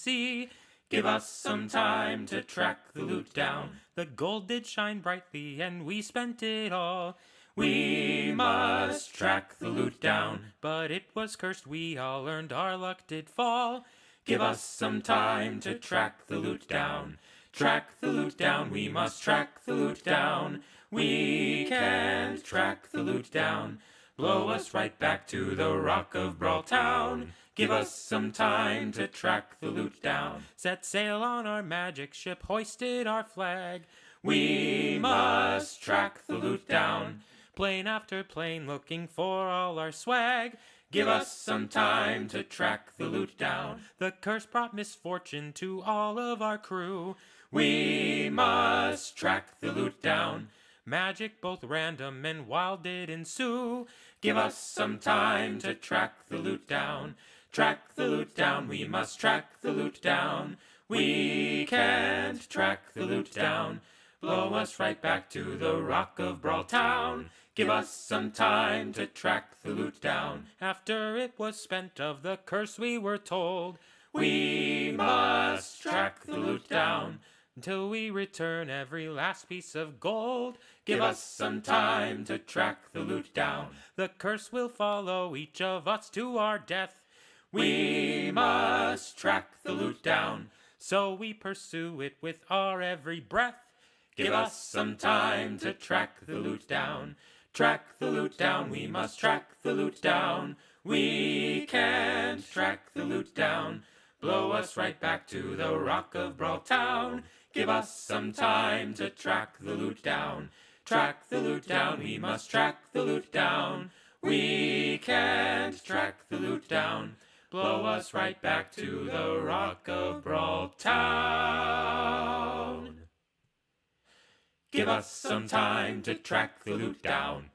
see. Give us some time to track the loot down. The gold did shine brightly and we spent it all. We must track the loot down, but it was cursed we all earned, our luck did fall. Give us some time to track the loot down. Track the loot down, we must track the loot down. We can't track the loot down. Blow us right back to the Rock of Brawl Town. Give us some time to track the loot down. Set sail on our magic ship, hoisted our flag. We must track the loot down. Plane after plane looking for all our swag. Give us some time to track the loot down. The curse brought misfortune to all of our crew. We must track the loot down. Magic both random and wild did ensue. Give us some time to track the loot down. Track the loot down, we must track the loot down. We can't track the loot down. Blow us right back to the Rock of Brawl Town. Give us some time to track the loot down. After it was spent of the curse we were told, we must track the loot down. Until we return every last piece of gold. Give us some time to track the loot down. The curse will follow each of us to our death. We must track the loot down, so we pursue it with our every breath. Give us some time to track the loot down. Track the loot down, we must track the loot down. We can't track the loot down. Blow us right back to the Rock of Brawl Town. Give us some time to track the loot down. Track the loot down, we must track the loot down. We can't track the loot down. Blow us right back to the Rock of Brawl Town. Give us some time to track the loot down.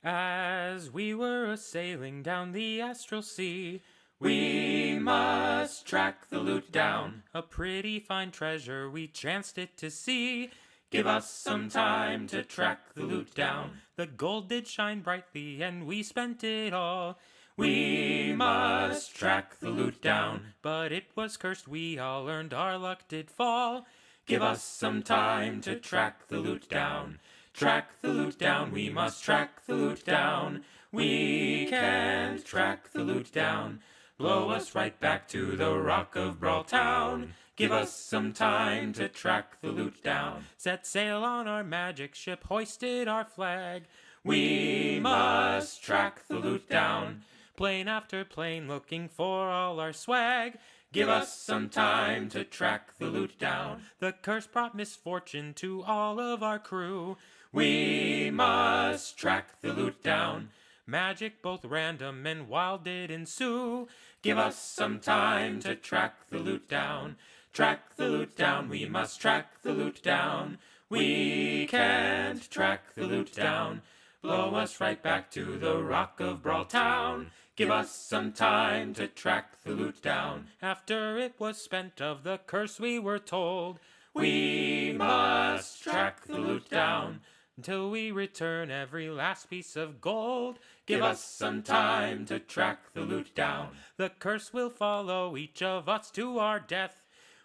As we were a-sailing down the astral sea, we must track the loot down. A pretty fine treasure we chanced it to see. Give us some time to track the loot down. The gold did shine brightly and we spent it all. We must track the loot down, but it was cursed we all earned, our luck did fall. Give us some time to track the loot down. Track the loot down, we must track the loot down. We can't track the loot down. Blow us right back to the Rock of Brawl Town. Give us some time to track the loot down. Set sail on our magic ship, hoisted our flag. We must track the loot down. Plane after plane looking for all our swag. Give us some time to track the loot down. The curse brought misfortune to all of our crew. We must track the loot down. Magic both random and wild did ensue. Give us some time to track the loot down. Track the loot down, we must track the loot down. We can't track the loot down. Blow us right back to the Rock of Brawl Town. Give us some time to track the loot down. After it was spent of the curse we were told, we must track the loot down. Until we return every last piece of gold. Give us some time to track the loot down. The curse will follow each of us to our death.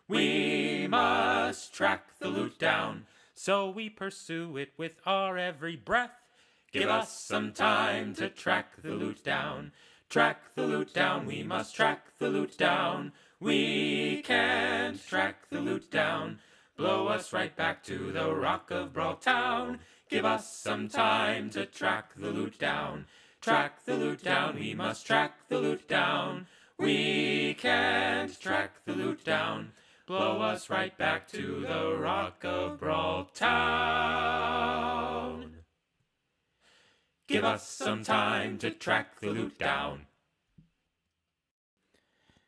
We must track the loot down, so we pursue it with our every breath. Give us some time to track the loot down. Track the loot down, we must track the loot down. We can't track the loot down. Blow us right back to the Rock of Brawl Town. Give us some time to track the loot down. Track the loot down, we must track the loot down. We can't track the loot down. Blow us right back to the Rock of Brawl Town. Give us some time to track the loot down.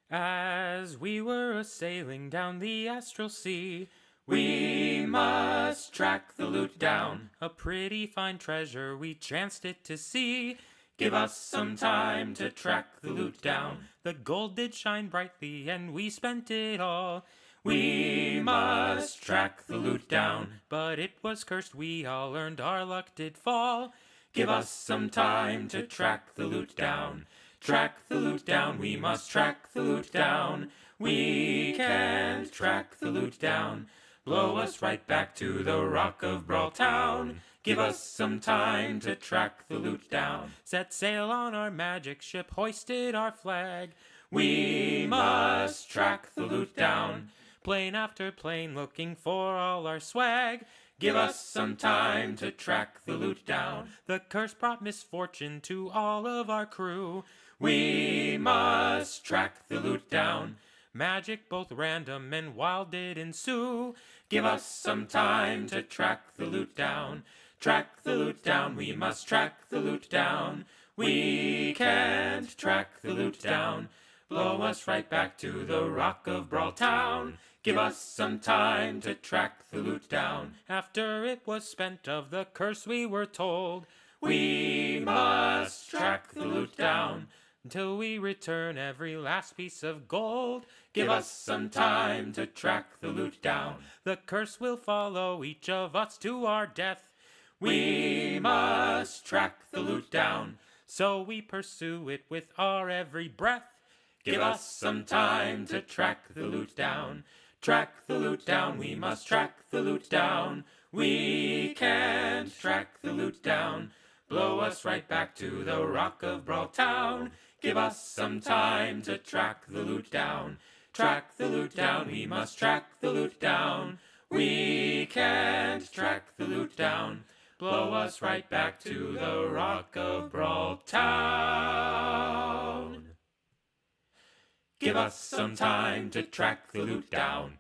As we were a-sailing down the astral sea, we must track the loot down. A pretty fine treasure we chanced it to see. Give us some time to track the loot down. The gold did shine brightly and we spent it all. We must track the loot down, but it was cursed we all earned, our luck did fall. Give us some time to track the loot down. Track the loot down, we must track the loot down. We can't track the loot down. Blow us right back to the Rock of Brawl Town. Give us some time to track the loot down. Set sail on our magic ship, hoisted our flag. We must track the loot down. Plane after plane looking for all our swag. Give us some time to track the loot down. The curse brought misfortune to all of our crew. We must track the loot down. Magic both random and wild did ensue. Give us some time to track the loot down. Track the loot down, we must track the loot down. We can't track the loot down. Blow us right back to the Rock of Brawl Town. Give us some time to track the loot down. After it was spent of the curse we were told, we must track the loot down. Until we return every last piece of gold. Give us some time to track the loot down. The curse will follow each of us to our death. We must track the loot down. So we pursue it with our every breath. Give us some time to track the loot down. Track the loot down, we must track the loot down. We can't track the loot down. Blow us right back to the Rock of Brawl Town. Give us some time to track the loot down. Track the loot down, we must track the loot down. We can't track the loot down. Blow us right back to the Rock of Brawl Town. Give us some time to track the loot down.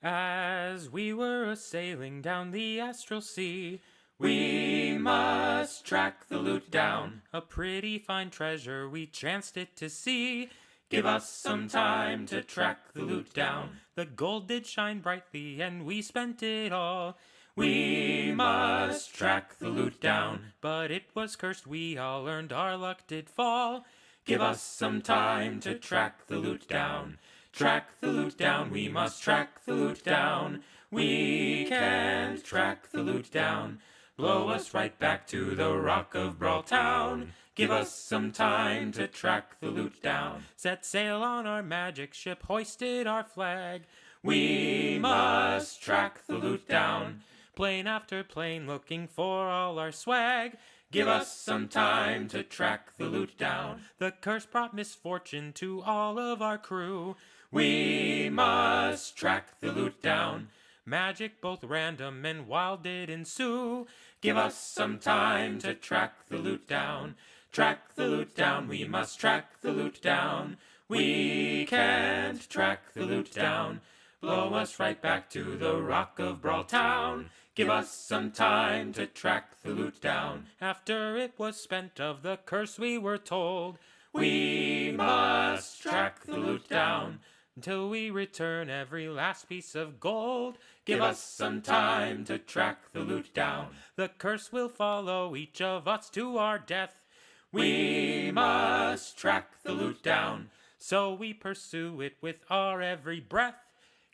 As we were a-sailing down the astral sea, we must track the loot down. A pretty fine treasure we chanced it to see. Give us some time to track the loot down. The gold did shine brightly and we spent it all. We must track the loot down. But it was cursed, we all earned, our luck did fall. Give us some time to track the loot down. Track the loot down, we must track the loot down. We can't track the loot down. Blow us right back to the Rock of Brawl Town. Give us some time to track the loot down. Set sail on our magic ship, hoisted our flag. We must track the loot down. Plane after plane looking for all our swag. Give us some time to track the loot down. The curse brought misfortune to all of our crew. We must track the loot down. Magic both random and wild did ensue. Give us some time to track the loot down. Track the loot down, we must track the loot down. We can't track the loot down. Blow us right back to the Rock of Brawl Town. Give us some time to track the loot down. After it was spent of the curse we were told, we must track the loot down. Until we return every last piece of gold. Give us some time to track the loot down. The curse will follow each of us to our death. We must track the loot down. So we pursue it with our every breath.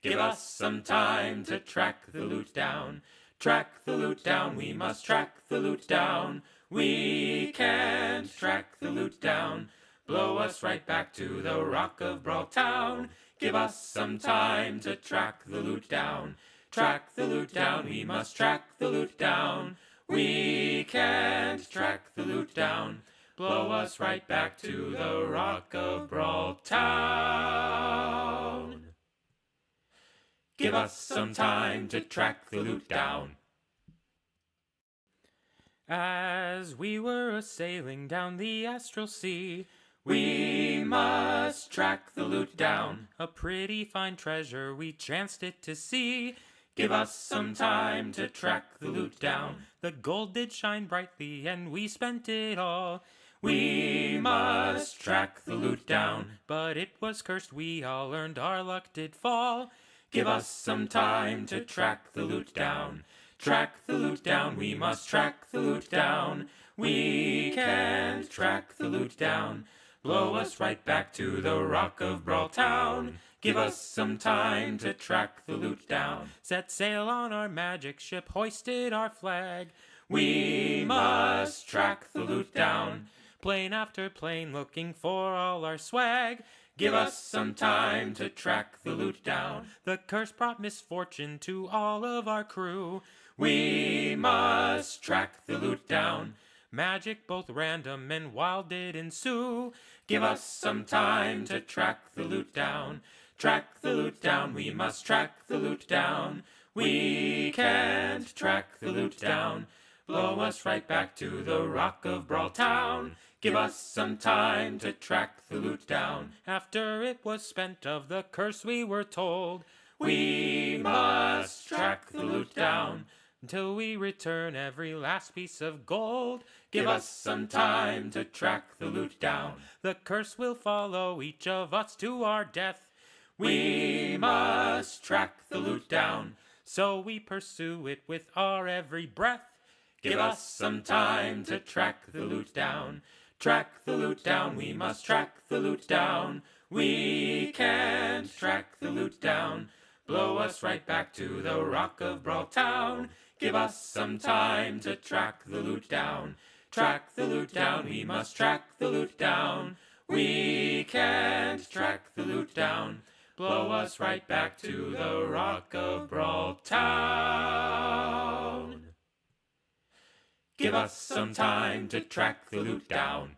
Give us some time to track the loot down. Track the loot down, we must track the loot down. We can't track the loot down. Blow us right back to the Rock of Brawl Town. Give us some time to track the loot down. Track the loot down, we must track the loot down. We can't track the loot down. Blow us right back to the Rock of Brawl Town. Give us some time to track the loot down. As we were a-sailing down the astral sea, we must track the loot down. A pretty fine treasure we chanced it to see. Give us some time to track the loot down. The gold did shine brightly and we spent it all. We must track the loot down. But it was cursed, we all earned, our luck did fall. Give us some time to track the loot down. Track the loot down, we must track the loot down. We can't track the loot down. Blow us right back to the Rock of Brawl Town. Give us some time to track the loot down. Set sail on our magic ship, hoisted our flag. We must track the loot down. Plane after plane looking for all our swag. Give us some time to track the loot down. The curse brought misfortune to all of our crew. We must track the loot down. Magic both random and wild did ensue. Give us some time to track the loot down. Track the loot down, we must track the loot down. We can't track the loot down. Blow us right back to the Rock of Brawl Town. Give us some time to track the loot down. After it was spent of the curse we were told, we must track the loot down. Until we return every last piece of gold. Give us some time to track the loot down. The curse will follow each of us to our death. We must track the loot down. So we pursue it with our every breath. Give us some time to track the loot down. Track the loot down, we must track the loot down. We can't track the loot down. Blow us right back to the Rock of Brawl Town. Give us some time to track the loot down. Track the loot down, we must track the loot down. We can't track the loot down. Blow us right back to the Rock of Brawl Town. Give us some time to track the loot down.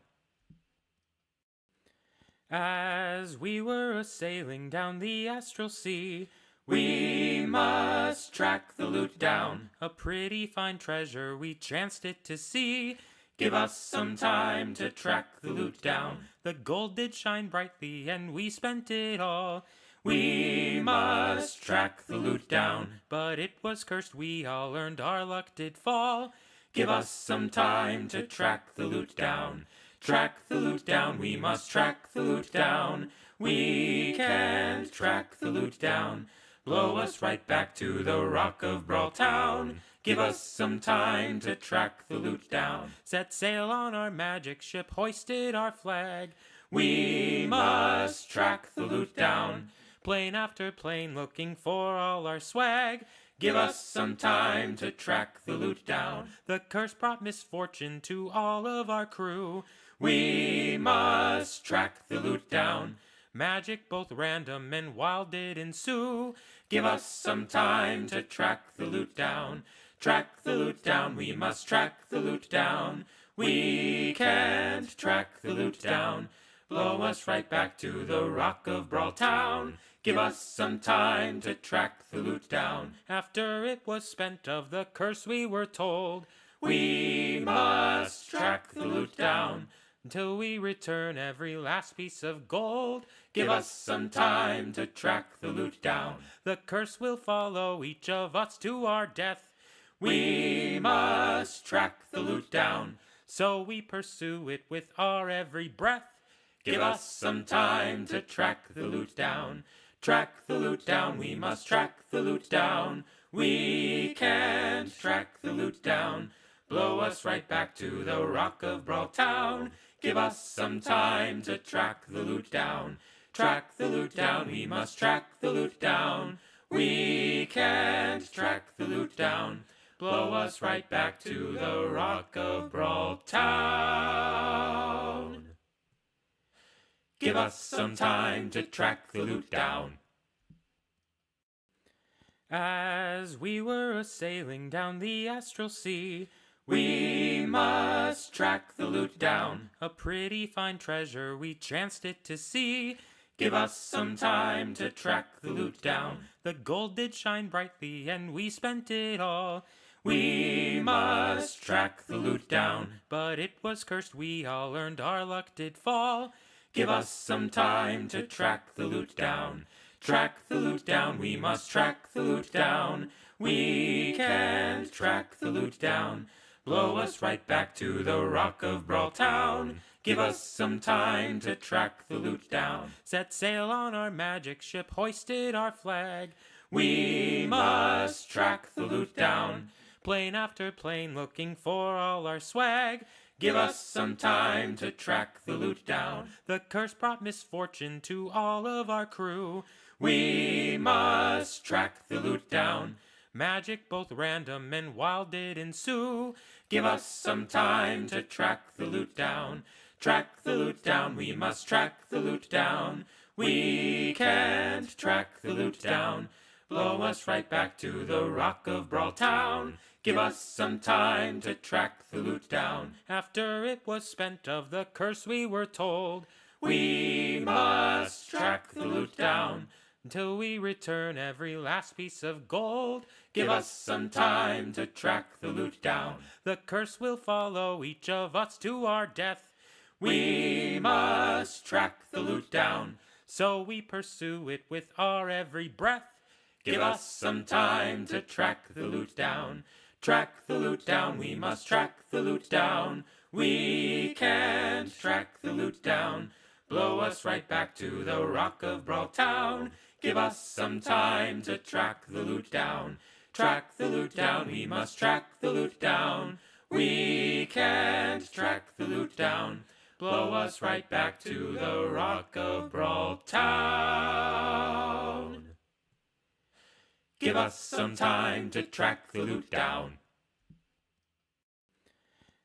As we were a-sailing down the astral sea, we must track the loot down. A pretty fine treasure we chanced it to see. Give us some time to track the loot down. The gold did shine brightly and we spent it all. We must track the loot down. But it was cursed, we all earned, our luck did fall. Give us some time to track the loot down. Track the loot down, we must track the loot down. We can't track the loot down. Blow us right back to the Rock of Brawl Town. Give us some time to track the loot down. Set sail on our magic ship, hoisted our flag. We must track the loot down. Plane after plane looking for all our swag. Give us some time to track the loot down. The curse brought misfortune to all of our crew. We must track the loot down. Magic both random and wild did ensue. Give us some time to track the loot down. Track the loot down, we must track the loot down. We can't track the loot down. Blow us right back to the Rock of Brawl Town. Give us some time to track the loot down. After it was spent of the curse we were told, we must track the loot down. Until we return every last piece of gold. Give us some time to track the loot down. The curse will follow each of us to our death. We must track the loot down. So we pursue it with our every breath. Give us some time to track the loot down. Track the loot down, we must track the loot down. We can't track the loot down. Blow us right back to the Rock of Brawl Town. Give us some time to track the loot down. Track the loot down, we must track the loot down. We can't track the loot down. Blow us right back to the Rock of Brawl Town. Give us some time to track the loot down. As we were a-sailing down the astral sea, we must track the loot down. A pretty fine treasure we chanced it to see. Give us some time to track the loot down. The gold did shine brightly and we spent it all. We must track the loot down. But it was cursed, we all earned, our luck did fall. Give us some time to track the loot down. Track the loot down, we must track the loot down. We can't track the loot down. Blow us right back to the Rock of Brawl Town. Give us some time to track the loot down. Set sail on our magic ship, hoisted our flag. We must track the loot down. Plane after plane looking for all our swag. Give us some time to track the loot down. The curse brought misfortune to all of our crew. We must track the loot down. Magic both random and wild did ensue. Give us some time to track the loot down. Track the loot down, we must track the loot down. We can't track the loot down. Blow us right back to the Rock of Brawl Town. Give us some time to track the loot down. After it was spent of the curse we were told, we must track the loot down until we return every last piece of gold. Give us some time to track the loot down. The curse will follow each of us to our death. We must track the loot down, so we pursue it with our every breath. Give us some time to track the loot down. Track the loot down, we must track the loot down. We can't track the loot down. Blow us right back to the Rock of Brawl Town. Give us some time to track the loot down. Track the loot down, we must track the loot down. We can't track the loot down. Blow us right back to the Rock of Brawl Town. Give us some time to track the loot down.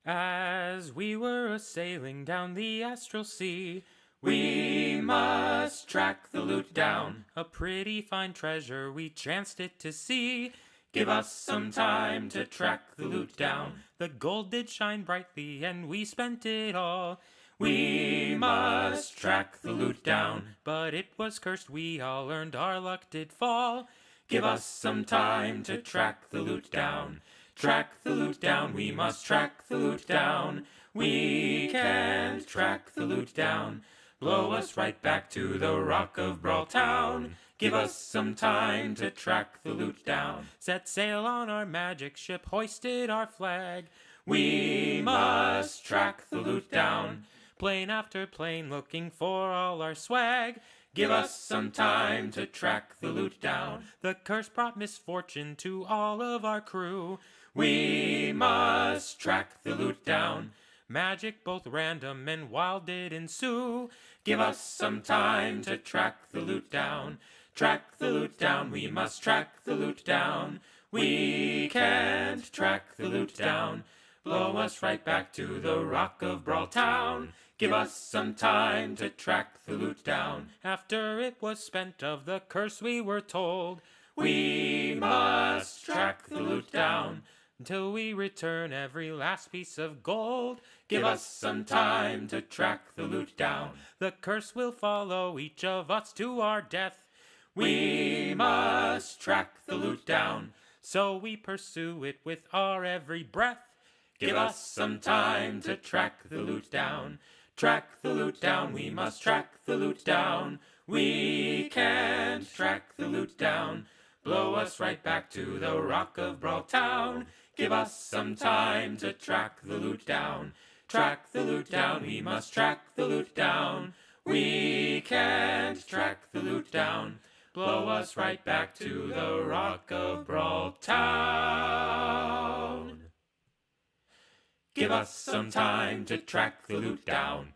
As we were a-sailing down the astral sea, we must track the loot down. A pretty fine treasure we chanced it to see. Give us some time to track the loot down. The gold did shine brightly and we spent it all. We must track the loot down, but it was cursed we all earned, our luck did fall. Give us some time to track the loot down. Track the loot down, we must track the loot down. We can't track the loot down. Blow us right back to the Rock of Brawl Town. Give us some time to track the loot down. Set sail on our magic ship, hoisted our flag. We must track the loot down. Plane after plane looking for all our swag. Give us some time to track the loot down. The curse brought misfortune to all of our crew. We must track the loot down. Magic both random and wild did ensue. Give us some time to track the loot down. Track the loot down, we must track the loot down. We can't track the loot down. Blow us right back to the Rock of Brawl Town. Give us some time to track the loot down. After it was spent of the curse we were told, we must track the loot down until we return every last piece of gold. Give us some time to track the loot down. The curse will follow each of us to our death. We must track the loot down, so we pursue it with our every breath. Give us some time to track the loot down. Track the loot down, we must track the loot down. We can't track the loot down. Blow us right back to the Rock of Brawl Town. Give us some time to track the loot down. Track the loot down, we must track the loot down. We can't track the loot down. Blow us right back to the Rock of Brawl Town. Give us some time to track the loot down.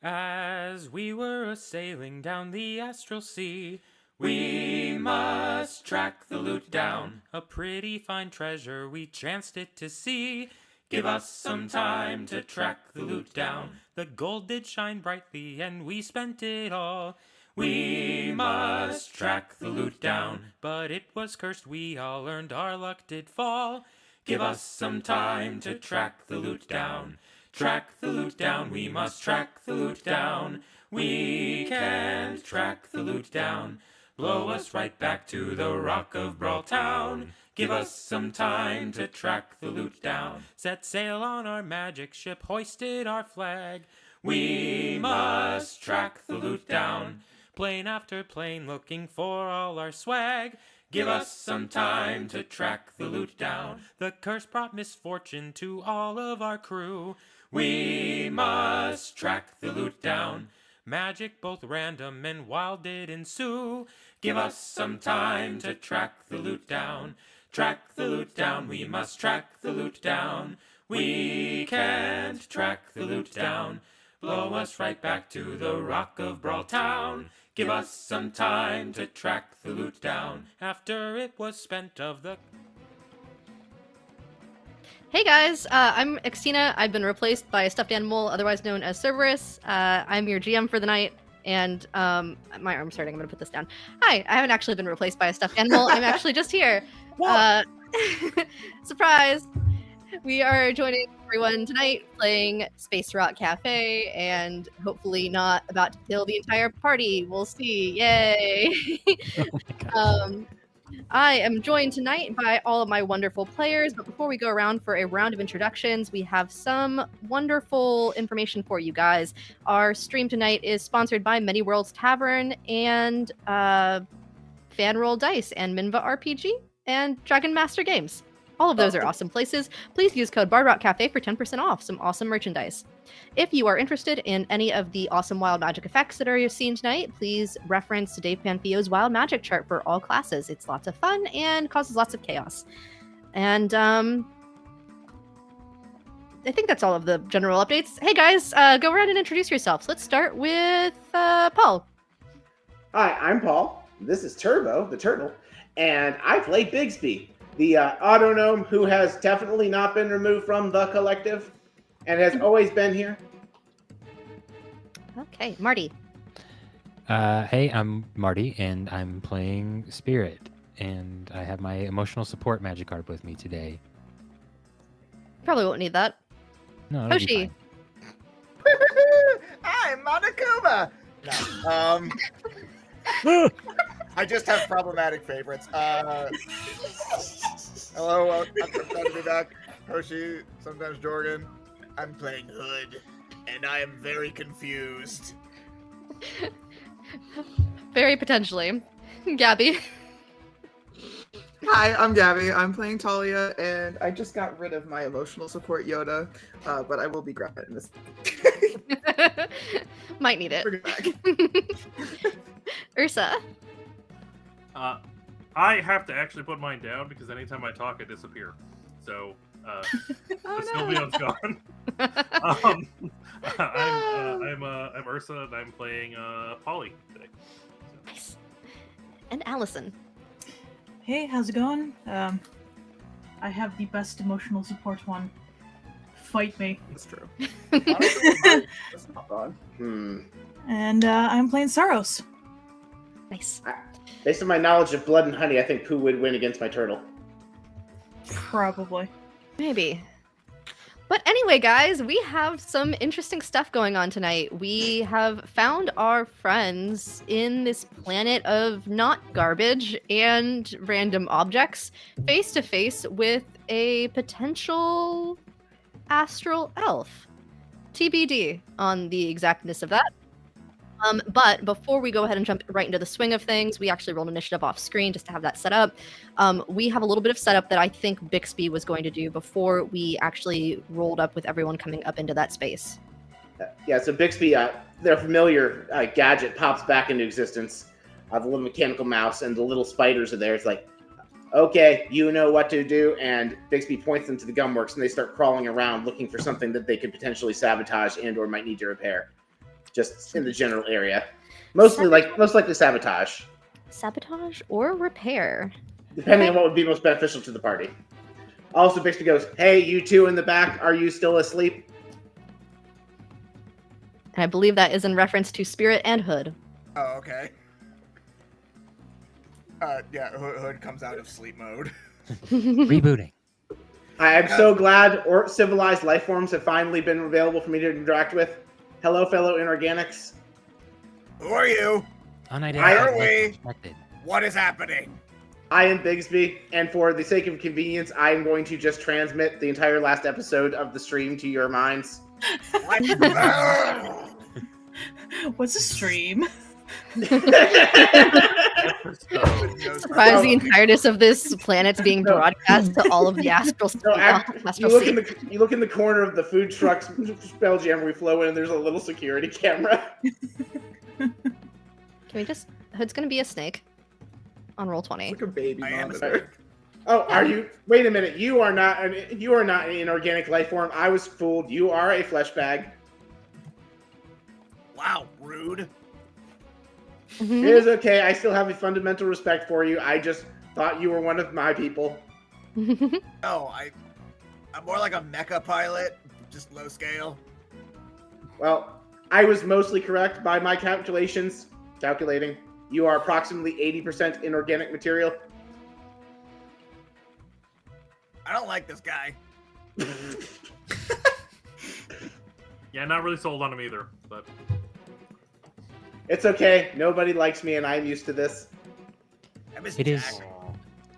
As we were a-sailing down the astral sea, we must track the loot down. A pretty fine treasure we chanced it to see. Give us some time to track the loot down. The gold did shine brightly and we spent it all. We must track the loot down, but it was cursed we all earned, our luck did fall. Give us some time to track the loot down. Track the loot down, we must track the loot down. We can't track the loot down. Blow us right back to the Rock of Brawl Town. Give us some time to track the loot down. Set sail on our magic ship, hoisted our flag. We must track the loot down. Plane after plane looking for all our swag. Give us some time to track the loot down. The curse brought misfortune to all of our crew. We must track the loot down. Magic both random and wild did ensue. Give us some time to track the loot down. Track the loot down, we must track the loot down. We can't track the loot down. Blow us right back to the Rock of Brawl Town. Give us some time to track the loot down. After it was spent of the... Hey guys, I'm Xtina. I've been replaced by a stuffed animal, otherwise known as Cerberus. I'm your GM for the night, and my arm's hurting. I'm gonna put this down. Hi, I haven't actually been replaced by a stuffed animal. I'm actually just here. Surprise! We are joining everyone tonight playing S.P.I.R.I.T Cafe, and hopefully not about to kill the entire party. We'll see. Yay! Oh my gosh. I am joined tonight by all of my wonderful players, but before we go around for a round of introductions, we have some wonderful information for you guys. Our stream tonight is sponsored by Many Worlds Tavern and Fanroll Dice and Minva RPG and Dragon Master Games. All of those are awesome places. Please use code BARDROCKCAFE for 10% off some awesome merchandise. If you are interested in any of the awesome wild magic effects that are seen tonight, please reference Dave Panfio's wild magic chart for all classes. It's lots of fun and causes lots of chaos. And I think that's all of the general updates. Hey guys, go around and introduce yourselves. Let's start with Paul. Hi, I'm Paul. This is Turbo, the turtle, and I play Bixby, the autognome who has definitely not been removed from the collective and has always been here. Okay, Marty. Hey, I'm Marty, and I'm playing Spirit, and I have my emotional support magic card with me today. Probably won't need that. No, it'll be Hoshi. fine. I'm Monokuma! No. I just have problematic favorites. Hello, I'm glad to be back. Hoshi, sometimes Jorgen. I'm playing Hood, and I am very confused. Very potentially. Gabi. Hi, I'm Gabi. I'm playing Talia, and I just got rid of my emotional support Yoda, but I will be grabbing this. Might need it. Bring it back. Ursa. I have to actually put mine down because anytime I talk, I disappear. So, the Sylveon's gone. I'm Ursa, and I'm playing Polly today. Nice. And Allison. Hey, how's it going? I have the best emotional support one. Fight me. It's true. That's not bad. And I'm playing Sarros. Nice. Based on my knowledge of blood and honey, I think Pooh would win against my turtle. Probably. Maybe. But anyway, guys, we have some interesting stuff going on tonight. We have found our friends in this planet of not garbage and random objects, face to face with a potential astral elf. TBD on the exactness of that. But before we go ahead and jump right into the swing of things, we actually rolled initiative off screen just to have that set up. We have a little bit of setup that I think Bixby was going to do before we actually rolled up with everyone coming up into that space. Yeah, so Bixby, their familiar gadget pops back into existence. The little mechanical mouse and the little spiders are there. It's like, okay, you know what to do. And Bixby points them to the gumworks, and they start crawling around looking for something that they could potentially sabotage and or might need to repair. Just in the general area. Most likely sabotage. Sabotage or repair? Depending on what would be most beneficial to the party. Also, Bixby goes, hey, you two in the back, are you still asleep? And I believe that is in reference to Spirit and Hood. Oh, okay. Yeah, Hood comes out of sleep mode. Rebooting. I am so glad civilized life forms have finally been available for me to interact with. Hello, fellow inorganics. Who are you? Unidentified. Are we? Suspected. What is happening? I am Bixby, and for the sake of convenience, I am going to just transmit the entire last episode of the stream to your minds. What's a stream? Surprise, the entireness of this planet's being broadcast to all of the astral you look in the corner of the food truck's Spelljammer we flow in, and there's a little security camera. Can we just... Hood's gonna be a snake on roll 20. Like a baby I am a monitor. Oh, are you? Wait a minute. You are not an inorganic life form. I was fooled. You are a flesh bag. Wow, rude. It is okay. I still have a fundamental respect for you. I just thought you were one of my people. No, I'm more like a mecha pilot, just low scale. Well, I was mostly correct by my calculations. Calculating. You are approximately 80% inorganic material. I don't like this guy. Yeah, not really sold on him either, but It's okay. Nobody likes me, and I'm used to this. I miss It is- Jack.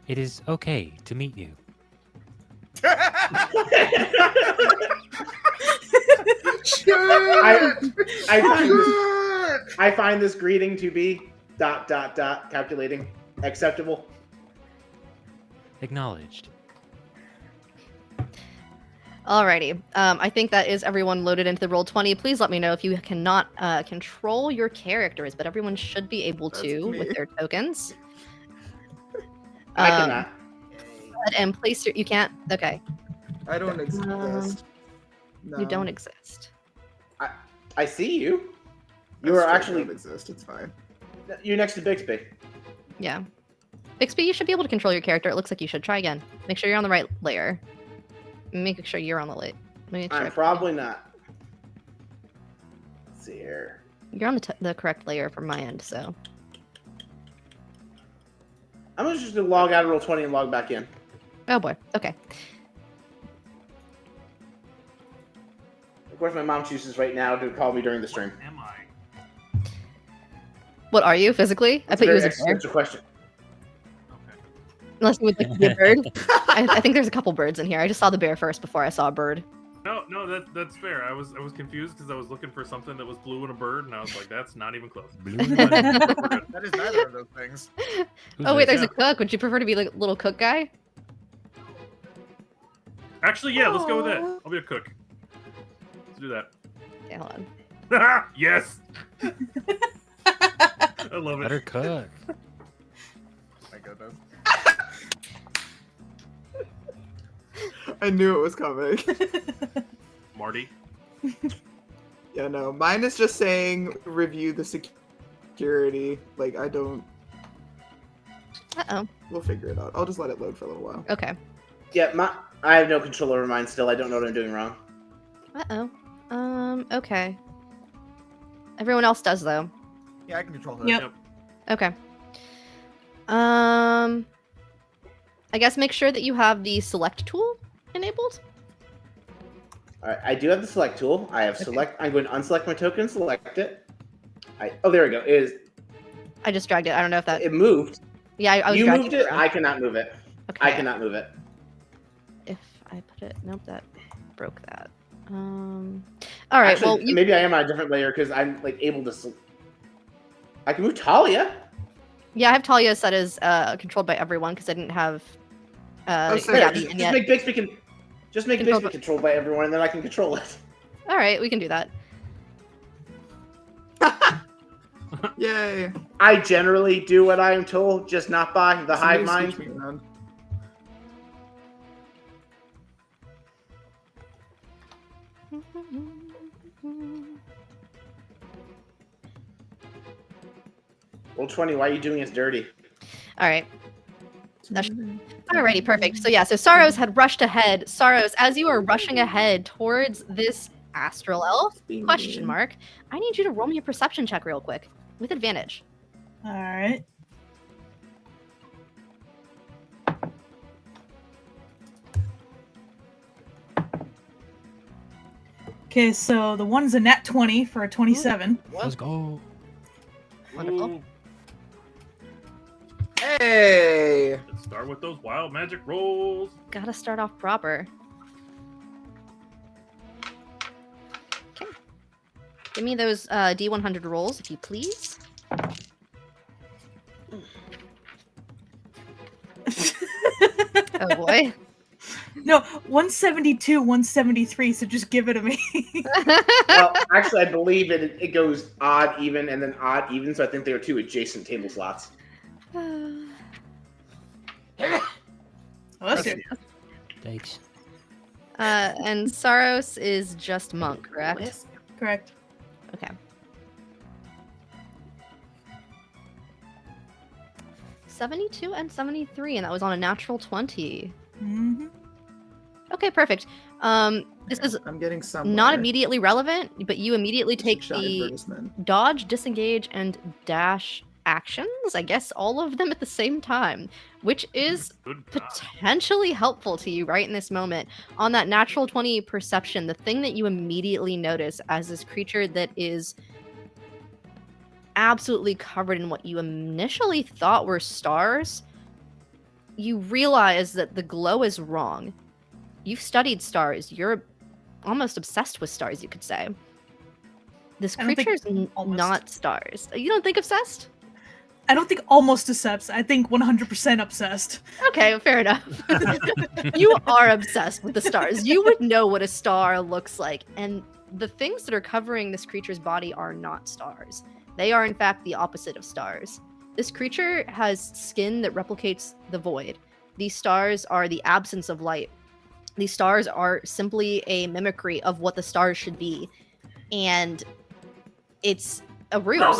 It is okay to meet you. I find this greeting to be ... calculating acceptable. Acknowledged. Alrighty. I think that is everyone loaded into the Roll20. Please let me know if you cannot control your characters, but everyone should be able That's to me. with their tokens. I cannot. And place your. You can't. Okay. I don't exist. No. You don't exist. I see you. I You are straight actually. don't exist. It's fine. You're next to Bixby. Yeah. Bixby, you should be able to control your character. It looks like you should. Try again. Make sure you're on the right layer. Make sure you're on the I'm probably not. Let's see here. You're on the correct layer from my end, so. I'm just gonna log out of Roll20 and log back in. Oh boy. Okay. Of course, my mom chooses right now to call me during the stream. am I? What are you physically? I That's put a you very as a bear. existential question. Okay. Unless you would like to be a bird. I think there's a couple birds in here. I just saw the bear first before I saw a bird. No, that's fair. I was confused because I was looking for something that was blue and a bird, and I was like, that's not even close. Blue We're good. That is neither of those things. Oh wait, there's Yeah. a cook. Would you prefer to be like a little cook guy? Actually, yeah, let's go with that. I'll be a cook. Let's do that. Okay, hold on. Yes. I love Better it. cook. My goodness. I knew it was coming. Marty. Yeah, no. Mine is just saying review the security. Like, I don't. Uh-oh. We'll figure it out. I'll just let it load for a little while. Okay. Yeah, I have no control over mine still. I don't know what I'm doing wrong. Uh-oh. Okay. Everyone else does, though. Yeah, I can control her. Yep. Okay. I guess make sure that you have the select tool enabled. All right, I do have the select tool. I have select. I'm going to unselect my token, select it. Oh, there we go. I just dragged it. I don't know if that... It moved. Yeah, I was You dragging moved it. around. I cannot move it. Okay. I cannot move it. If I put it... Nope, that broke that. All right, Actually, well, you... maybe I am on a different layer because I'm like able to. I can move Talia. Yeah, I have Talia set as controlled by everyone because I didn't have Oh, sorry. There, Gabi just, in just yet. make Bixby just make Controlled Bixby controlled by everyone, and then I can control it. All right, we can do that. Yay! I generally do what I am told, just not by the hive Somebody mind. switch me around. Roll20. Why are you doing us dirty? All right. Alrighty, perfect. So yeah, so Sarros had rushed ahead. Sarros, as you are rushing ahead towards this astral elf, question mark, I need you to roll me a perception check real quick with advantage. All right. Okay, so the one's a nat 20 for a 27. Let's go. Wonderful. Ooh, Hey! let's start with those wild magic rolls. Gotta start off proper. Okay. Give me those D100 rolls, if you please. Oh boy. No, 172, 173, so just give it to me. Well, actually, I believe it goes odd, even, and then odd, even. So I think they are two adjacent table slots. Oh, that's good. Thanks. And Sarros is just monk, correct? Correct. Okay. 72 and 73, and that was on a natural 20. Mm-hmm. Okay, perfect. This is I'm getting somewhere. not immediately relevant, but you immediately take Shot the advertisement. dodge, disengage, and dash actions. I guess all of them at the same time, which is Good God. potentially helpful to you right in this moment. On that natural 20 perception, the thing that you immediately notice as this creature that is absolutely covered in what you initially thought were stars, you realize that the glow is wrong. You've studied stars. You're almost obsessed with stars, you could say. This I don't think creature is almost. not stars. You don't think obsessed? I don't think almost obsessed. I think 100% obsessed. Okay, fair enough. You are obsessed with the stars. You would know what a star looks like. And the things that are covering this creature's body are not stars. They are, in fact, the opposite of stars. This creature has skin that replicates the void. These stars are the absence of light. These stars are simply a mimicry of what the stars should be. And it's a ruse.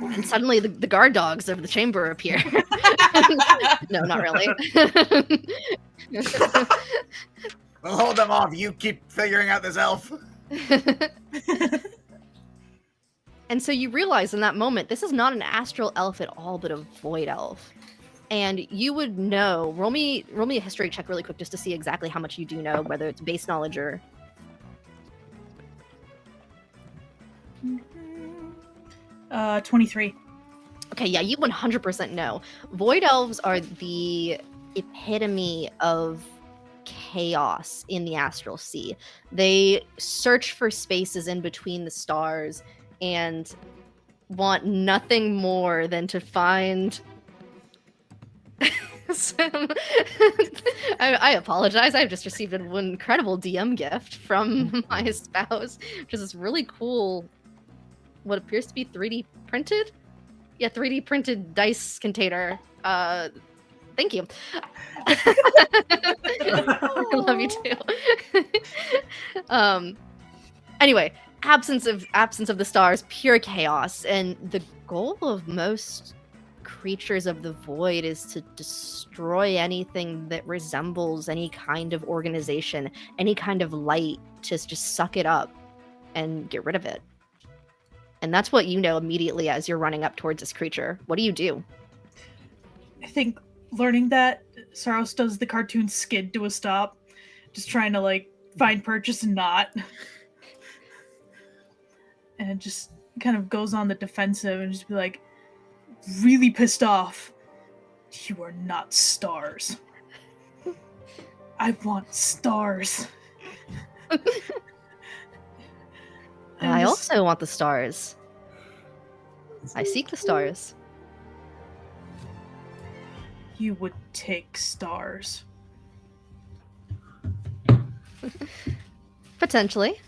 And suddenly the guard dogs of the chamber appear. No, not really. We'll hold them off. You keep figuring out this elf. And so you realize in that moment, this is not an astral elf at all, but a void elf. And you would know. Roll me a history check really quick just to see exactly how much you do know, whether it's base knowledge or... 23. Okay, yeah, you 100% know. Void elves are the epitome of chaos in the astral sea. They search for spaces in between the stars and want nothing more than to find I apologize. I've just received an incredible DM gift from my spouse, which is this really cool, what appears to be 3D printed? Yeah, 3D printed dice container. Thank you. I love you too. Anyway, absence of the stars, pure chaos, and the goal of most creatures of the void is to destroy anything that resembles any kind of organization, any kind of light, to just suck it up and get rid of it. And that's what you know immediately as you're running up towards this creature. What do you do? I think learning that Sarros does the cartoon skid to a stop, just trying to like find purchase and not. And just kind of goes on the defensive and just be like, really pissed off. You are not stars. I want stars. I also want the stars. I seek the stars. You would take stars. Potentially.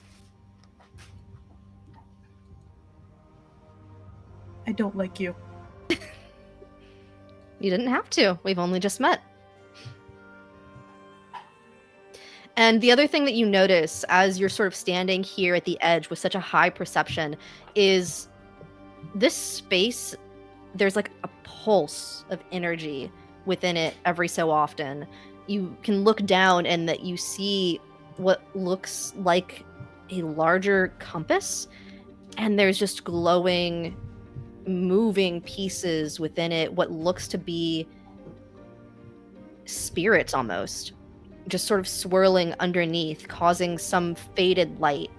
I don't like you. You didn't have to. We've only just met. And the other thing that you notice as you're sort of standing here at the edge with such a high perception is this space, there's like a pulse of energy within it every so often. You can look down and that you see what looks like a larger compass, and there's just glowing, moving pieces within it, what looks to be spirits almost, just sort of swirling underneath, causing some faded light.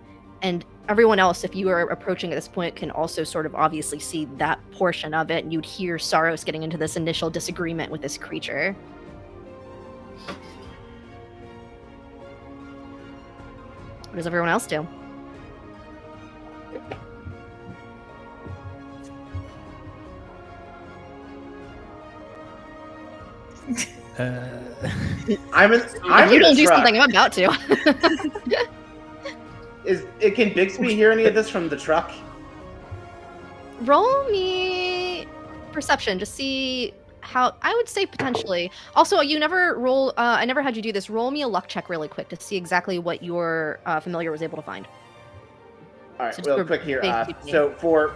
And everyone else, if you are approaching at this point, can also sort of obviously see that portion of it, and you'd hear Sarros getting into this initial disagreement with this creature. What does everyone else do? I'm If in you don't the do truck. something, I'm about to. Can Bixby hear any of this from the truck? Roll me perception, just see how. I would say potentially. Also, you never roll. I never had you do this. Roll me a luck check really quick to see exactly what your familiar was able to find. All right, So just real for quick here. basic So for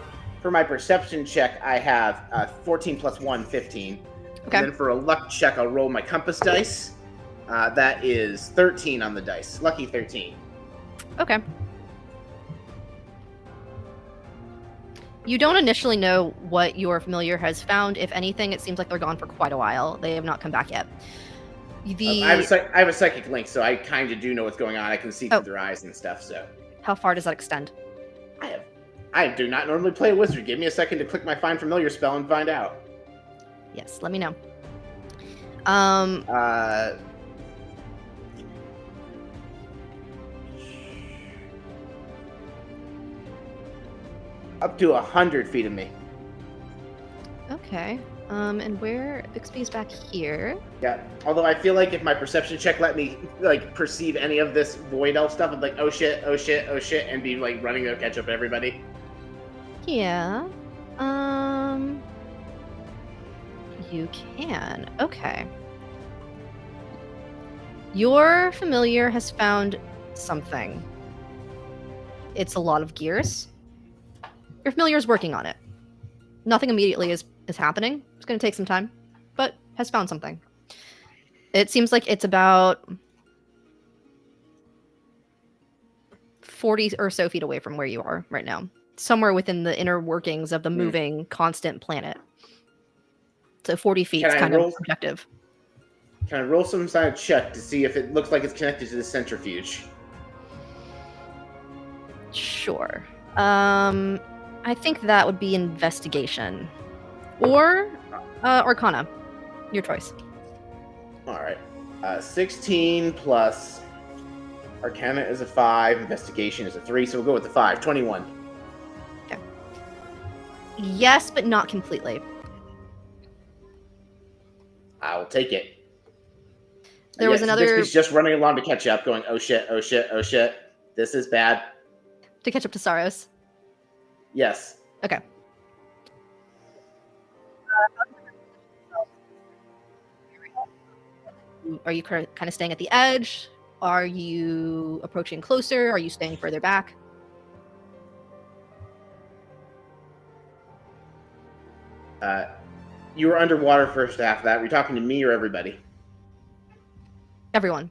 my perception check, I have 14 plus 1, 15. Okay. And then for a luck check, I'll roll my compass dice. That is 13 on the dice. Lucky 13. Okay. You don't initially know what your familiar has found. If anything, it seems like they're gone for quite a while. They have not come back yet. I have a psychic link, so I kind of do know what's going on. I can see through their eyes and stuff. So, how far does that extend? I do not normally play a wizard. Give me a second to click my Find Familiar spell and find out. Yes, let me know. Up to 100 feet of me. Okay. And where Bixby's back here. Yeah. Although I feel like if my perception check let me like perceive any of this void elf stuff, I'm like, oh shit, oh shit, oh shit, and be like running to catch up everybody. Yeah. You can. Okay. Your familiar has found something. It's a lot of gears. Your familiar is working on it. Nothing immediately is happening. It's going to take some time, but has found something. It seems like it's about 40 or so feet away from where you are right now. Somewhere within the inner workings of the moving, constant planet. So 40 feet is kind of objective. Can I roll some side check to see if it looks like it's connected to the centrifuge? Sure. I think that would be investigation. Or Arcana. Your choice. Alright. 16 plus Arcana is a 5, investigation is a 3, so we'll go with the 5. 21. Okay. Yes, but not completely. I'll take it. There was another... Bixby's just running along to catch up, going, oh shit, oh shit, oh shit. This is bad. To catch up to Sarros? Yes. Okay. Are you kind of staying at the edge? Are you approaching closer? Are you staying further back? You were underwater first half of that. Were you talking to me or everybody? Everyone.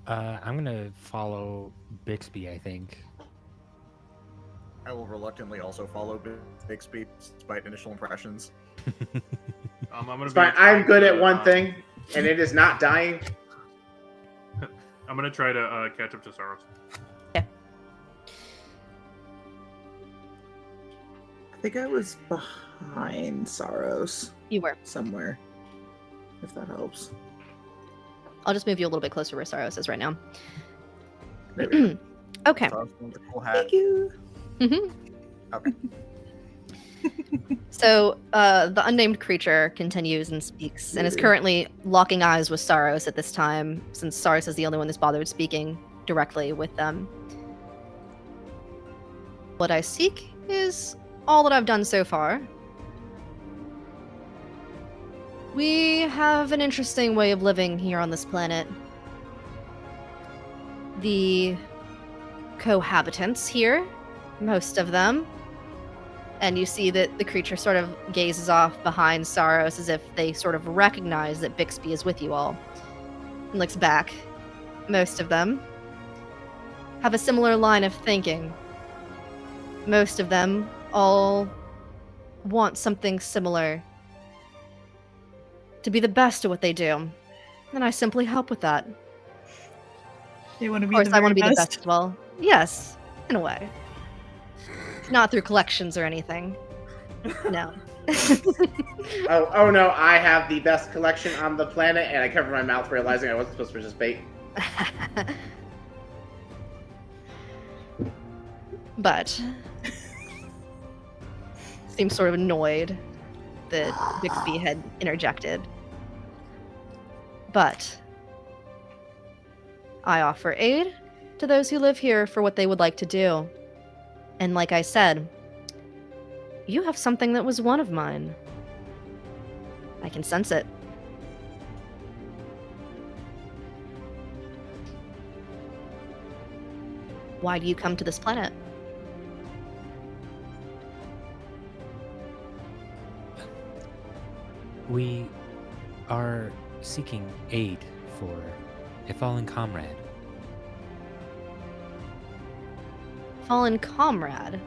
I'm gonna follow Bixby, I think. I will reluctantly also follow Bixby, despite initial impressions. I'm good at one thing, and it is not dying. I'm gonna try to catch up to Sarros. Yeah. I think I was behind Sarros. You were. Somewhere. If that helps. I'll just move you a little bit closer where Sarros is right now. There we go. Okay. Thank you. Okay. So the unnamed creature continues and speaks and is currently locking eyes with Sarros at this time, since Sarros is the only one that's bothered speaking directly with them. What I seek is all that I've done so far. We have an interesting way of living here on this planet. The cohabitants here, most of them, and you see that the creature sort of gazes off behind Sarros as if they sort of recognize that Bixby is with you all, and looks back. Most of them have a similar line of thinking. Most of them all want something similar. To be the best at what they do. And I simply help with that. They want to be Of course, the I want to be the best. best as well. Yes, in a way. Not through collections or anything. No. Oh no, I have the best collection on the planet, and I covered my mouth realizing I wasn't supposed to participate. But seems sort of annoyed that Bixby had interjected. But I offer aid to those who live here for what they would like to do. And like I said, you have something that was one of mine. I can sense it. Why do you come to this planet? We are seeking aid for a fallen comrade. Fallen comrade.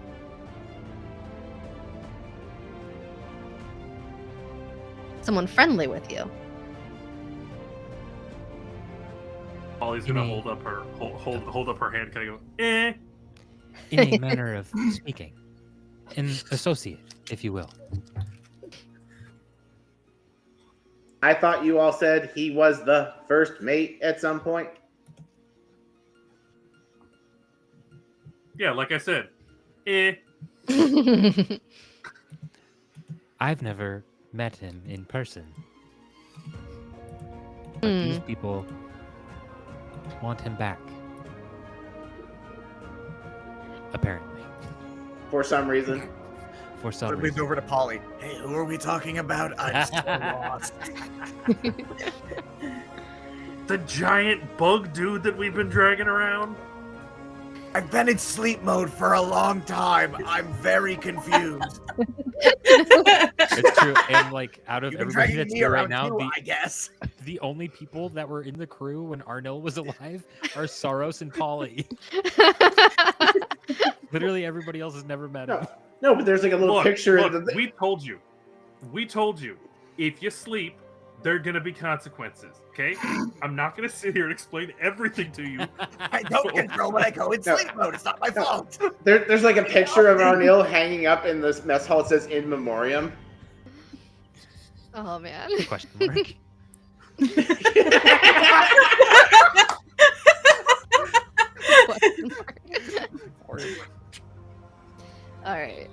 Someone friendly with you. Polly's gonna Any- hold up her hand, kind of go, eh. In a manner of speaking. An associate, if you will. I thought you all said he was the first mate at some point. Yeah, like I said, eh. I've never met him in person. But these people want him back. Apparently. For some reason. For some Leans reason. over to Polly. Hey, who are we talking about? I'm so lost. The giant bug dude that we've been dragging around. I've been in sleep mode for a long time. I'm very confused. It's true. And like out of You've been everybody dragging that's me here right around now, too, I guess. the only people that were in the crew when Arnil was alive are Sarros and Polly. Literally everybody else has never met him. No, but there's like a little picture. Look, in the... we told you. If you sleep, there are gonna be consequences. Okay? I'm not gonna sit here and explain everything to you. I don't control when I go in sleep mode. It's not my fault. There's like a picture of Arnil hanging up in this mess hall. It says "In Memoriam." Oh man. Question mark. All right.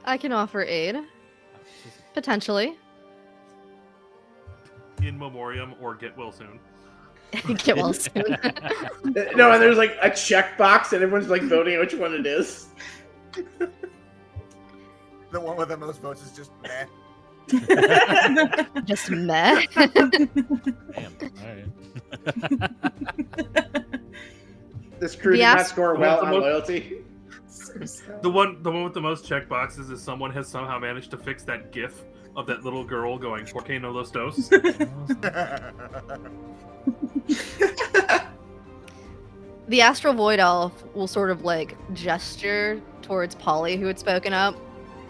I can offer aid. Potentially. In memoriam or get well soon. Get well soon. No, and there's like a checkbox, and everyone's like voting which one it is. The one with the most votes is just meh. Just meh. Damn. All right. This crew did not score well the on most- loyalty. The one with the most check boxes is someone has somehow managed to fix that GIF of that little girl going "Por qué no los dos?" The Astral Void Elf will sort of like gesture towards Polly, who had spoken up,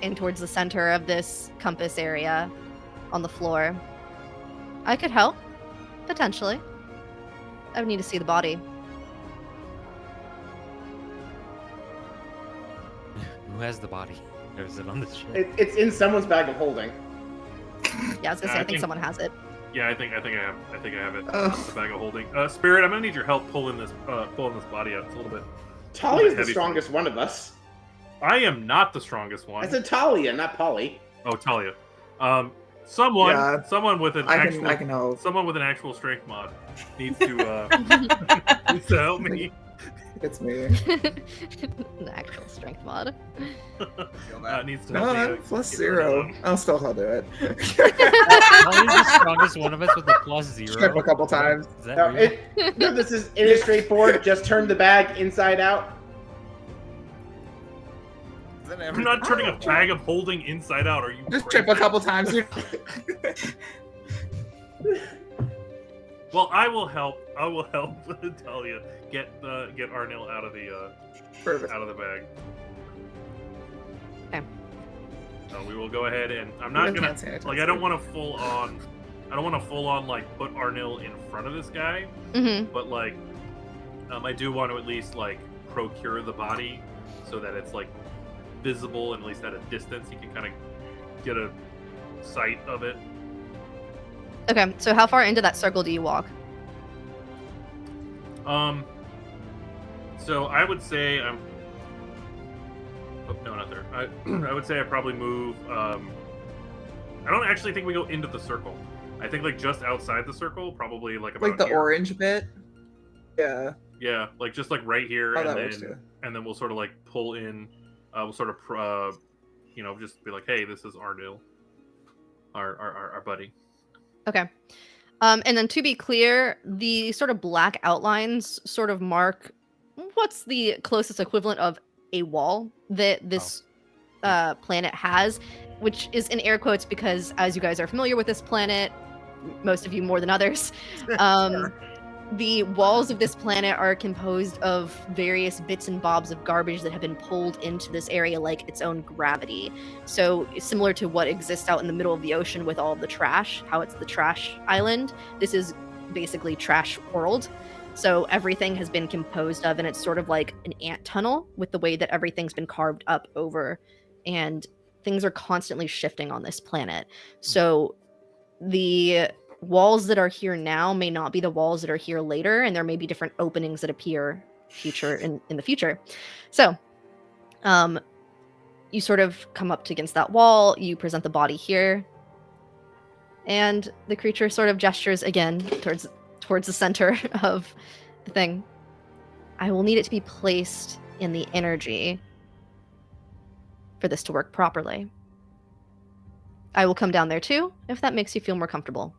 and towards the center of this compass area on the floor. I could help, potentially. I would need to see the body. Who has the body? Or is it on the ship? It's in someone's bag of holding. Yeah, I was gonna say, I think someone has it. Yeah, I think I have it. Oh. The bag of holding. Spirit, I'm gonna need your help pulling this body out. It's a little bit. Talia is the heavy. strongest one of us. I am not the strongest one. I said Talia, not Polly. Oh, Talia. Someone with an I actual can help. someone with an actual strength mod needs to needs to help me. It's me. An actual strength mod. Needs to No, help me. I'm +0. I'll still do it. Polly's the strongest one of us with a +0. Trip a couple times. Is that No, real? this is it is straightforward. Just turn the bag inside out. I'm not turning a bag of holding inside out. Are you? Just crazy? trip a couple times. Well, I will help. I will help Talia get Arnil out of the Perfect. out of the bag. Okay. So we will go ahead and I'm not gonna like I don't want to full on like put Arnil in front of this guy, Mm-hmm. but like I do want to at least like procure the body so that it's like visible and at least at a distance he can kind of get a sight of it. Okay, so how far into that circle do you walk? So I would say I'm. Oh, no, not there. I would say I probably move. I don't actually think we go into the circle. I think like just outside the circle, probably like about Like the here. orange bit. Yeah. Yeah, like just like right here, Oh, and that works too. then we'll sort of like pull in. We'll sort of just be like, hey, this is Arnil, our buddy. Okay. And then to be clear, the sort of black outlines sort of mark what's the closest equivalent of a wall that this planet has. which is in air quotes because, as you guys are familiar with this planet, most of you more than others, the walls of this planet are composed of various bits and bobs of garbage that have been pulled into this area like its own gravity. So similar to what exists out in the middle of the ocean with all of the trash, how it's the trash island, this is basically trash world. So everything has been composed of, and it's sort of like an ant tunnel with the way that everything's been carved up over, and things are constantly shifting on this planet. So the walls that are here now may not be the walls that are here later, and there may be different openings that appear in the future. So you sort of come up against that wall, you present the body here, and the creature sort of gestures again towards the center of the thing. I will need it to be placed in the energy for this to work properly. I will come down there too, if that makes you feel more comfortable.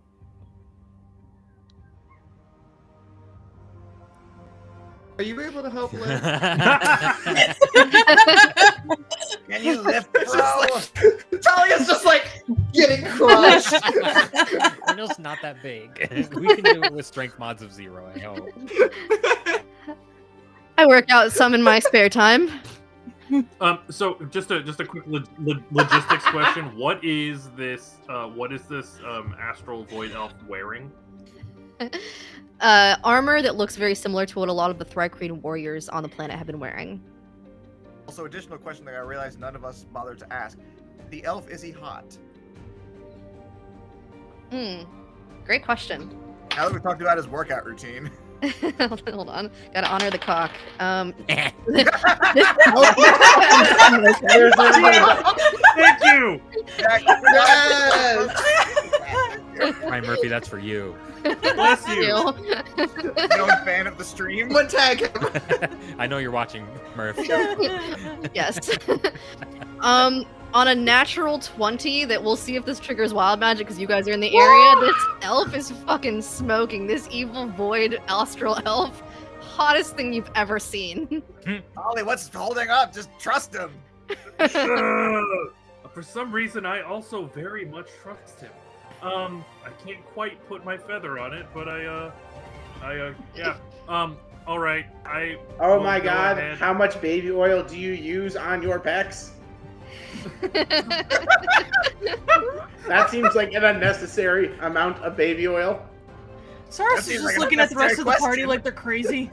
Are you able to help lift? Can you lift, It's bro? just like, Talia's just like getting crushed. Arnold's not that big. We can do it with strength mods of 0, I hope. I work out some in my spare time. So just a quick logistics question. What is this astral void elf wearing? Armor that looks very similar to what a lot of the Thri-Kreen warriors on the planet have been wearing. Also, additional question that I realized none of us bothered to ask. The elf, is he hot? Great question. Now that we talked about his workout routine. Hold on. Gotta honor the cock. Thank you. Yes! Ryan Murphy, that's for you. Bless you. Known fan of the stream. One tag him. I know you're watching, Murph. Yes. On a natural 20, that we'll see if this triggers wild magic because you guys are in the area. This elf is fucking smoking. This evil void astral elf. Hottest thing you've ever seen. Ollie, what's holding up? Just trust him. For some reason, I also very much trust him. I can't quite put my feather on it, but yeah. All right. Oh will my go god, ahead. how much baby oil do you use on your pecs? That seems like an unnecessary amount of baby oil. Sarros is seems just like a looking at the rest of the unnecessary party question. like they're crazy.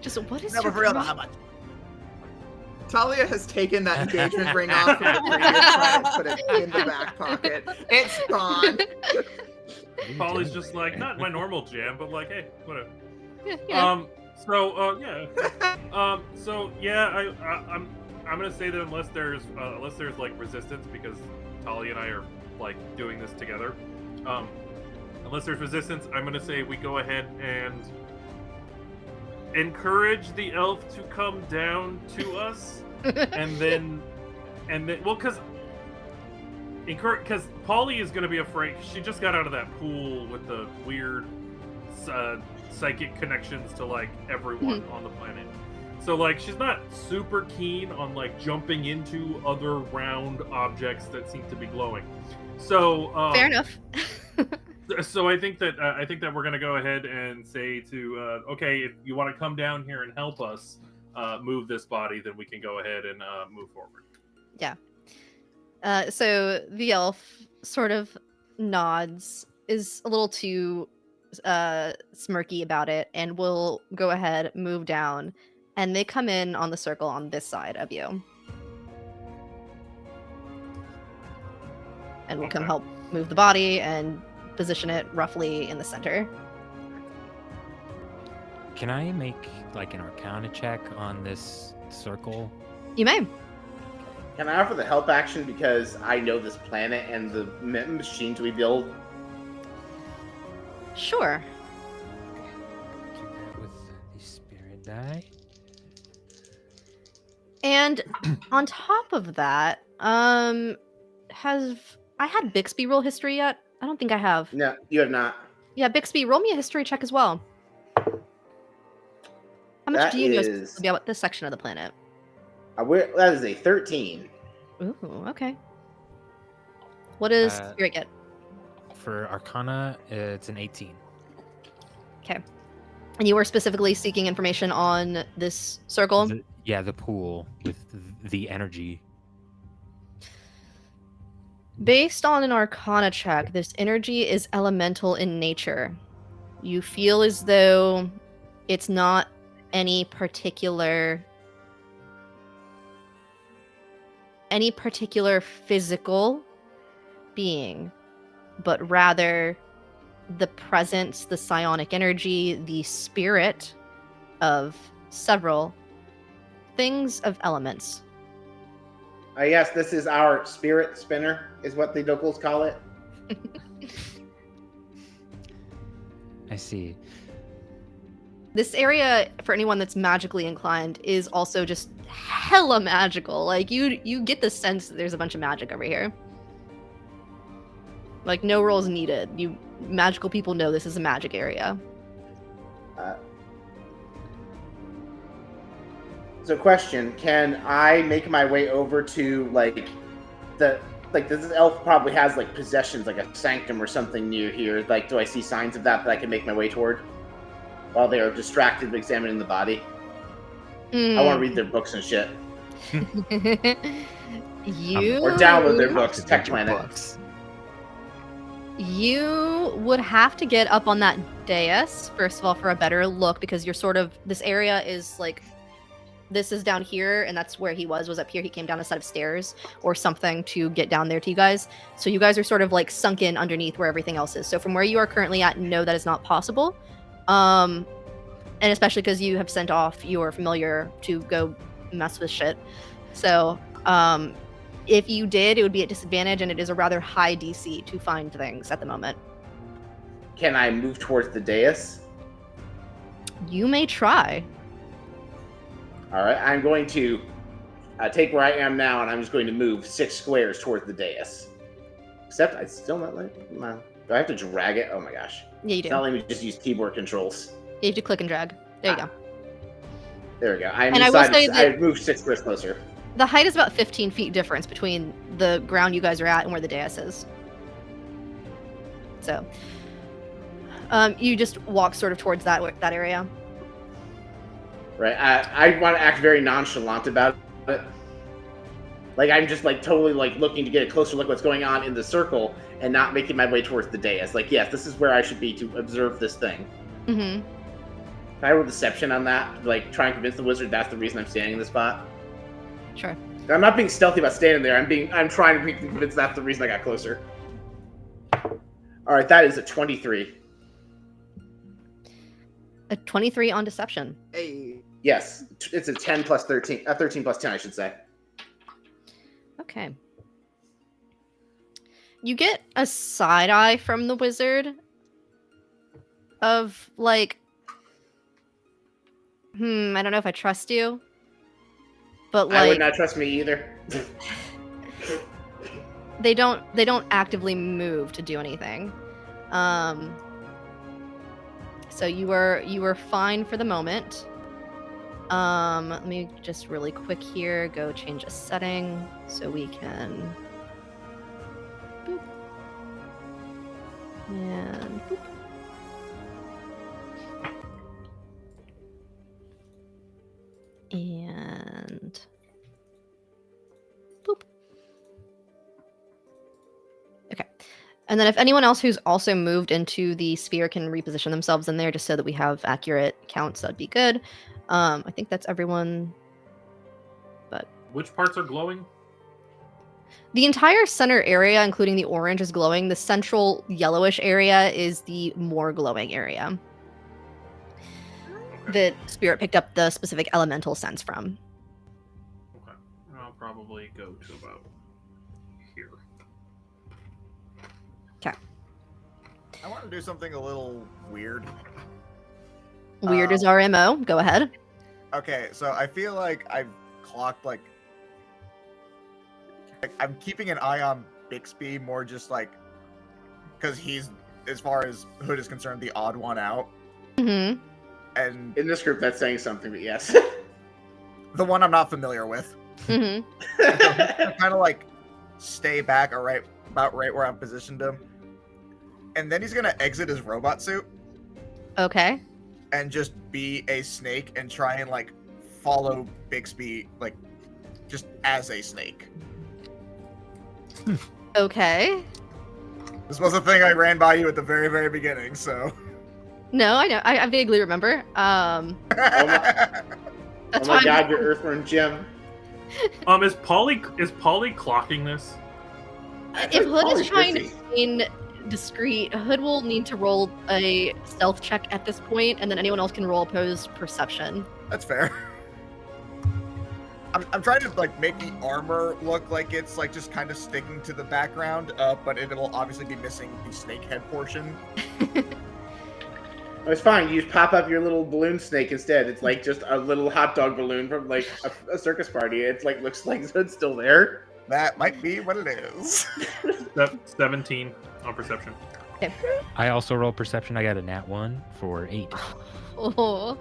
Just what is Never your for real, problem? how much? Talia has taken that engagement ring off from the previous planet, put it in the back pocket. It's gone. Polly's just like, not my normal jam, but like, hey, whatever. Yeah. I'm gonna say that unless there's like resistance, because Talia and I are like doing this together. Unless there's resistance, I'm gonna say we go ahead and encourage the elf to come down to us, and then well, because Polly is gonna be afraid. She just got out of that pool with the weird psychic connections to like everyone on the planet. So like she's not super keen on like jumping into other round objects that seem to be glowing. So Fair enough. So I think that we're gonna go ahead and say to okay, if you want to come down here and help us move this body, then we can go ahead and move forward. Yeah. So the elf sort of nods, is a little too smirky about it, and will go ahead, move down, and they come in on the circle on this side of you. And will come Okay. help move the body and position it roughly in the center. Can I make like an Arcana check on this circle? You may. Can I offer the help action because I know this planet and the machines we build? Sure. Do that with the spirit die. And on top of that, have I had Bixby roll history yet? I don't think I have. No, you have not. Yeah, Bixby, roll me a history check as well. How much That do you know is- specifically about this section of the planet? That is a 13. Ooh, okay. What does Uh, Spirit get? For Arcana, it's an 18. Okay. And you were specifically seeking information on this circle? The pool with the energy. Based on an Arcana check, this energy is elemental in nature. You feel as though it's not any particular physical being, but rather the presence, the psionic energy, the spirit of several things of elements. Yes, this is our spirit spinner, is what the locals call it. I see. This area, for anyone that's magically inclined, is also just hella magical. Like, you get the sense that there's a bunch of magic over here. Like, no rolls needed. You magical people know this is a magic area. So question, can I make my way over to, this elf probably has, like, possessions, like a sanctum or something near here. Like, do I see signs of that I can make my way toward? While they are distracted with examining the body. I want to read their books and shit. Or download their books, Tech Planet. Books. You would have to get up on that dais, first of all, for a better look, because you're sort of, this area is like, this is down here, and that's where he was up here. He came down a set of stairs or something to get down there to you guys. So you guys are sort of like sunk in underneath where everything else is. So from where you are currently at, no, that is not possible. And especially because you have sent off your familiar to go mess with shit. So, if you did, it would be at disadvantage, and it is a rather high DC to find things at the moment. Can I move towards the dais? You may try. Alright, I'm going to take where I am now, and I'm just going to move 6 squares towards the dais. Except I still not like... Do I have to drag it? Oh my gosh. Yeah, you do. It's not letting me just use keyboard controls. You have to click and drag. There you go. There we go. And I will say that I moved 6 squares closer. the height is about 15 feet difference between the ground you guys are at and where the dais is. So, you just walk sort of towards that area. Right. I want to act very nonchalant about it. Like, I'm just, like, totally, like, looking to get a closer look at what's going on in the circle and not making my way towards the dais. Like, yes, this is where I should be to observe this thing. Mm-hmm. Can I roll deception on that? Like, try and convince the wizard that's the reason I'm standing in this spot? Sure. I'm not being stealthy about standing there. I'm trying to be convinced that's the reason I got closer. Alright, that is a 23. A 23 on deception. Hey. Yes. It's a 10 plus 13. 13 plus 10, I should say. Okay. You get a side eye from the wizard of, like, I don't know if I trust you. But, like, I would not trust me either. they don't actively move to do anything. So you were fine for the moment. Let me just really quick here go change a setting so we can boop. And boop. And boop. Okay. And then if anyone else who's also moved into the sphere can reposition themselves in there just so that we have accurate counts, that'd be good. I think that's everyone. But Which parts are glowing? the entire center area, including the orange, is glowing. The central yellowish area is the more glowing area that Spirit picked up the specific elemental sense from. Okay. I'll probably go to about here. Okay. I want to do something a little weird. Weird is our MO. Go ahead. Okay, so I feel like I've clocked like I'm keeping an eye on Bixby more just like because he's, as far as Hood is concerned, the odd one out. Mm-hmm. And In this group, that's saying something, but yes. the one I'm not familiar with. Mm-hmm. Kind of like stay back about right where I've positioned him. And then he's gonna exit his robot suit Okay. and just be a snake and try and like follow Bixby like just as a snake. Okay. This was a thing I ran by you at the very, very beginning, so. No, I know. I vaguely remember. Oh That's my fine. god, you're Earthworm Jim. Is Polly clocking this? If Hood Polly's is trying busy. to remain discreet, Hood will need to roll a stealth check at this point, and then anyone else can roll opposed perception. That's fair. I'm trying to like make the armor look like it's like just kind of sticking to the background, but it will obviously be missing the snake head portion. It's fine. You just pop up your little balloon snake instead. It's like just a little hot dog balloon from like a circus party. It's like looks like Hood's still there. That might be what it is. 17 on perception. I also roll perception. I got a nat 1 for 8. Oh.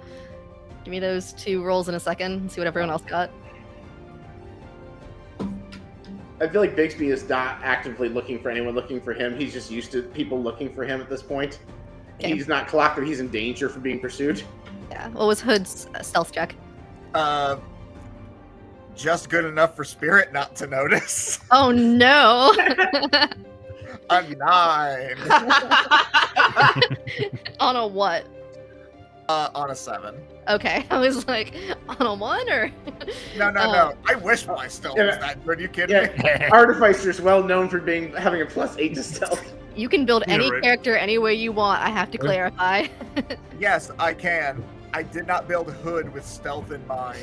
Give me those 2 rolls in a second and see what everyone else got. I feel like Bixby is not actively looking for anyone looking for him. He's just used to people looking for him at this point. Okay. He's not clocked that he's in danger from being pursued. Yeah. What was Hood's stealth check? Just good enough for Spirit not to notice. Oh no! A 9. On a what? On a 7. Okay, I was like, on a 1 or? No. I wish my stealth was that good. You kidding me? Yeah, Artificer's well known for having a +8 to stealth. You can build Yeah, any right. character any way you want. I have to clarify. Yes, I can. I did not build Hood with stealth in mind.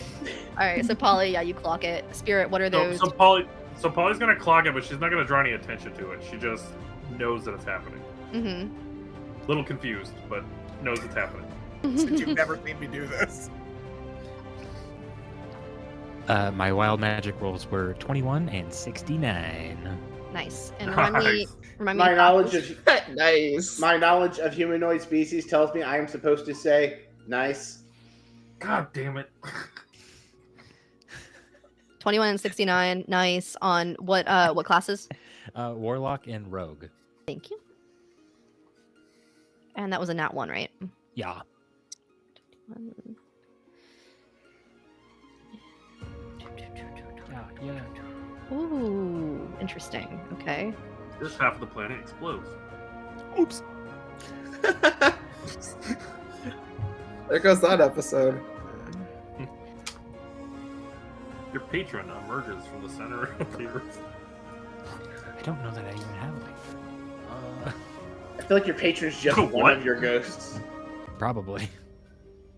All right, so Polly, yeah, you clock it. Spirit, what are those? So Polly's gonna clock it, but she's not gonna draw any attention to it. She just knows that it's happening. Mm-hmm. Little confused, but knows it's happening. Since you've never seen me do this. My wild magic rolls were 21 and 69. Nice. And remind me. My knowledge of Nice. my knowledge of humanoid species tells me I am supposed to say nice. God damn it. 21 and 69. Nice. On what classes? Warlock and Rogue. Thank you. And that was a nat 1, right? Yeah. Yeah. Ooh, interesting. Okay. This half of the planet explodes. Oops. There goes that episode. Your patron emerges from the center of the earth. I don't know that I even have one. I feel like your patron's just What? one of your ghosts. Probably.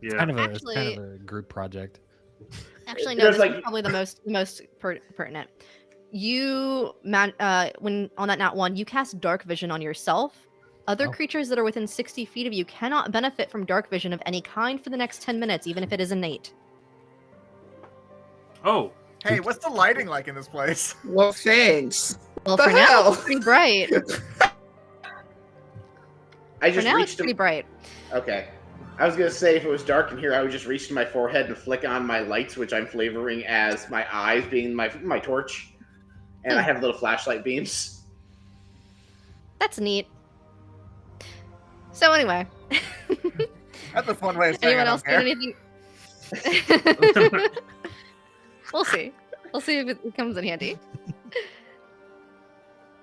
Yeah. Kind of Actually- a group project. Actually, no. There's This is like- probably the most pertinent. You when on that nat 1, you cast dark vision on yourself. Other Oh. creatures that are within 60 feet of you cannot benefit from dark vision of any kind for the next 10 minutes, even if it is innate. Oh, Hey, what's the lighting like in this place? Well, thanks. Well, The for now, hell? it's pretty bright. I For just now, it's reached pretty bright. Okay. I was gonna say if it was dark in here, I would just reach to my forehead and flick on my lights, which I'm flavoring as my eyes being my torch, and I have little flashlight beams. That's neat. So anyway, That's a fun way of saying anyone I else don't doing care. anything? We'll see. We'll see if it comes in handy.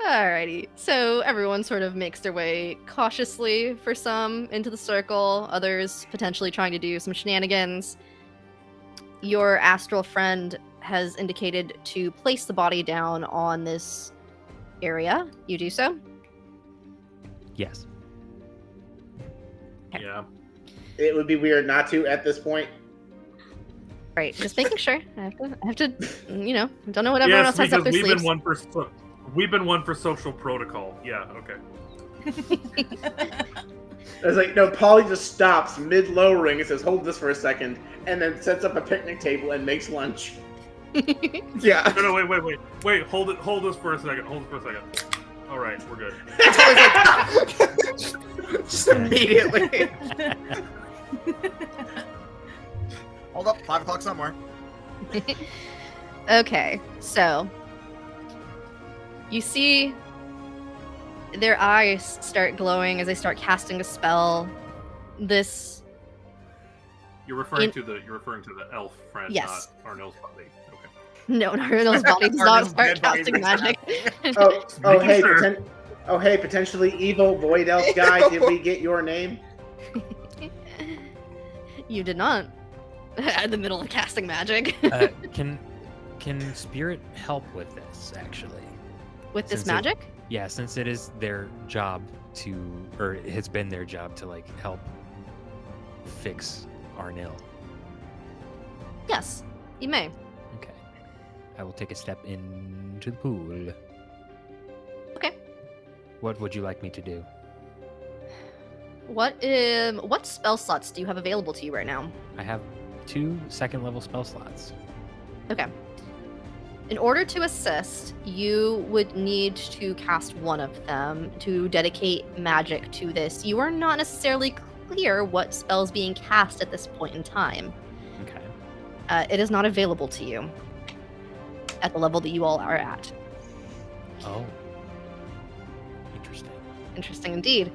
Alrighty, so everyone sort of makes their way cautiously for some into the circle, others potentially trying to do some shenanigans. Your astral friend has indicated to place the body down on this area. You do so? Yes. yeah. It would be weird not to at this point. Right, just making sure. I have to, you know, don't know what everyone Yes, else has up because their sleeves. we've been one for social protocol. Yeah, okay. I was like, no, Polly just stops mid-lowering and says, hold this for a second, and then sets up a picnic table and makes lunch. Yeah. No, wait, hold this for a second. All right, we're good. It's always like, just immediately. Hold up, 5 o'clock somewhere. Okay, so you see their eyes start glowing as they start casting a spell. This You're referring to the elf friend, Yes. not Arnell's body. Okay. no, Naruto's body does not Arnold's start dead body casting magic. Hey, sure. Potentially evil void elf guy. Did we get your name? You did not. In the middle of casting magic. Can spirit help with this actually? With this Since it- magic? Yeah, since it is their job or it has been their job to like help fix Arnell. Yes, you may. Okay. I will take a step into the pool. Okay. What would you like me to do? What spell slots do you have available to you right now? I have 2 second-level spell slots. Okay. In order to assist, you would need to cast one of them to dedicate magic to this. You are not necessarily clear what spell's being cast at this point in time. Okay. It is not available to you at the level that you all are at. Oh. Interesting. Interesting indeed.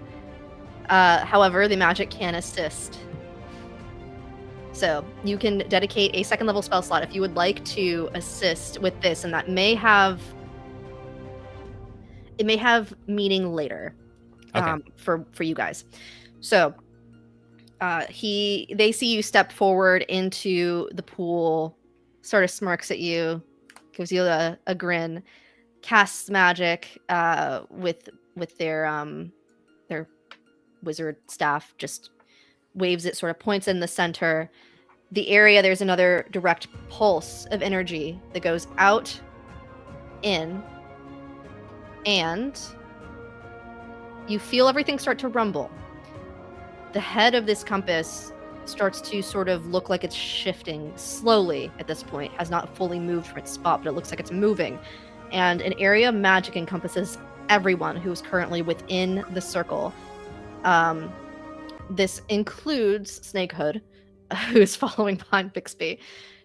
However, the magic can assist. So you can dedicate a second level spell slot if you would like to assist with this, and that may have meaning later. Okay. For you guys. So they see you step forward into the pool, sort of smirks at you, gives you a grin, casts magic with their wizard staff, just waves it, sort of points in the center. The area, there's another direct pulse of energy that goes out, in, and you feel everything start to rumble. The head of this compass starts to sort of look like it's shifting slowly at this point. Has not fully moved from its spot, but it looks like it's moving. And an area of magic encompasses everyone who is currently within the circle. This includes Snakehood, who's following behind Bixby.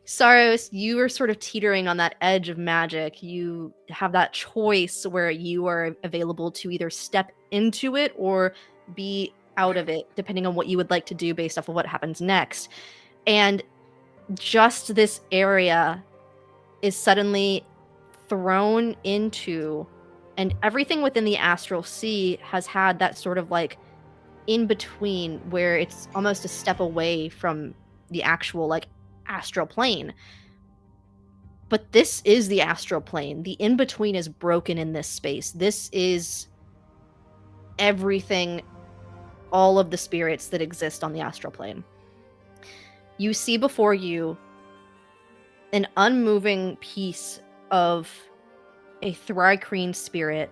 Sarros, you are sort of teetering on that edge of magic. You have that choice where you are available to either step into it or be out of it, depending on what you would like to do based off of what happens next. And just this area is suddenly thrown into, and everything within the astral sea has had that sort of like in between where it's almost a step away from the actual like astral plane. But this is the astral plane. The in between is broken in this space. This is everything, all of the spirits that exist on the astral plane. You see before you an unmoving piece of a Thri-Kreen spirit,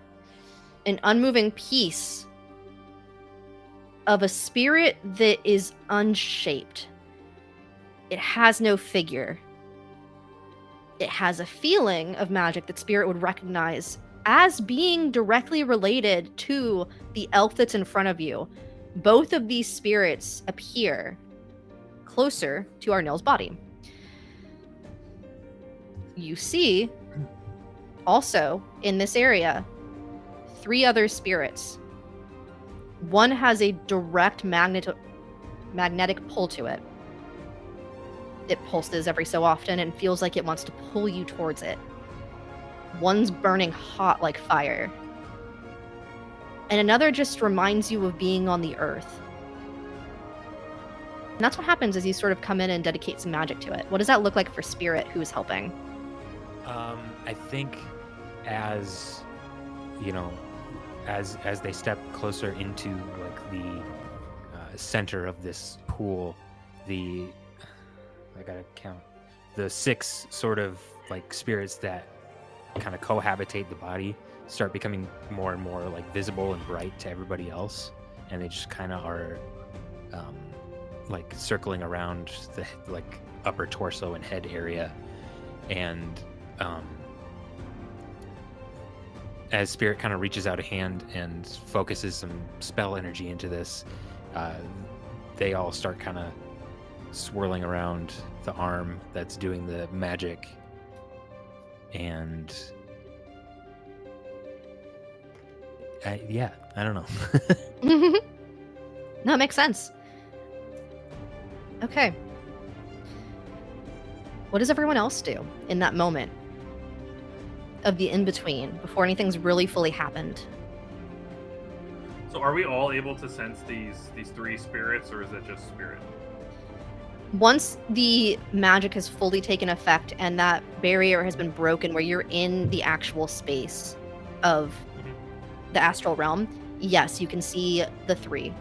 an unmoving piece of a spirit that is unshaped. It has no figure. It has a feeling of magic that spirit would recognize as being directly related to the elf that's in front of you. Both of these spirits appear closer to Arnell's body. You see, also in this area, 3 other spirits. One has a direct magnetic pull to it. It pulses every so often and feels like it wants to pull you towards it. One's burning hot like fire. And another just reminds you of being on the earth. And that's what happens as you sort of come in and dedicate some magic to it. What does that look like for Spirit, who is helping? I think as, you know, as they step closer into like the center of this pool, I gotta count, the 6 sort of like spirits that kind of cohabitate the body start becoming more and more like visible and bright to everybody else, and they just kind of are like circling around the like upper torso and head area. And as Spirit kind of reaches out a hand and focuses some spell energy into this, they all start kind of swirling around the arm that's doing the magic, and yeah, I don't know. No, it makes sense. Okay. What does everyone else do in that moment of the in-between before anything's really fully happened? So are we all able to sense these three spirits, or is it just spirit? Once the magic has fully taken effect and that barrier has been broken where you're in the actual space of the astral realm, yes, you can see the 3,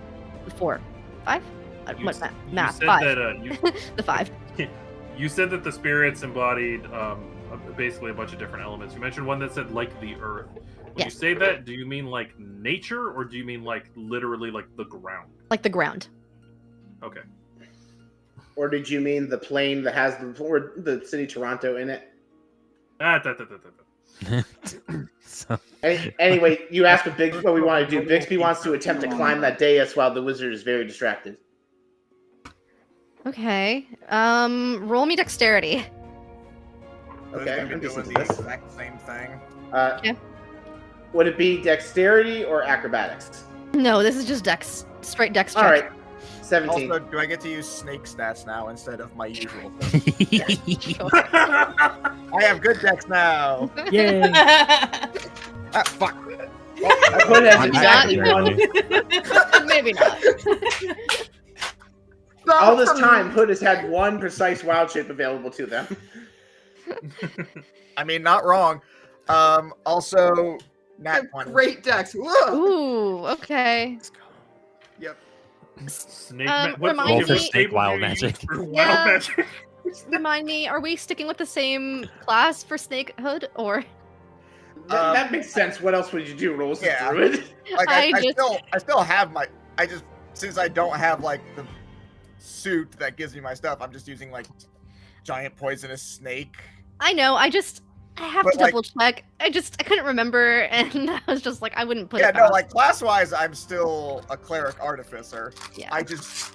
4, 5? What math? You said 5. that, The 5. you said that the spirits embodied basically a bunch of different elements. You mentioned one that said like the earth. When Yes. you say that, do you mean like nature, or do you mean like literally like the ground? Like the ground. Okay. Or did you mean the plane that has the city Toronto in it? So, Anyway, you asked what we want to do. Bixby wants to attempt to climb that dais while the wizard is very distracted. Okay. Roll me dexterity. Okay, I'm I'm doing decent the at this. exact same thing. Okay. Would it be dexterity or acrobatics? No, this is just dex. Straight dex check. All right, 17. Also, do I get to use snake stats now instead of my usual? Sure. I have good decks now. yay! Ah, fuck. I put it as Maybe exactly not. one. Maybe not. All this time, Hood has had one precise wild shape available to them. I mean, not wrong. Also, nat one. Great decks. Whoa. Ooh, okay. Yep. Snake Remind what Roll for what snake table wild do you use magic. for wild Yeah. magic? Remind me, are we sticking with the same class for Snakehood, or That makes sense. What else would you do? Rolls as yeah. druid? Like I I still have my. Since I don't have like the suit that gives me my stuff, I'm just using like giant poisonous snake. I know, I have But, to like- double check. I couldn't remember, and I was just like, I wouldn't put Yeah, it no, past. like class wise, I'm still a cleric artificer. Yeah. I just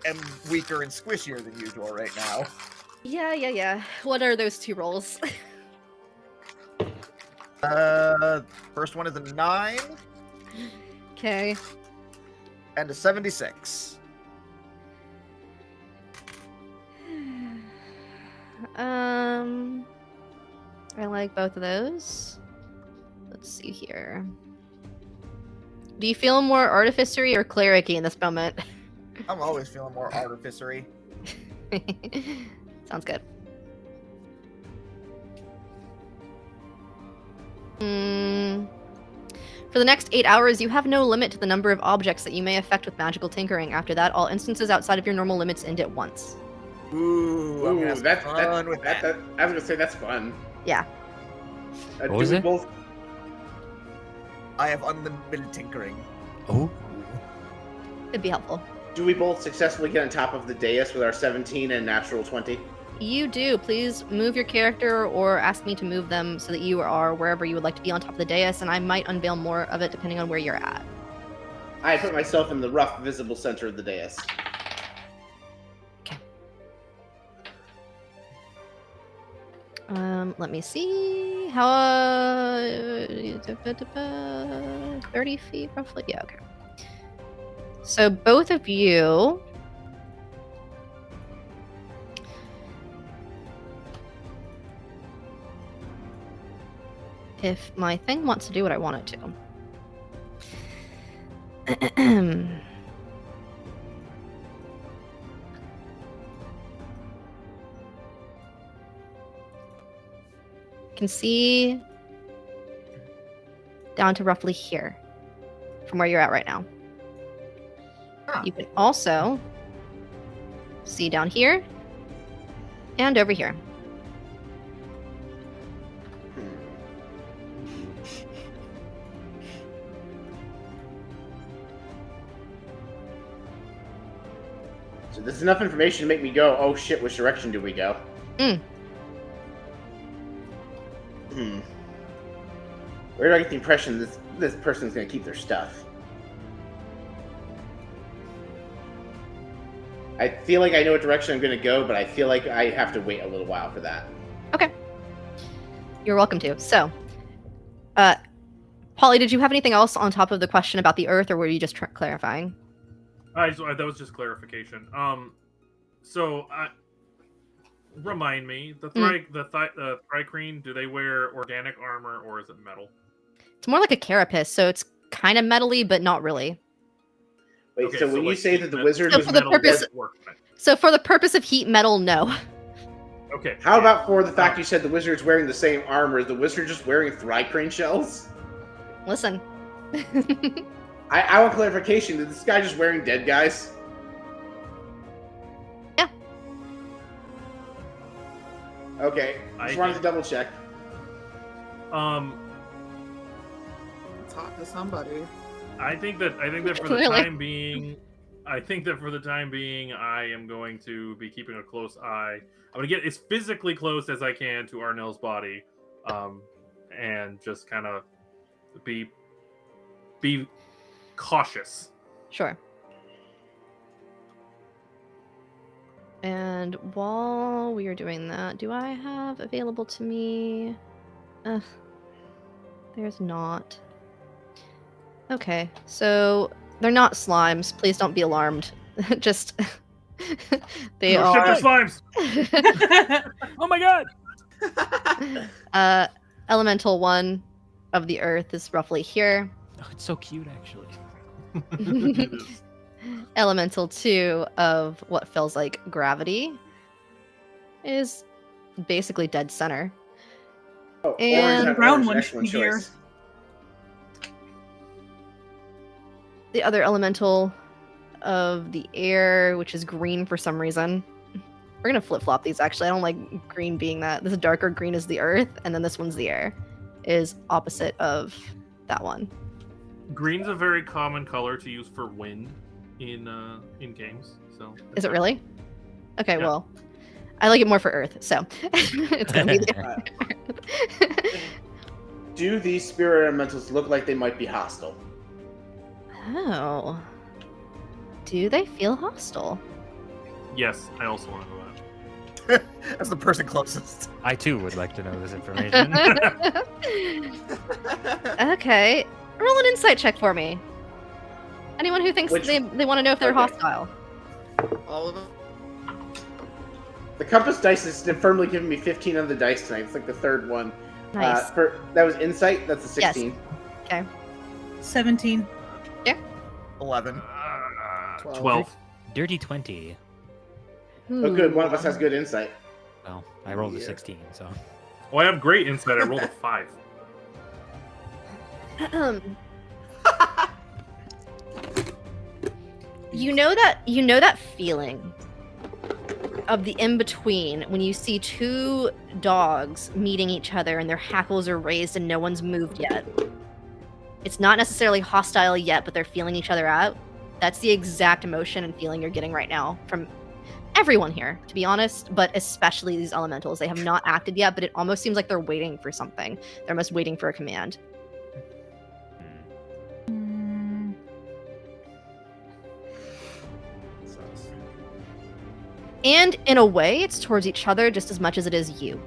am weaker and squishier than usual right now. Yeah. What are those 2 rolls? First one is a 9 Okay. and a 76. I like both of those. Let's see here. Do you feel more artificery or clericy in this moment? I'm always feeling more artificery. Sounds good. For the next 8 hours, you have no limit to the number of objects that you may affect with magical tinkering. After that, all instances outside of your normal limits end at once. Ooh, I'm gonna Ooh, have that's fun with that. I was gonna say that's fun. Yeah. What Do was we it? both? I have unlimited tinkering. Oh, It'd be helpful. Do we both successfully get on top of the dais with our 17 and natural 20? You do. Please move your character or ask me to move them so that you are wherever you would like to be on top of the dais, and I might unveil more of it depending on where you're at. I put myself in the rough, visible center of the dais. Okay. Let me see. How 30 feet roughly? Yeah, okay. So both of you if my thing wants to do what I want it to. Can see down to roughly here from where you're at right now. Huh. You can also see down here and over here. So this is enough information to make me go, oh shit, which direction do we go? Where do I get the impression this person's gonna keep their stuff? I feel like I know what direction I'm gonna go, but I feel like I have to wait a little while for that. Okay. You're welcome to. So, Polly, did you have anything else on top of the question about the Earth, or were you just clarifying? That was just clarification. So remind me, the Thrycreen, do they wear organic armor or is it metal? It's more like a carapace, so it's kind of metally, but not really. Wait, Okay, so so when you like say that the heat wizard So was for the metal, purpose- So for the purpose of heat metal, no. Okay. how about for the fact you said the wizard's wearing the same armor? Is the wizard just wearing Thrycrane shells? Listen. I want clarification. Is this guy just wearing dead guys? Yeah. Okay, just wanted to double check. Talk to somebody. I think that for the Clearly. time being, I am going to be keeping a close eye. I'm gonna get as physically close as I can to Arnell's body, and just kind of be cautious. Sure. And while we are doing that, do I have available to me? There's not. Okay, so they're not slimes. Please don't be alarmed. Just they Oh, shit, are. they're slimes! Oh my god! Elemental 1 of the earth is roughly here. Oh, it's so cute, actually. It is. Elemental 2 of what feels like gravity is basically dead center. Oh, And orange on brown orange, one excellent should be here. choice. The other elemental of the air, which is green for some reason. We're gonna flip-flop these, actually. I don't like green being that. This darker green is the earth, and then this one's the air. Is opposite of that one. Green's a very common color to use for wind in games. So Is it really? Okay, Yeah. well, I like it more for earth, so it's gonna be the Do these spirit elementals look like they might be hostile? Oh. Do they feel hostile? Yes, I also want to know that. As the person closest. I too would like to know this information. Okay. Roll an insight check for me. Anyone who thinks Which- they want to know if they're Okay. hostile. All of them. The compass dice is firmly giving me 15 on the dice tonight. It's like the third one. Nice. That was insight. That's a 16. 17. 11. 12. Dirty 20. Oh, good. One of us Ooh. has good insight. Well, I rolled a Yeah. 16, so. Well, I have great insight. I rolled a 5. You know that feeling of the in-between when you see two dogs meeting each other and their hackles are raised and no one's moved yet. It's not necessarily hostile yet, but they're feeling each other out. That's the exact emotion and feeling you're getting right now from everyone here, to be honest, but especially these elementals. They have not acted yet, but it almost seems like they're waiting for something. They're almost waiting for a command. Mm, And in a way, it's towards each other just as much as it is you.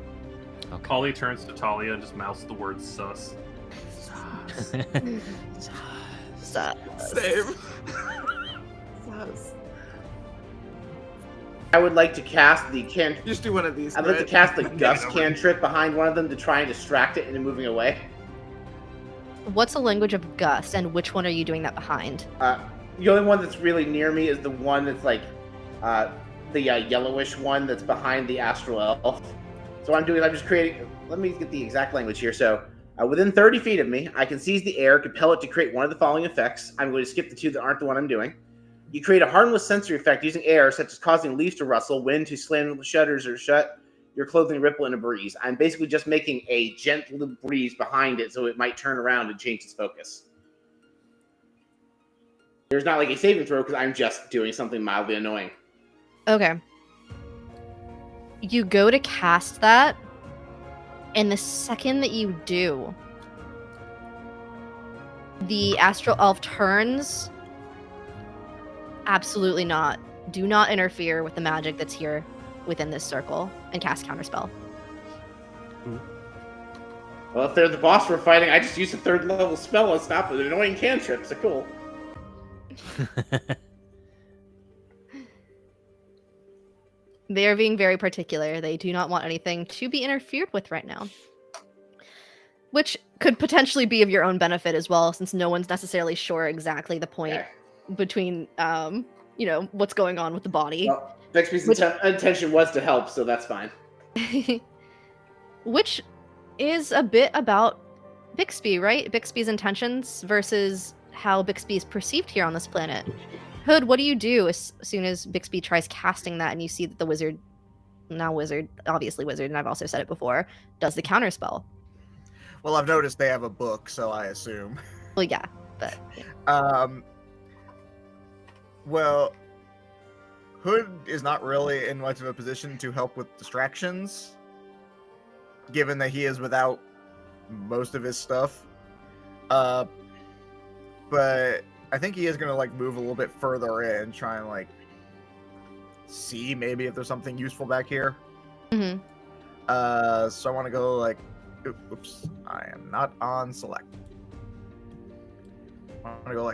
Okay. Polly turns to Talia and just mouths the word sus. So, Same. Sus. I would like to cast the can. Just do one of these. I'd like to Brett. cast the gust cantrip behind one of them to try and distract it into moving away. what's the language of gust, and which one are you doing that behind? The only one that's really near me is the one that's like the yellowish one that's behind the astral elf. So what I'm doing is I'm just creating. Let me get the exact language here. So within 30 feet of me, I can seize the air, compel it to create one of the following effects. I'm going to skip the two that aren't the one I'm doing. You create a harmless sensory effect using air, such as causing leaves to rustle, wind to slam shutters or shut your clothing ripple in a breeze. I'm basically just making a gentle breeze behind it so it might turn around and change its focus. There's not like a saving throw because I'm just doing something mildly annoying. Okay. You go to cast that, and the second that you do, the astral elf turns. Absolutely not. Do not interfere with the magic that's here within this circle and cast counterspell. Well, if they're the boss we're fighting, I just used a 3rd level spell and stop an annoying cantrip, so cool. They are being very particular. They do not want anything to be interfered with right now. Which could potentially be of your own benefit as well, since no one's necessarily sure exactly the point Okay. between, what's going on with the body. Well, Bixby's intention was to help, so that's fine. Which is a bit about Bixby, right? Bixby's intentions versus how Bixby is perceived here on this planet. Hood, what do you do as soon as Bixby tries casting that and you see that the wizard, obviously wizard, and I've also said it before, does the counterspell? Well, I've noticed they have a book, so I assume. Well, yeah, but... Yeah. Well, Hood is not really in much of a position to help with distractions, given that he is without most of his stuff. But I think he is gonna move a little bit further in, try and see maybe if there's something useful back here. Mm-hmm. So I want to go oops, I am not on select. I want to go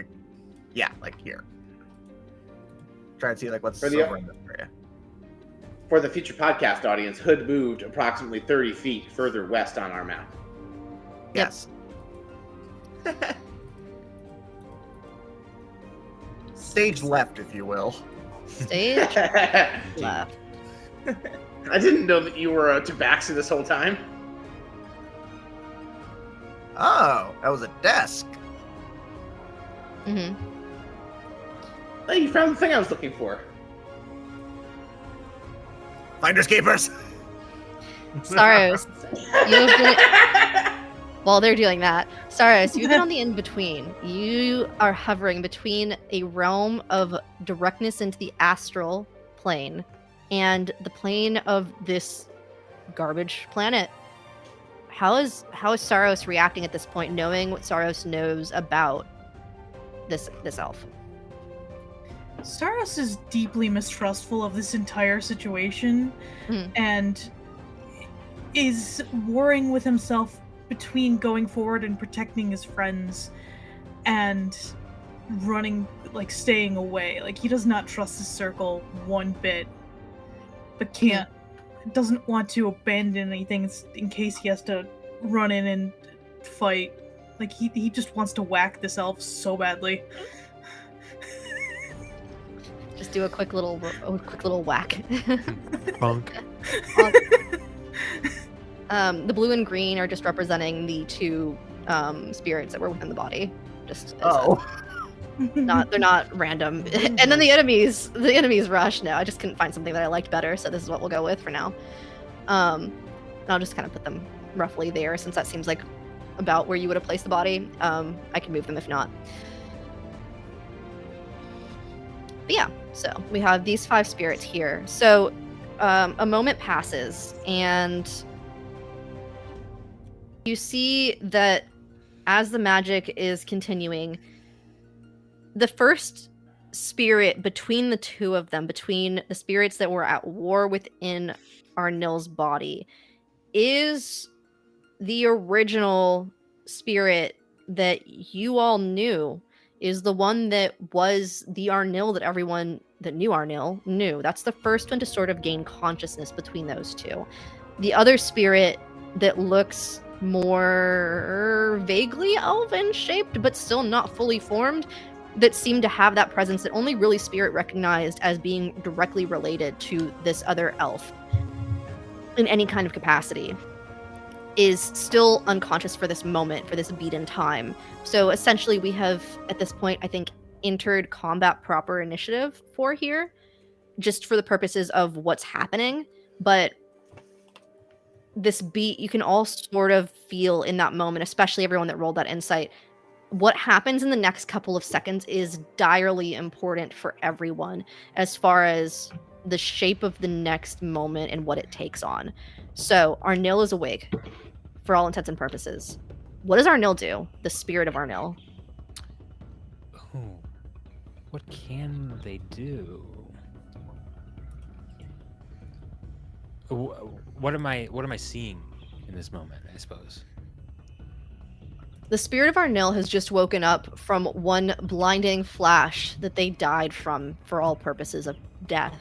here. Try and see what's over in this area. For the future podcast audience, Hood moved approximately 30 feet further west on our map. Yes. Stage left, if you will. Stage left. I didn't know that you were Tabaxi this whole time. Oh, that was a desk. Mm-hmm. Hey, you found the thing I was looking for. Finders keepers. Sarros, you've been... While they're doing that, Sarros, you've been on the in-between. You are hovering between a realm of directness into the astral plane and the plane of this garbage planet. How is Sarros reacting at this point, knowing what Sarros knows about this elf? Sarros is deeply mistrustful of this entire situation and is warring with himself between going forward and protecting his friends and running, staying away. He does not trust the circle one bit, but doesn't want to abandon anything in case he has to run in and fight. He just wants to whack this elf so badly. Just do a quick little whack. Bunk. The blue and green are just representing the two spirits that were within the body. Just they're not random. And then the enemies rush. No, I just couldn't find something that I liked better, so this is what we'll go with for now. And I'll just kind of put them roughly there, since that seems like about where you would have placed the body. I can move them if not. But yeah, so we have these 5 spirits here. So a moment passes, and you see that as the magic is continuing, the first spirit between the two of them, between the spirits that were at war within Arnil's body, is the original spirit that you all knew, is the one that was the Arnil that everyone that knew Arnil knew. That's the first one to sort of gain consciousness between those two. The other spirit that looks more vaguely elven shaped, but still not fully formed, that seemed to have that presence that only really Spirit recognized as being directly related to this other elf in any kind of capacity, is still unconscious for this moment, for this beat in time. So essentially we have, at this point, I think, entered combat proper initiative for here, just for the purposes of what's happening. But this beat, you can all sort of feel in that moment, especially everyone that rolled that insight. What happens in the next couple of seconds is direly important for everyone as far as the shape of the next moment and what it takes on. So Arnil is awake for all intents and purposes. What does Arnil do? The spirit of Arnil. Oh, what can they do? What am I seeing in this moment, I suppose? The spirit of our Nil has just woken up from one blinding flash that they died from for all purposes of death,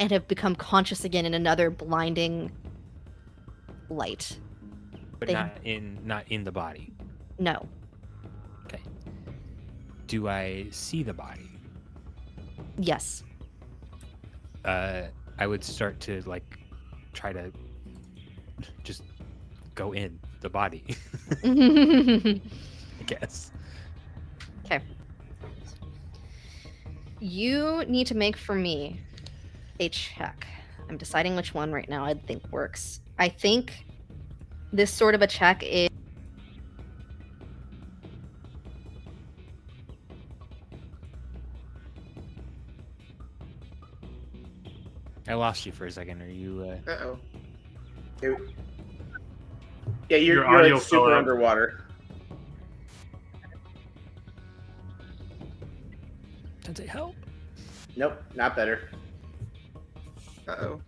and have become conscious again in another blinding light. But They- not in the body. No. Okay. Do I see the body? Yes. I would start to like try to just go in the body, I guess. Okay. You need to make for me a check. I'm deciding which one right now I think works. I think this sort of a check is. I lost you for a second. Are you? Uh-oh. Yeah, Your you're audio like fell super out. underwater. Sensei, help! Nope, not better. Uh-oh.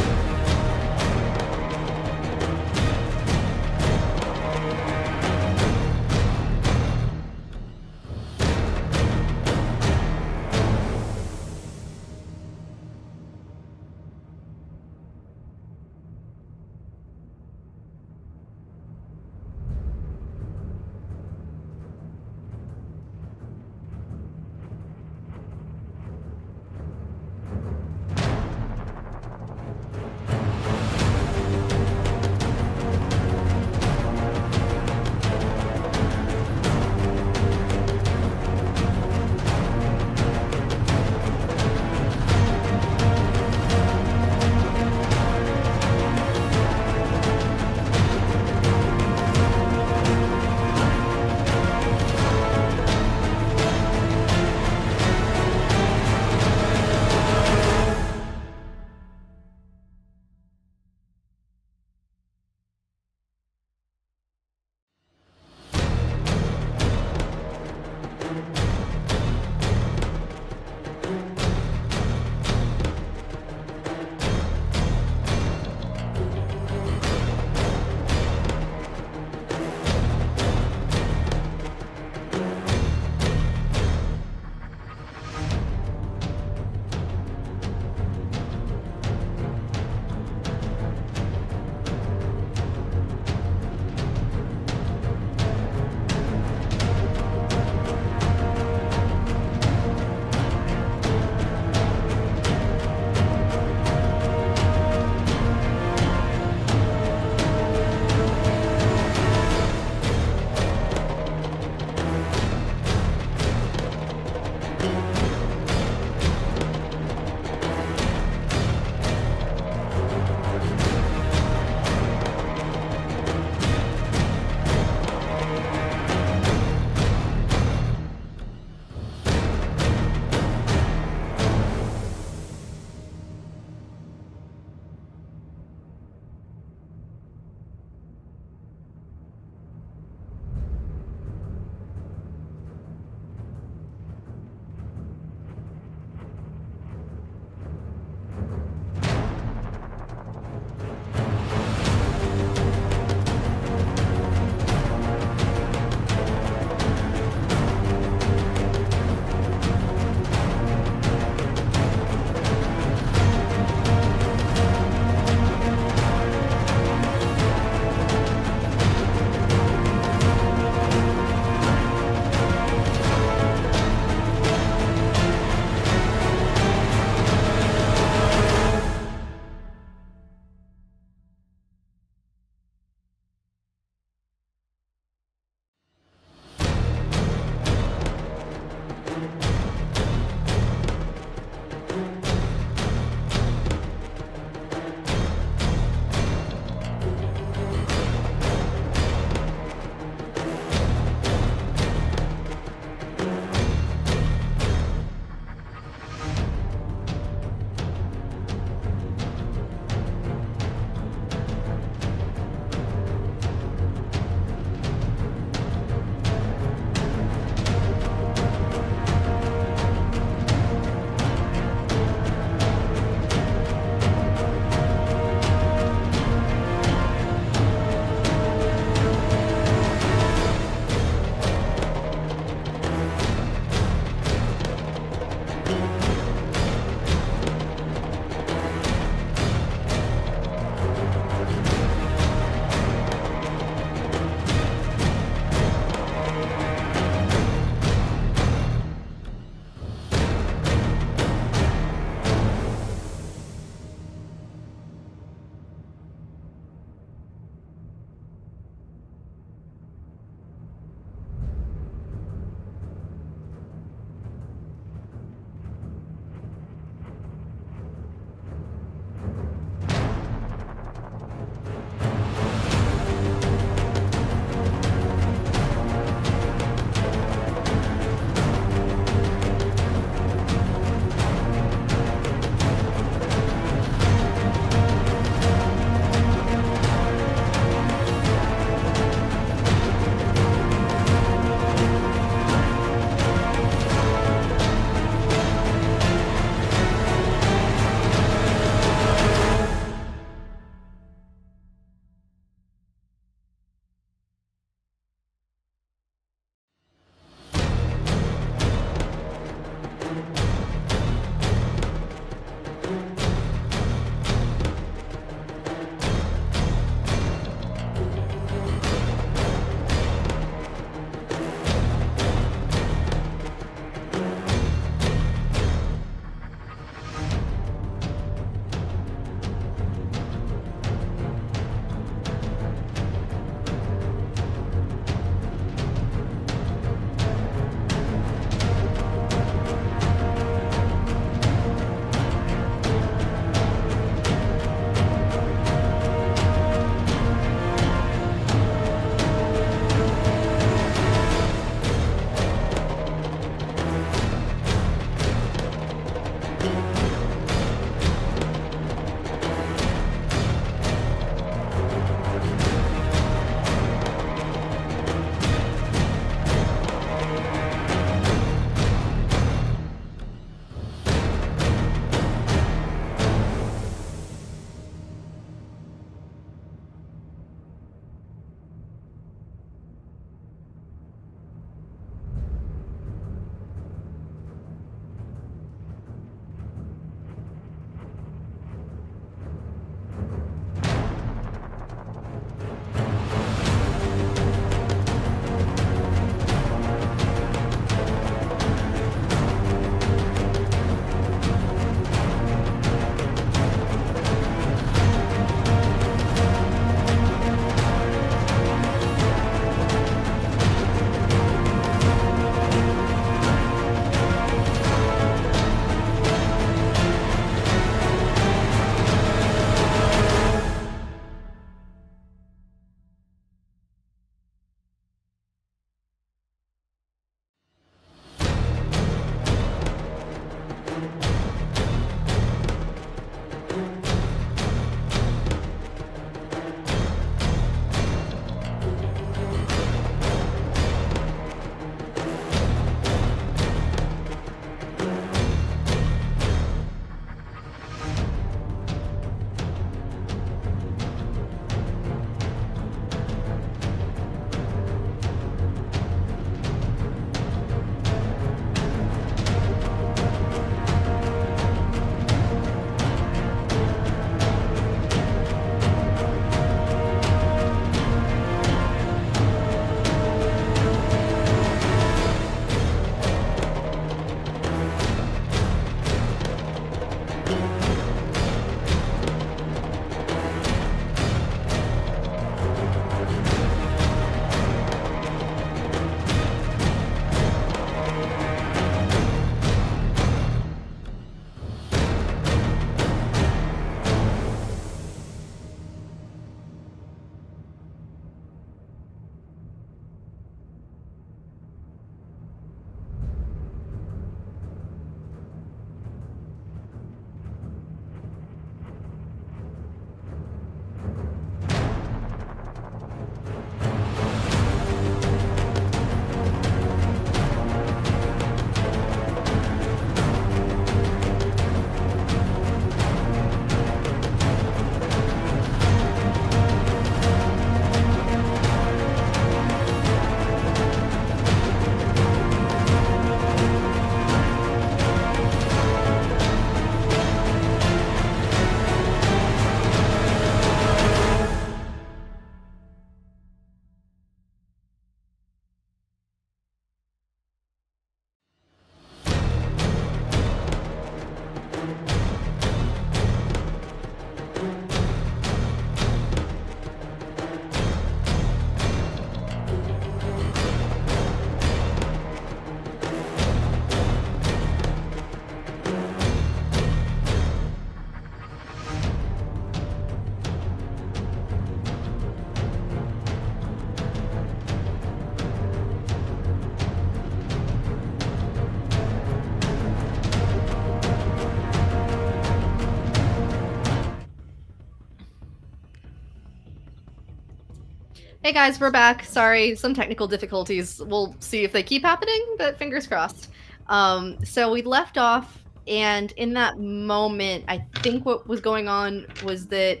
Hey guys, we're back. Sorry, some technical difficulties. We'll see if they keep happening, but fingers crossed. So we left off, and in that moment, I think what was going on was that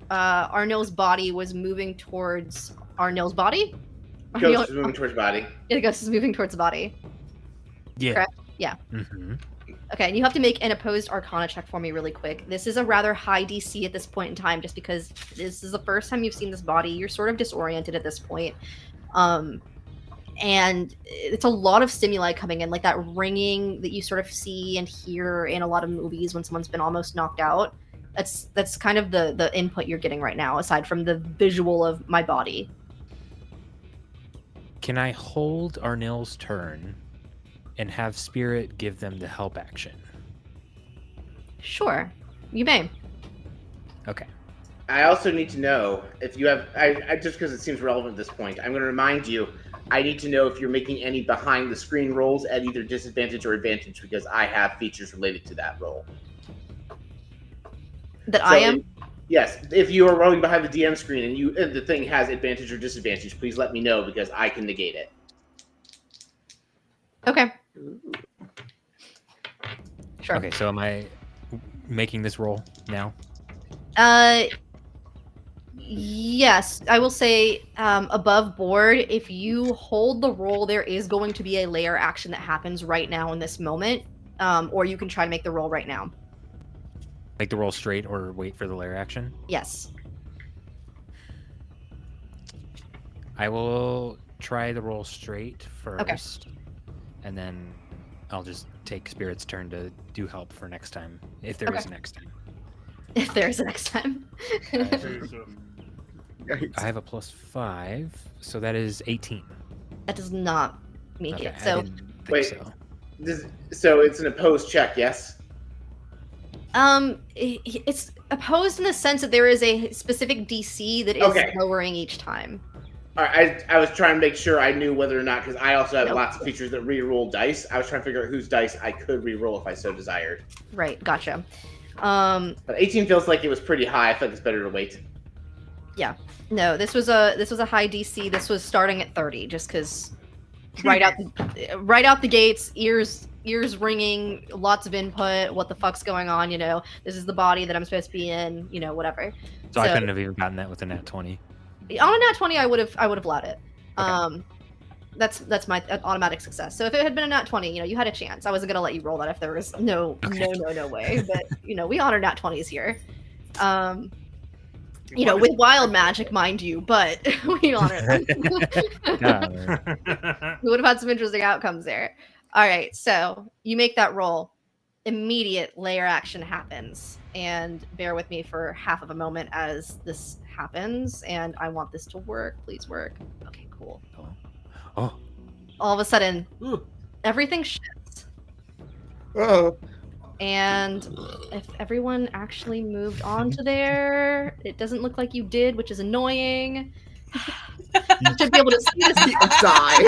Arnill's body was moving towards Arnill's body. Ghost is moving towards body. Yeah, the ghost is moving towards the body. Yeah. Correct? Yeah. Mm-hmm. Okay, and you have to make an opposed Arcana check for me really quick. This is a rather high DC at this point in time, just because this is the first time you've seen this body. You're sort of disoriented at this point. And it's a lot of stimuli coming in, like that ringing that you sort of see and hear in a lot of movies when someone's been almost knocked out. That's kind of the input you're getting right now, aside from the visual of my body. Can I hold Arnill's turn and have Spirit give them the help action? Sure, you may. Okay. I also need to know if you have. I just because it seems relevant at this point, I'm going to remind you. I need to know if you're making any behind the screen rolls at either disadvantage or advantage, because I have features related to that roll. That I am? Yes, if you are rolling behind the DM screen and the thing has advantage or disadvantage, please let me know because I can negate it. Okay. Sure. Okay, so am I making this roll now? Yes, I will say above board, if you hold the roll, there is going to be a layer action that happens right now in this moment, or you can try to make the roll right now. Make the roll straight or wait for the layer action? Yes. I will try the roll straight first, and then I'll just take Spirit's turn to do help for next time, if there is a next time. If there's a next time. I have a +5, so that is 18. That does not make Okay, it. I So, didn't think Wait. so. So it's an opposed check, yes? it's opposed in the sense that there is a specific DC that is Okay. lowering each time. All right, I was trying to make sure I knew whether or not, because I also have Nope. lots of features that re-roll dice. I was trying to figure out whose dice I could re-roll if I so desired. Right, gotcha. But 18 feels like it was pretty high. I feel like it's better to wait. No, this was a high DC. This was starting at 30, just because right out the gates, ears ringing, lots of input. What the fuck's going on? You know, this is the body that I'm supposed to be in. You know, whatever. So I couldn't have even gotten that with a nat 20. On a nat 20, I would have allowed it. Okay. That's my automatic success. So if it had been a nat 20, you know, you had a chance. I wasn't gonna let you roll that if there was no way. But you know, we honor nat 20s here. You know, with wild magic, mind you, but we honor them. We would have had some interesting outcomes there. All right, so you make that roll. Immediate layer action happens, and bear with me for half of a moment as this happens, and I want this to work. Please work. Okay, cool. Oh. All of a sudden, everything shifts. Oh. And if everyone actually moved on to there, it doesn't look like you did, which is annoying. You should be able to see this. Die.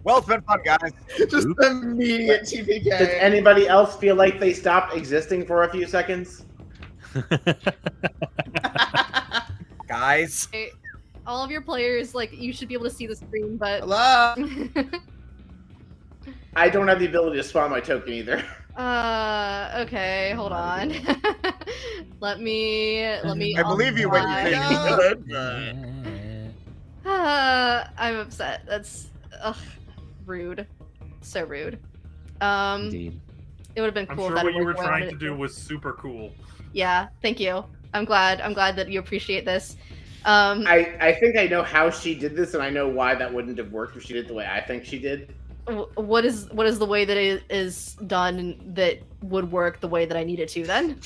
Well, it's been fun, guys. Just immediate TPK. Does anybody else feel like they stopped existing for a few seconds? Guys. All of your players, like, you should be able to see the screen, but Hello. I don't have the ability to spawn my token either. okay, hold on. let me I believe you when you unlock- say you should. I'm upset. That's rude. So rude. Indeed. It would have been I'm cool sure if that what you had were worked the way I trying wanted to it do was super cool. Yeah, thank you. I'm glad that you appreciate this. I think I know how she did this, and I know why that wouldn't have worked if she did it the way I think she did. What is the way that it is done that would work the way that I need it to then?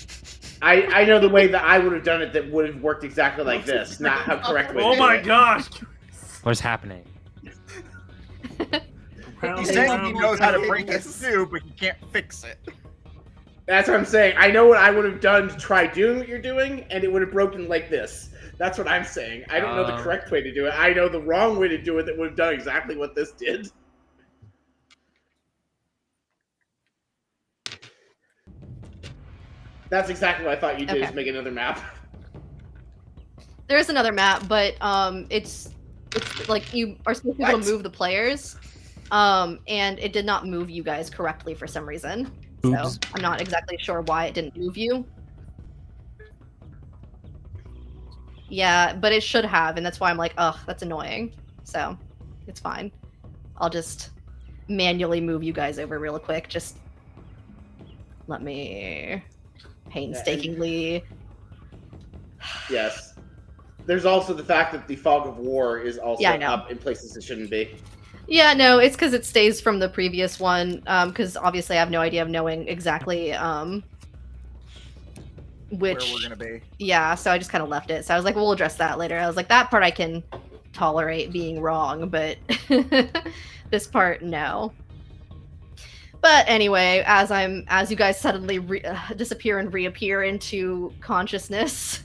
I know the way that I would have done it that would have worked exactly like this, not how correct way to Oh do my it. gosh! What is happening? He's saying he knows how to break his stew, but he can't fix it. That's what I'm saying. I know what I would have done to try doing what you're doing, and it would have broken like this. That's what I'm saying. I don't know the correct way to do it. I know the wrong way to do it that would have done exactly what this did. That's exactly what I thought you'd do, Okay. is make another map. There is another map, but it's like you are supposed to be able to What? move the players, and it did not move you guys correctly for some reason. So Oops. I'm not exactly sure why it didn't move you. Yeah, but it should have, and that's why I'm like, ugh, that's annoying. So it's fine. I'll just manually move you guys over real quick. Just let me painstakingly. Yes. There's also the fact that the fog of war is also Yeah, I know. up in places it shouldn't be. Yeah, no, it's because it stays from the previous one. Because obviously I have no idea of knowing exactly which. Where we're gonna be. Yeah, so I just kind of left it. So I was like, we'll address that later. I was like, that part I can tolerate being wrong, but this part, no. But anyway, as you guys suddenly disappear and reappear into consciousness,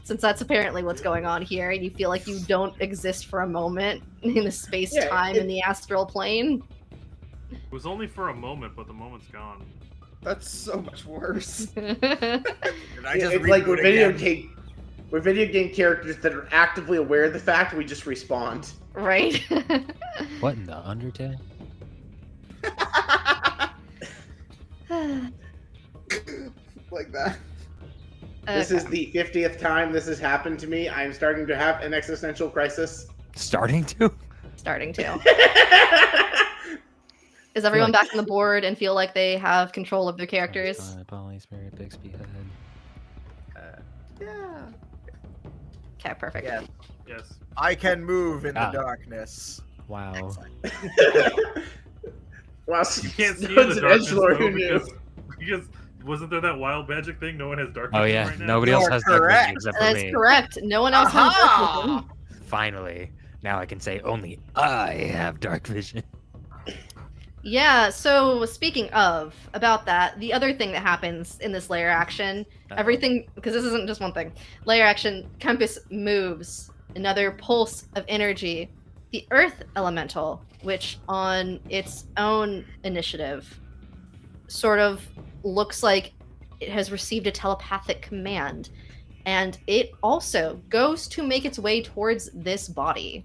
since that's apparently what's going on here, and you feel like you don't exist for a moment in the space-time in the astral plane. It was only for a moment, but the moment's gone. That's so much worse. Did I just It's like reboot we're video game characters that are actively aware of the fact we just respawned. Right? What in the Undertale? Like that. This is the 50th time this has happened to me. I'm starting to have an existential crisis. Starting to? Starting to. Is everyone back on the board and feel like they have control of their characters? Polly, Spirit, Bixby, Yeah. Okay, perfect. Yeah. Yes. I can move in Ah. the darkness. Wow. Wow, You can't see in Stone's the an darkness, edgelord, though, who knew? because wasn't there that wild magic thing? No one has dark Oh vision yeah, right now? nobody else You're has dark vision correct. except for That's me. correct. No one else has Aha! dark vision. Finally, now I can say only I have dark vision. Yeah, so speaking of, about that, the other thing that happens in this layer action, everything, because this isn't just one thing, layer action, compass moves, another pulse of energy. The earth elemental, which on its own initiative sort of looks like it has received a telepathic command, and it also goes to make its way towards this body.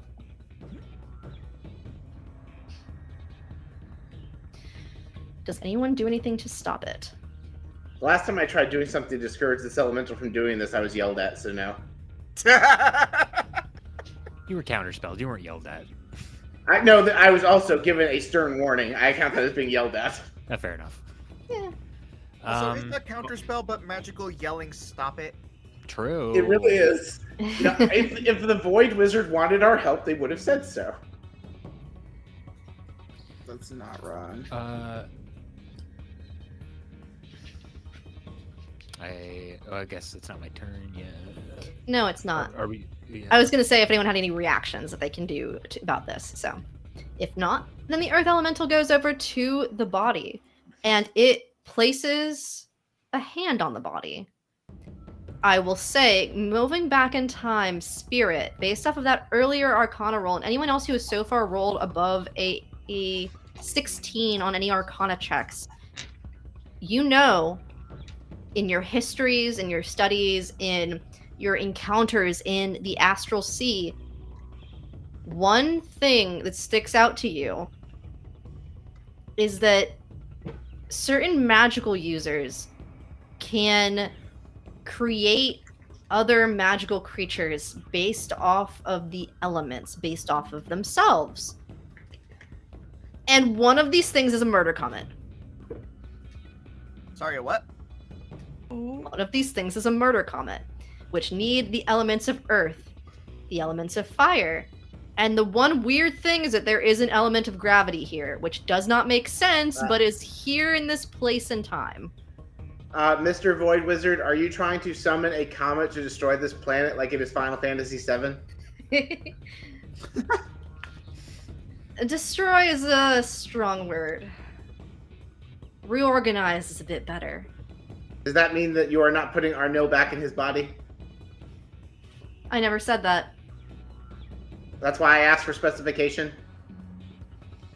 Does anyone do anything to stop it? Last time I tried doing something to discourage this elemental from doing this, I was yelled at, so no. You were counterspelled. You weren't yelled at. I know that I was also given a stern warning. I count that as being yelled at. Fair enough. Yeah. So is that counterspell but magical yelling stop it? True. It really is. You know, if the Void Wizard wanted our help, they would have said so. That's not wrong. I guess it's not my turn yet. No, it's not. Are we? Yeah. I was going to say if anyone had any reactions that they can do about this. So, if not, then the earth elemental goes over to the body and it places a hand on the body. I will say, moving back in time, Spirit, based off of that earlier Arcana roll, and anyone else who has so far rolled above a 16 on any Arcana checks, you know, in your histories, in your studies, in your encounters in the Astral Sea, one thing that sticks out to you is that certain magical users can create other magical creatures based off of the elements, based off of themselves. And one of these things is a murder comet. Sorry, what? One of these things is a murder comet, which need the elements of earth, the elements of fire. And the one weird thing is that there is an element of gravity here, which does not make sense, but is here in this place and time. Mr. Void Wizard, are you trying to summon a comet to destroy this planet like it is Final Fantasy VII? Destroy is a strong word. Reorganize is a bit better. Does that mean that you are not putting Arnil back in his body? I never said that. That's why I asked for specification.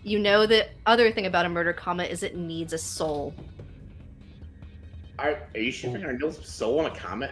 You know the other thing about a murder comet is it needs a soul. Are you shipping Arnil's soul on a comet?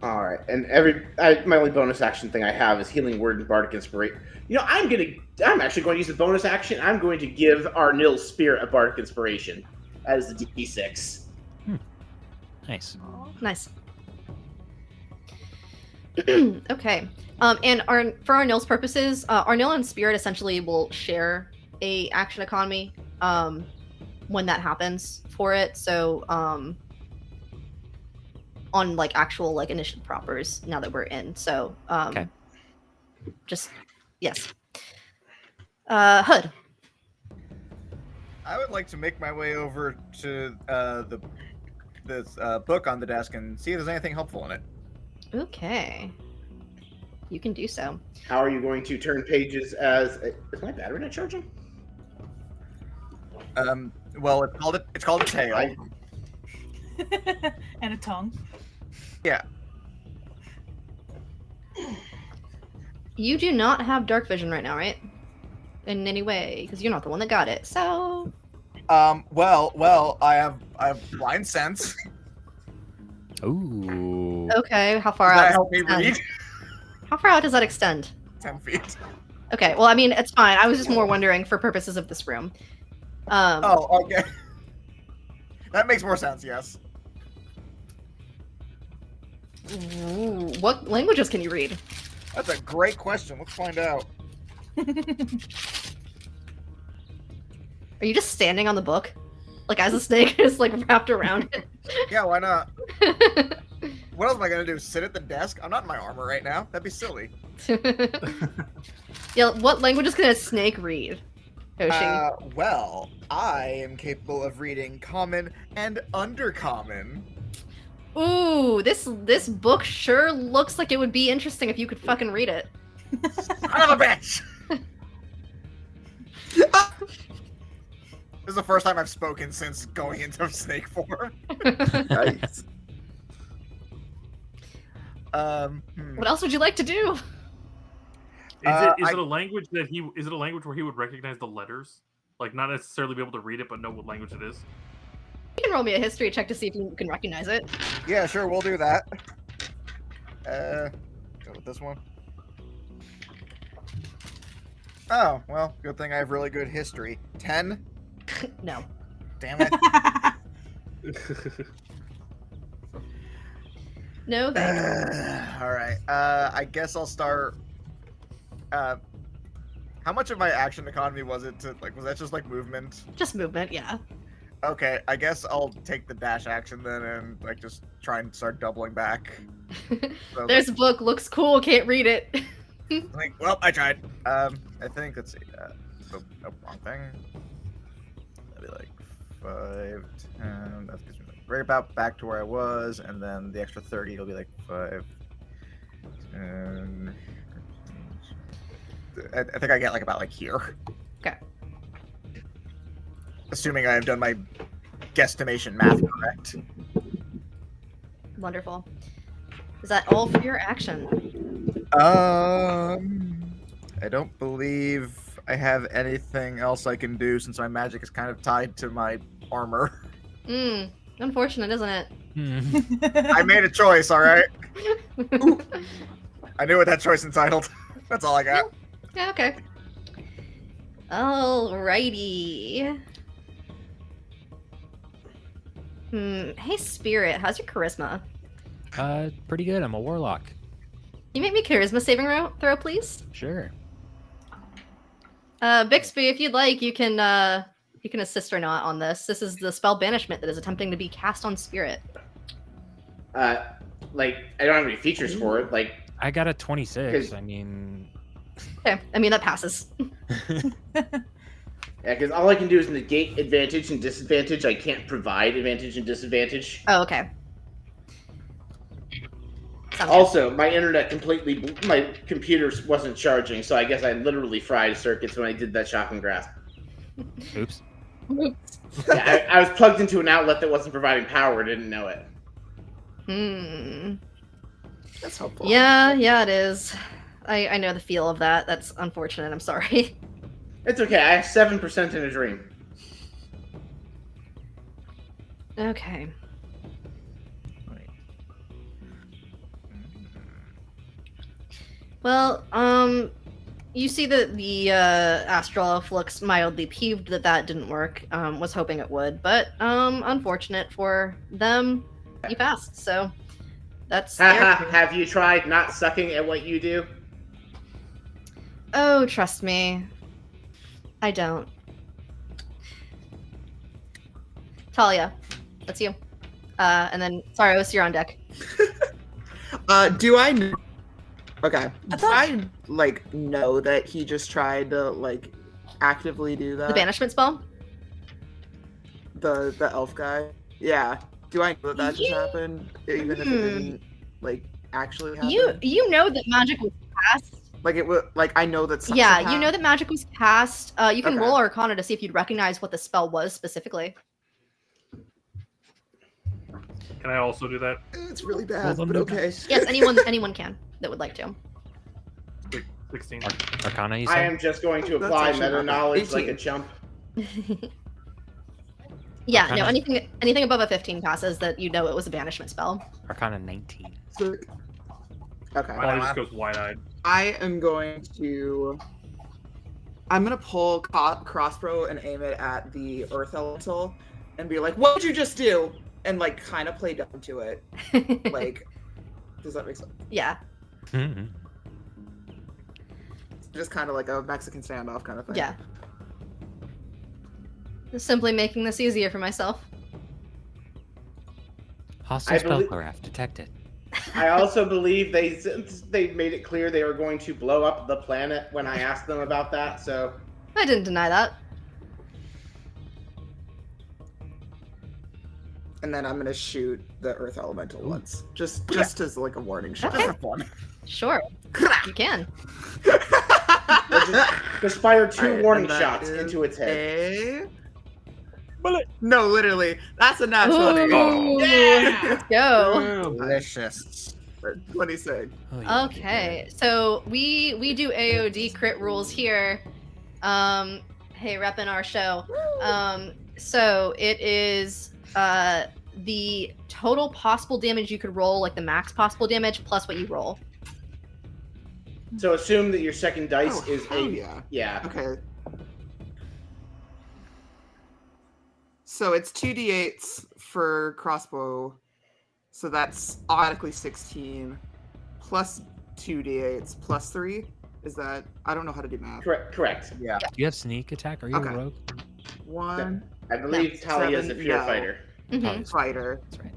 All right, and my only bonus action thing I have is healing word and bardic inspiration. I'm actually going to use the bonus action. I'm going to give our nil spirit a bardic inspiration as the D6. Nice. Nice. Okay. And for our Nils purposes, our Nil and Spirit essentially will share a action economy when that happens for it. So on like actual like initiative propers now that we're in. So Okay. just yes. Hood. I would like to make my way over to this book on the desk and see if there's anything helpful in it. Okay. You can do so. How are you going to turn pages as... Is my battery not charging? Well, it's called a tail. And a tongue. Yeah. You do not have dark vision right now, right? In any way, because you're not the one that got it. So Well, I have blind sense. Ooh. okay, how far Does out? that does help me extend? read? How far out does that extend? 10 feet. Okay, well, I mean, it's fine. I was just more wondering for purposes of this room. Oh, okay. That makes more sense, yes. Ooh, what languages can you read? That's a great question. Let's find out. Are you just standing on the book? Like as a snake is like wrapped around it? Yeah, why not? What else am I gonna do? Sit at the desk? I'm not in my armor right now. That'd be silly. Yeah, what languages can a snake read? Hoshi. Well, I am capable of reading common and undercommon. Ooh, this book sure looks like it would be interesting if you could fucking read it. Son of a bitch! This is the first time I've spoken since going into snake form. Nice. What else would you like to do? Is it a language where he would recognize the letters? Like not necessarily be able to read it, but know what language it is? You can roll me a history check to see if you can recognize it. Yeah, sure, we'll do that. Go with this one. Oh, well, good thing I have really good history. 10? No. Damn it. No, thank you. Alright, I guess I'll start... how much of my action economy was it to, like, was that just, like, movement? Just movement, yeah. Okay, I guess I'll take the dash action then and, like, just try and start doubling back. So, There's a book, looks cool, can't read it. like, well, I tried. I think, let's see, wrong thing. That'd be like 5, 10, that gets me like right about back to where I was, and then the extra 30 will be like 5, 10. I think I get like about like here. Okay. Assuming I have done my guesstimation math correct. Wonderful. Is that all for your action? I don't believe I have anything else I can do since my magic is kind of tied to my armor. Unfortunate, isn't it? I made a choice, alright? I knew what that choice entitled. That's all I got. Yeah, okay. Alrighty. Hey, Spirit, how's your charisma? Pretty good. I'm a warlock. You make me charisma saving throw, please? Sure. Bixby, if you'd like, you can assist or not on this. This is the spell banishment that is attempting to be cast on Spirit. Like, I don't have any features for it. Like, I got a 26. 'Cause- I mean, Okay, I mean that passes. yeah, because all I can do is negate advantage and disadvantage. I can't provide advantage and disadvantage. Oh, okay. Sounds Also, my my computer wasn't charging, so I guess I literally fried circuits when I did that shocking grasp. oops. good. Yeah, I was plugged into an outlet that wasn't providing power, didn't know it. That's helpful. Yeah, it is. I know the feel of that. That's unfortunate. I'm sorry. It's okay, I have 7% in a dream. Okay. Well, you see that the astral elf looks mildly peeved that didn't work. Was hoping it would, but unfortunate for them, you passed. So that's their Haha, turn. have you tried not sucking at what you do? Oh, trust me, I don't. Talia, that's you. And then Sarros, you're on deck. Do I know? Okay. I Do thought- I like know that he just tried to like actively do that? The banishment spell. The elf guy. Yeah. Do I know that just You- happened, even if it didn't like actually happen? You know that magic was cast. Like it was like I know that. Yeah, you know that magic was cast. You can Okay. roll Arcana to see if you'd recognize what the spell was specifically. Can I also do that? It's really bad, Roll them but the okay. dice. Yes, anyone can that would like to. 16. Arcana, you I said? am just going to That's apply actually meta not bad. knowledge like 18. a chump. Yeah, no, Arcana. anything above a 15 passes that you know it was a banishment spell. Arcana 19. Sick. Okay. Mine just goes wide-eyed. I am going to. I'm gonna pull crossbow and aim it at the earth elemental, and be like, "What did you just do?" And like, kind of play dumb to it. Like, does that make sense? Yeah. Mm-hmm. Just kind of like a Mexican standoff kind of thing. Yeah. Just simply making this easier for myself. Hostile I believe- spellcraft detected. I also believe they made it clear they were going to blow up the planet when I asked them about that. So I didn't deny that. And then I'm gonna shoot the earth elemental once, just as like a warning shot. Okay. Fun. Sure, you can. just fire two Alright, warning and that shots is into its head. a- Bullet. No, literally, that's a nat 20. Ooh, Yeah! let's go. Delicious. 26. Oh, yeah. Okay, so we do AOD crit rules here. Hey, repping our show. So it is the total possible damage you could roll, like the max possible damage plus what you roll. So assume that your second dice Oh, is hell a yeah. Okay. So it's 2d8s for crossbow. So that's automatically 16 plus 2d8s plus 3. Is that? I don't know how to do math. correct. Yeah. Do you have sneak attack? Are you Okay. a rogue? 1 I believe Talia is a 7, pure no. fighter. Mhm. fighter. That's right.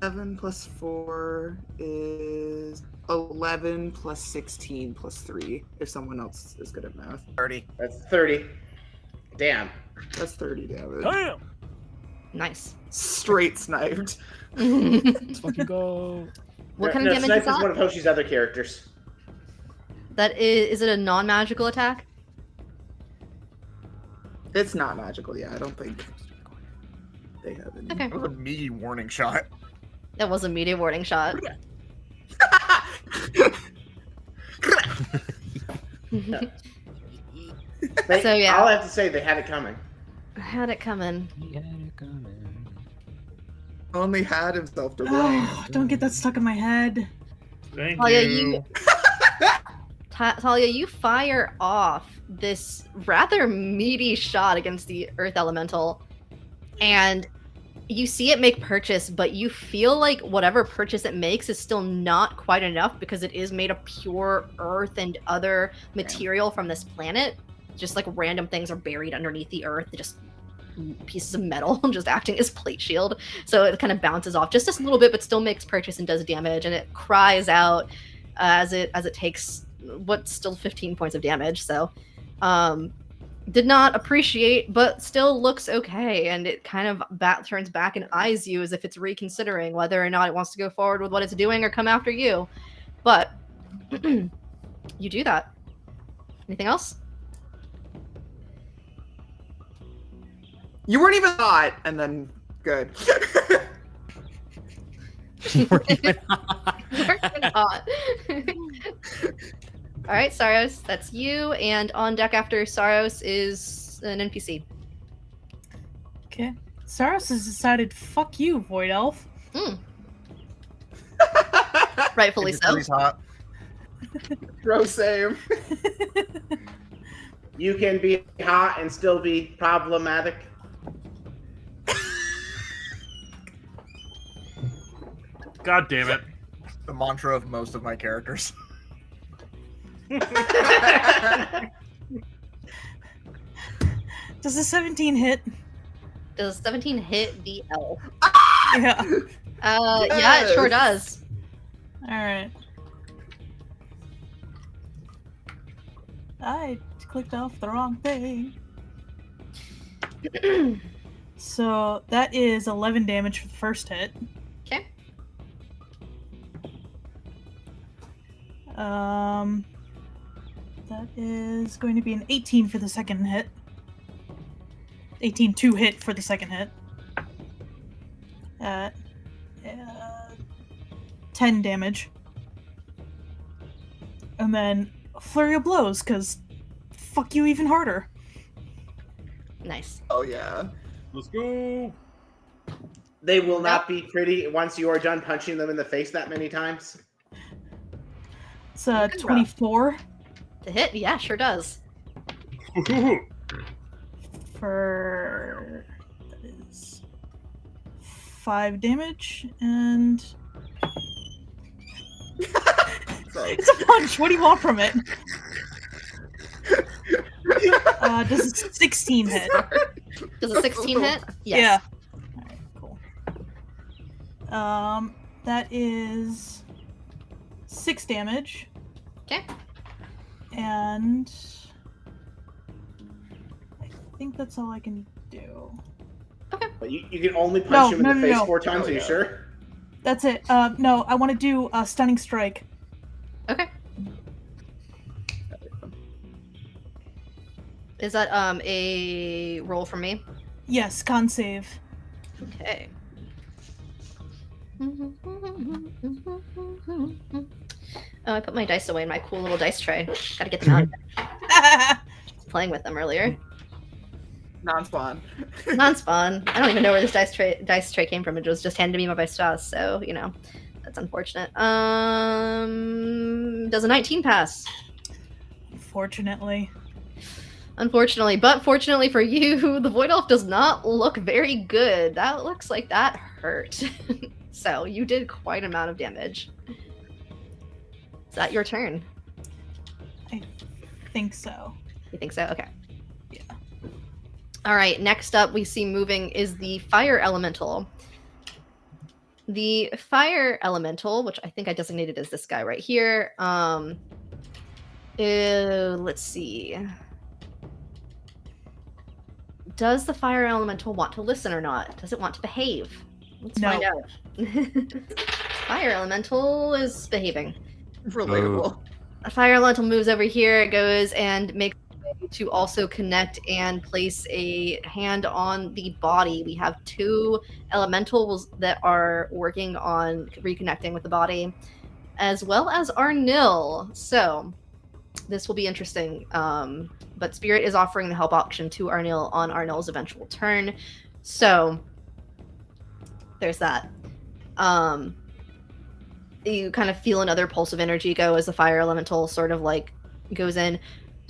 7 plus 4 is 11 plus 16 plus 3. If someone else is good at math. 30. That's 30. Damn. That's 30 damage. Damn! Nice. Straight sniped. Let's fucking go. What kind of damage Snipe is that? one of Hoshi's other characters. That is it a non-magical attack? It's not magical, yeah. I don't think they have any. Okay. That was a meaty warning shot. That was a media warning shot. So, yeah. I'll have to say they had it coming. Had it coming. He had it coming. Only had himself to blame. Oh, don't get that stuck in my head. Thank Talia, you. Talia, you fire off this rather meaty shot against the earth elemental, and you see it make purchase, but you feel like whatever purchase it makes is still not quite enough because it is made of pure earth and other material from this planet. Just like random things are buried underneath the earth, just pieces of metal just acting as plate shield. So it kind of bounces off just a little bit, but still makes purchase and does damage, and it cries out as it takes what's still 15 points of damage. So did not appreciate, but still looks okay, and it kind of turns back and eyes you as if it's reconsidering whether or not it wants to go forward with what it's doing or come after you. But you do that. Anything else? You weren't even hot, and then good. Working hot. All right, Sarros, that's you, and on deck after Sarros is an NPC. Okay. Sarros has decided, fuck you, Void Elf. Rightfully so. He's hot. Bro, same. You can be hot and still be problematic. God damn it. The mantra of most of my characters. Does a 17 hit? Does 17 hit the elf? Yeah. Yeah, it sure does. Alright. I clicked off the wrong thing. So that is 11 damage for the first hit. Okay. That is going to be an 18 for the second hit. 18 to hit for the second hit. 10 damage. And then a flurry of blows, because fuck you even harder. Nice. Oh yeah. Let's go. They will not be pretty once you are done punching them in the face that many times. It's 24 To hit? Yeah, sure does. for... That is 5 damage, and... Sorry. It's a punch! What do you want from it? Does a 16 hit? Does a 16 hit? Yes. Yeah. Alright, cool. That is 6 damage. Okay. And I think that's all I can do. But you can only punch him in the face no. 4 times, Oh, are you yeah. sure? That's it. No, I want to do a stunning strike. Okay. Is that a roll from me? Yes, con save. Okay. Oh, I put my dice away in my cool little dice tray. Gotta get them out. Just playing with them earlier. Non-spawn. Non-spawn. I don't even know where this dice tray came from. It was just handed to me by my spouse, so you know, that's unfortunate. Does a 19 pass? Unfortunately. Unfortunately, but fortunately for you, the Void Elf does not look very good. That looks like that hurt. So you did quite an amount of damage. Is that your turn? I think so. You think so? Okay. Yeah. All right, next up we see moving is the Fire Elemental. The Fire Elemental, which I think I designated as this guy right here, let's see. Does the Fire Elemental want to listen or not? Does it want to behave? Let's No. find out. Fire Elemental is behaving. Relatable. A Fire Elemental moves over here. It goes and makes a way to also connect and place a hand on the body. We have 2 elementals that are working on reconnecting with the body, as well as Arnil. So this will be interesting. But Spirit is offering the help option to Arnil on Arnil's eventual turn. So there's that. You kind of feel another pulse of energy go as the Fire Elemental sort of like goes in.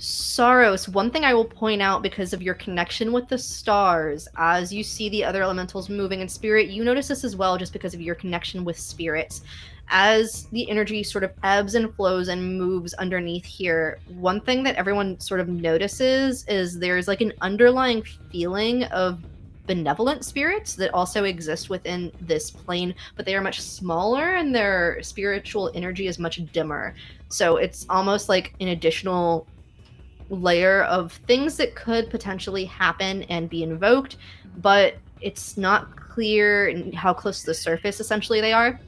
Sarros, one thing I will point out because of your connection with the stars, as you see the other elementals moving in Spirit, you notice this as well just because of your connection with spirits. As the energy sort of ebbs and flows and moves underneath here, one thing that everyone sort of notices is there's like an underlying feeling of benevolent spirits that also exist within this plane, but they are much smaller and their spiritual energy is much dimmer. So it's almost like an additional layer of things that could potentially happen and be invoked, but it's not clear how close to the surface essentially they are.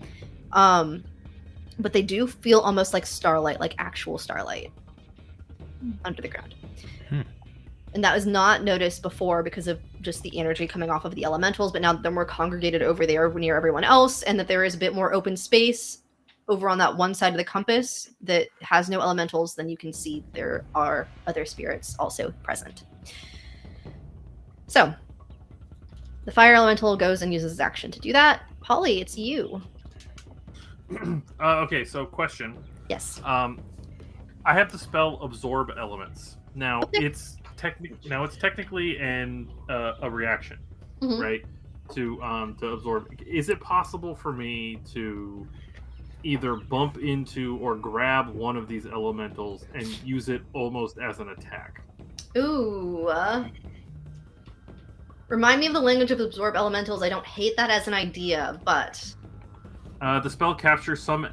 But they do feel almost like starlight, like actual starlight under the ground. And that was not noticed before because of just the energy coming off of the elementals, but now that they're more congregated over there near everyone else, and that there is a bit more open space over on that one side of the compass that has no elementals, then you can see there are other spirits also present. So, the Fire Elemental goes and uses his action to do that. Polly, it's you. Okay, so question. Yes. I have the spell Absorb Elements. Now it's technically a reaction, Mhm. right? To absorb. Is it possible for me to either bump into or grab one of these elementals and use it almost as an attack? Ooh. Remind me of the language of absorb elementals. I don't hate that as an idea, but The spell captures some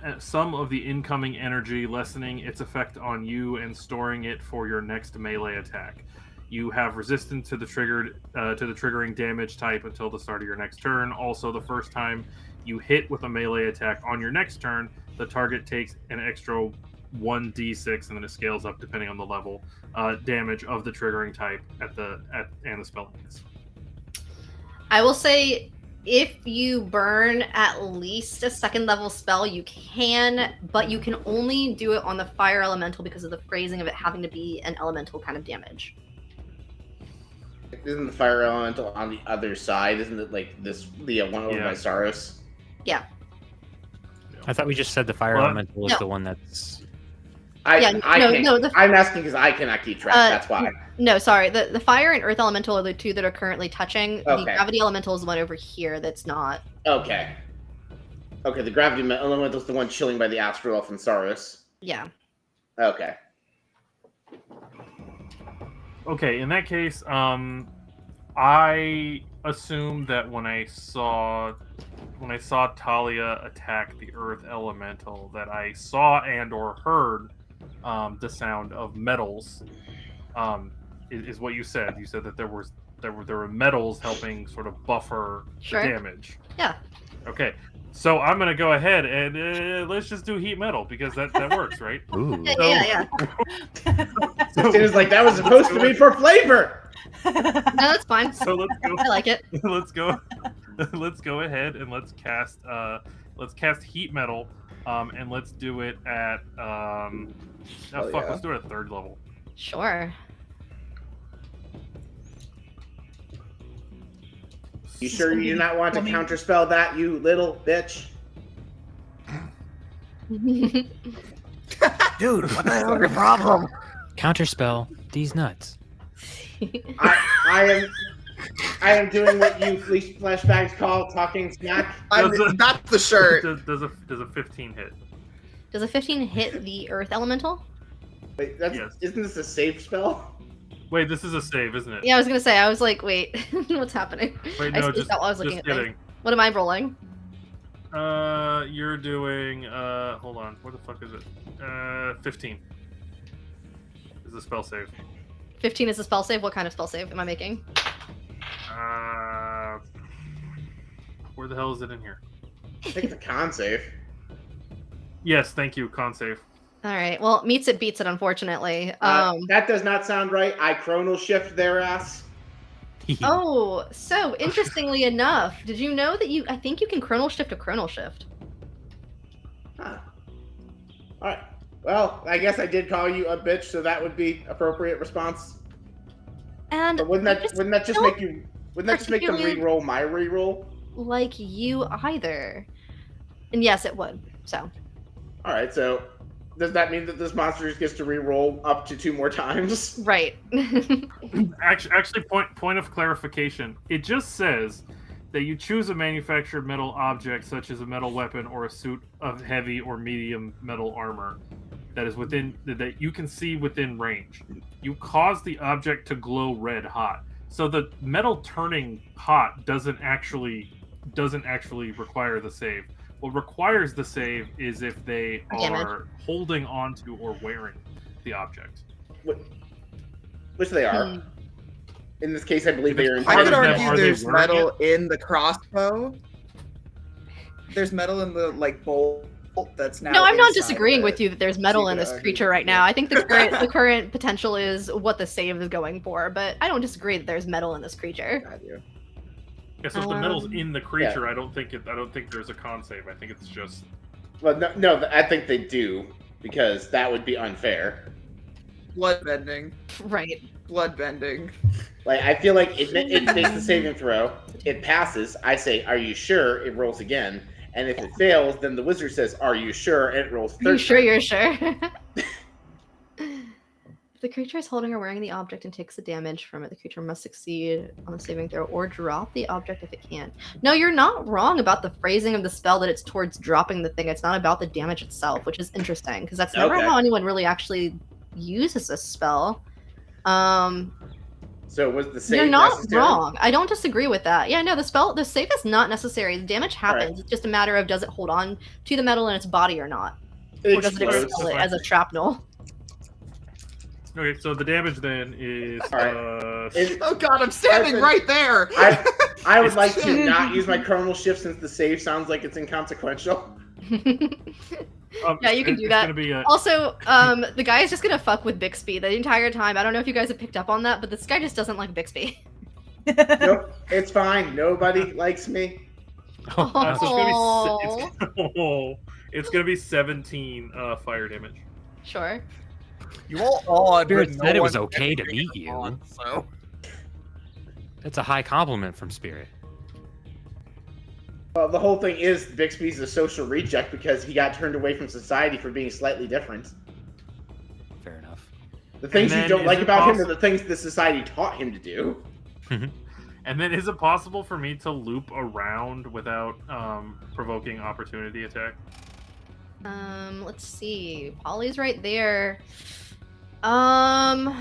of the incoming energy, lessening its effect on you and storing it for your next melee attack. You have resistance to the triggering damage type until the start of your next turn. Also, the first time you hit with a melee attack on your next turn, the target takes an extra 1d6, and then it scales up depending on the level damage of the triggering type and the spell ends. I will say if you burn at least a second level spell, you can, but you can only do it on the fire elemental because of the phrasing of it having to be an elemental kind of damage. Isn't the fire elemental on the other side? Isn't it like the one over by Sarros? Yeah. I thought we just said the fire What? elemental was No. the one that's. I'm asking because I cannot keep track. That's why. No, sorry. The fire and earth elemental are the two that are currently touching. The Okay. gravity elemental is the one over here that's not. Okay. Okay, the gravity elemental is the one chilling by the astral elf and Sarros. Yeah. Okay. Okay, in that case, I assume that when I saw Talia attack the Earth Elemental, that I saw and or heard the sound of metals. Is what you said. You said that there were metals helping sort of buffer Sure. the damage. Yeah. Okay, so I'm gonna go ahead and let's just do heat metal because that works, right? Ooh. Yeah. It was like that was supposed to be for flavor. No, that's fine. So let's go. I like it. let's go ahead and let's cast heat metal, and let's do it at let's do it at 3rd level. Sure. You sure you do not want to counterspell that, you little bitch? Dude, what the hell is your problem? Counterspell these nuts. I am doing what you flashbacks call talking smack. That's the shirt. Does a 15 hit? Does a 15 hit the earth elemental? Wait, Yes. Isn't this a save spell? Wait, this is a save, isn't it? Yeah, I was gonna say. I was like, wait, what's happening? Wait, I no, spaced just out while I was looking at kidding. things. What am I rolling? You're doing hold on, what the fuck is it? 15 is the spell save. 15 is the spell save. What kind of spell save am I making? Where the hell is it in here? I think it's a con save. Yes, thank you, con save. All right. Well, meets it, beats it. Unfortunately. That does not sound right. I chronal shift their ass. Oh, so interestingly enough, did you know that I think you can chronal shift a chronal shift? Huh. All right. Well, I guess I did call you a bitch, so that would be appropriate response. And But wouldn't that just make them particularly- re-roll my re-roll? like you either. And yes, it would. So. All right. So does that mean that this monster just gets to re-roll up to 2 more times? Right. Actually, point of clarification. It just says that you choose a manufactured metal object, such as a metal weapon or a suit of heavy or medium metal armor, that you can see within range. You cause the object to glow red hot. So the metal turning hot doesn't actually require the save. What requires the save is if they are holding onto or wearing the object. Which they are. In this case, I believe they are. I could Are argue they there's wearing metal in the crossbow. There's metal in the bolt that's now. No, I'm not inside disagreeing of with it. you that there's metal in could this argue creature right now. I think the current potential is what the save is going for, but I don't disagree that there's metal in this creature. I do. Yeah, so if the metal's in the creature, I don't think there's a con save. I think it's just. Well, no, I think they do because that would be unfair. Bloodbending. Right. Bloodbending. Like I feel like it makes the saving throw. It passes. I say, "Are you sure?" It rolls again, and if it fails, then the wizard says, "Are you sure?" And it rolls. Are you sure you're sure? the creature is holding or wearing the object and takes the damage from it, the creature must succeed on the saving throw or drop the object if it can. No, you're not wrong about the phrasing of the spell that it's towards dropping the thing. It's not about the damage itself, which is interesting because that's never Okay. how anyone really actually uses this spell. So was the save You're not necessary? wrong. I don't disagree with that. Yeah, no, the save is not necessary. The damage happens. Alright. It's just a matter of does it hold on to the metal in its body or not, It or does it explodes. expel it as a shrapnel? Okay, so the damage then is It- Oh god, I'm standing Listen, right there. I would like to not use my chronal shift since the save sounds like it's inconsequential. Yeah, you can do that. Gonna be Also, the guy is just gonna fuck with Bixby the entire time. I don't know if you guys have picked up on that, but this guy just doesn't like Bixby. Nope, it's fine. Nobody likes me. so it's gonna be 17 fire damage. Sure. You all odd. Spirit but said no it was one okay to picked meet it you. on, so. That's a high compliment from Spirit. Well, the whole thing is Bixby's a social reject because he got turned away from society for being slightly different. Fair enough. The things you then don't is like it about him are possi- the things the society taught him to do. And then is it possible for me to loop around without provoking opportunity attack? Let's see. Polly's right there. I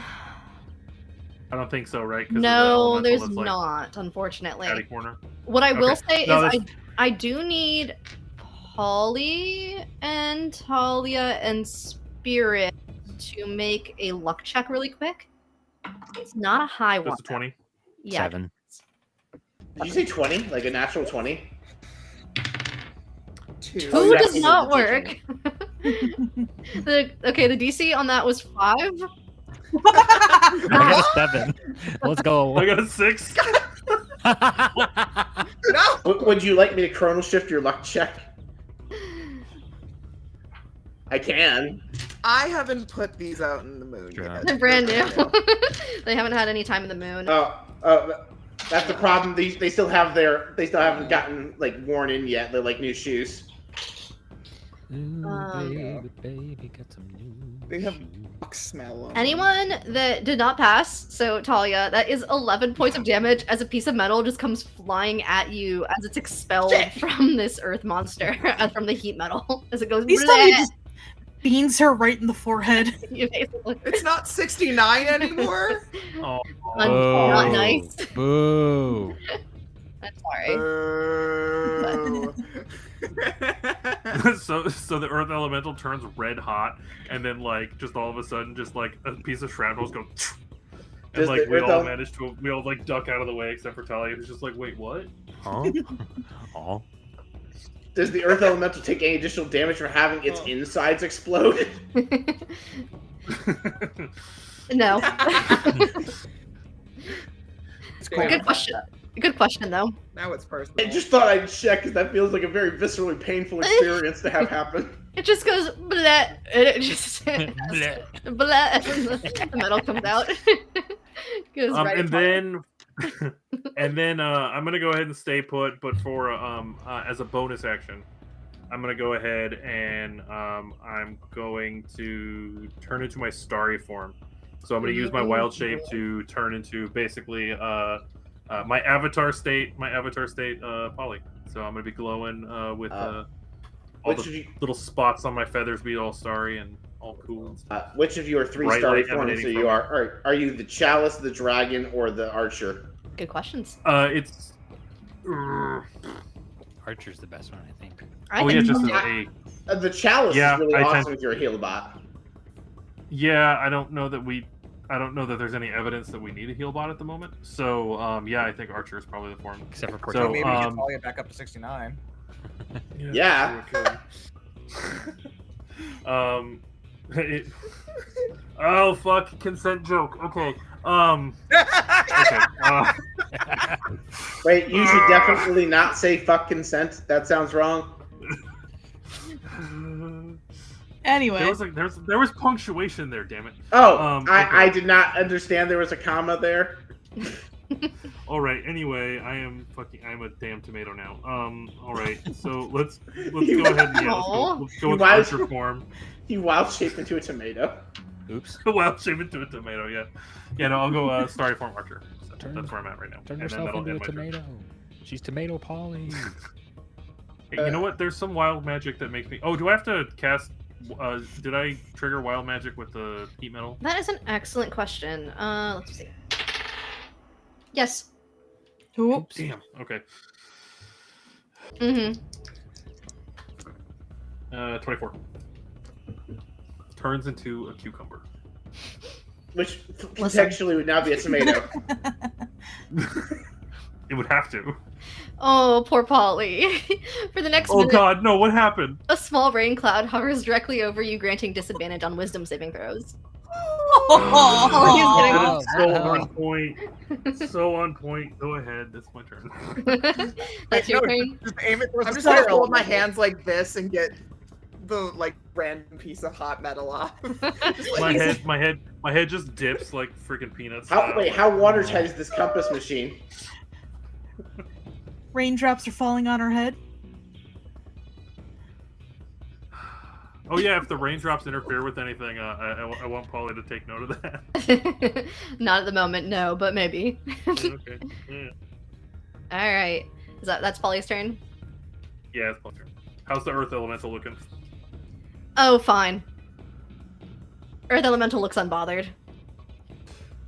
don't think so, right? 'Cause of the No, elemental there's that's, like, not, unfortunately. catty corner. What I will Okay. say No, is that's- I do need Polly and Talia and Spirit to make a luck check really quick. It's not a high one. Just a 20. Yeah. 7. Did you say 20? Like a natural 20? 2. Oh, Two yes, does you not did work. The DC on that was 5. I got a 7. Let's go. I got a 6. No! Would you like me to chronal shift your luck check? I can. I haven't put these out in the moon Sure. yet. They're brand new. They haven't had any time in the moon. That's the problem. They still haven't gotten like worn in yet. They're like new shoes. Ooh, baby, got some new They have shoes. fuck smell on them. Anyone that did not pass, so Talia, that is 11 points of damage as a piece of metal just comes flying at you as it's expelled from this earth monster, from the heat metal, as it goes. Please tell me he just beans her right in the forehead. You basically- It's not 69 anymore. Oh. Not nice. Boo. I'm sorry. Boo. so the earth elemental turns red hot, and then like just all of a sudden, just like a piece of shrapnel goes, and Does like the we earth all ele- managed to like duck out of the way except for Talia, who's just like, wait, what? Huh? Oh. Does the earth elemental take any additional damage from having its insides explode? No. It's cool. Good question. Good question, though. Now it's personal. I just thought I'd check because that feels like a very viscerally painful experience to have happen. It just goes bleh, and it just bleh, and the metal comes out. Goes right and upon it. then I'm gonna go ahead and stay put, but for as a bonus action, I'm gonna go ahead and I'm going to turn into my starry form. So I'm gonna use my wild shape to turn into basically my avatar state Polly. So I'm gonna be glowing with all Which the of you, little spots on my feathers be all starry and all cool and stuff. which of you are three Bright starry light forms? So emanating you from are you the chalice, the dragon, or the archer? Good questions. It's Archer's the best one, I think. I oh yeah, think just Yeah. a The chalice Yeah, is really I awesome tend- with your Healbot. yeah. I don't know that there's any evidence that we need a heal bot at the moment. So yeah, I think Archer is probably the form. Except for So, So maybe we um, can Talia back up to 69. Yeah. sure we could. Oh fuck! Consent joke. Okay. Okay. Wait, you should definitely not say fuck consent. That sounds wrong. Anyway, there was punctuation there. Damn it. Oh, Okay. I did not understand there was a comma there. All right. Anyway, I'm a damn tomato now. All right. So let's go ahead and let's go with Why is- Archer form. He wild shaped into a tomato. Oops. Wild shape into a tomato. Yeah. Yeah. No, I'll go starry form archer. So that's where I'm at right now. Turn And then yourself that'll into a end my turn. tomato. She's tomato Polly. Hey, you know what? There's some wild magic that makes me. Oh, do I have to cast? Did I trigger wild magic with the heat metal? That is an excellent question. Let's see. Yes. Oops. Damn. Okay. Mm-hmm. 24. Turns into a cucumber. Which contextually would now be a tomato. It would have to. Oh, poor Polly. For the next Oh minute, God, no! What happened? a small rain cloud hovers directly over you, granting disadvantage on wisdom saving throws. That is so Oh. on point. So on point. Go ahead. That's my turn. That's your No, turn. Just aim it towards I'm the just gonna spiral. hold my hands like this and get the like random piece of hot metal off. Just like- My head just dips like freaking peanuts. How watertight is this compass machine? Raindrops are falling on her head. Oh yeah, if the raindrops interfere with anything, I want Polly to take note of that. Not at the moment, no, but maybe. Okay. Yeah. All right. That's Polly's turn? Yeah, it's Polly's turn. How's the Earth Elemental looking? Oh, fine. Earth Elemental looks unbothered.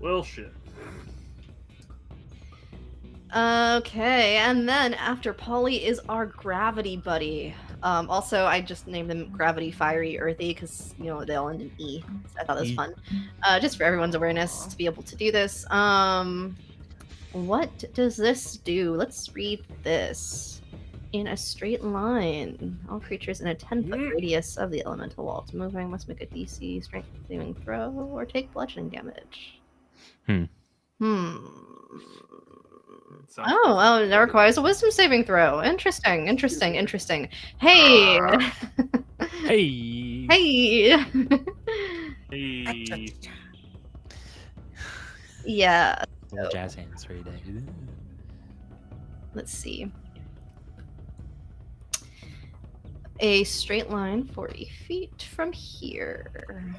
Well, shit. Okay, and then after Polly is our gravity buddy. Also, I just named them Gravity, Fiery, Earthy because, you know, they all end in E. So I thought that was fun. Just for everyone's awareness to be able to do this. What does this do? Let's read this. In a straight line, all creatures in a 10-foot radius of the elemental walls moving must make a DC strength saving throw or take bludgeoning damage. Sounds Oh, well, it requires a wisdom saving throw. Interesting. Hey! Hey. Hey! Hey. Yeah, Little jazz hands for your day. Ooh. let's see. A straight line 40 feet from here.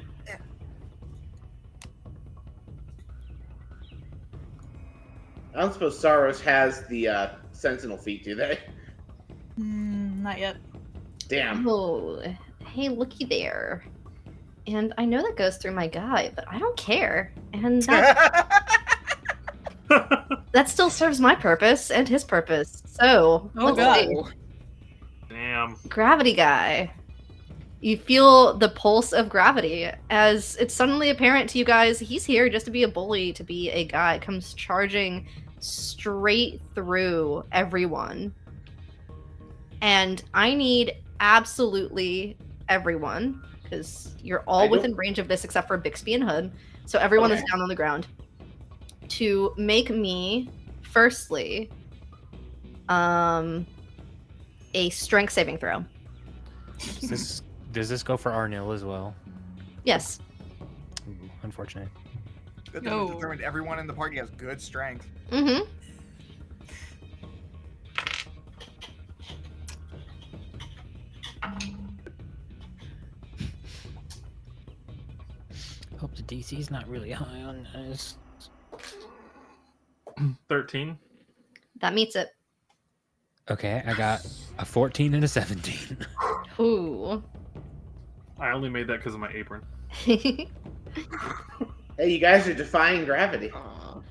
I don't suppose Sarros has the sentinel feet, do they? Not yet. Damn. Oh, hey, looky there. And I know that goes through my guy, but I don't care. And that still serves my purpose and his purpose. So, Oh, let's God. see. Damn. Gravity guy. You feel the pulse of gravity as it's suddenly apparent to you guys he's here just to be a bully, to be a guy. Comes charging straight through everyone. And I need absolutely everyone, because you're all within range of this except for Bixby and Hood. So everyone is down on the ground. To make me, firstly, a strength saving throw. Does this go for Arnil as well? Yes. Ooh, unfortunate. Good thing No. we determined everyone in the party has good strength. Mm-hmm. Hope the DC's not really high on this. 13. That meets it. Okay, I got a 14 and a 17. Ooh. I only made that because of my apron. Hey, you guys are defying gravity. Aw.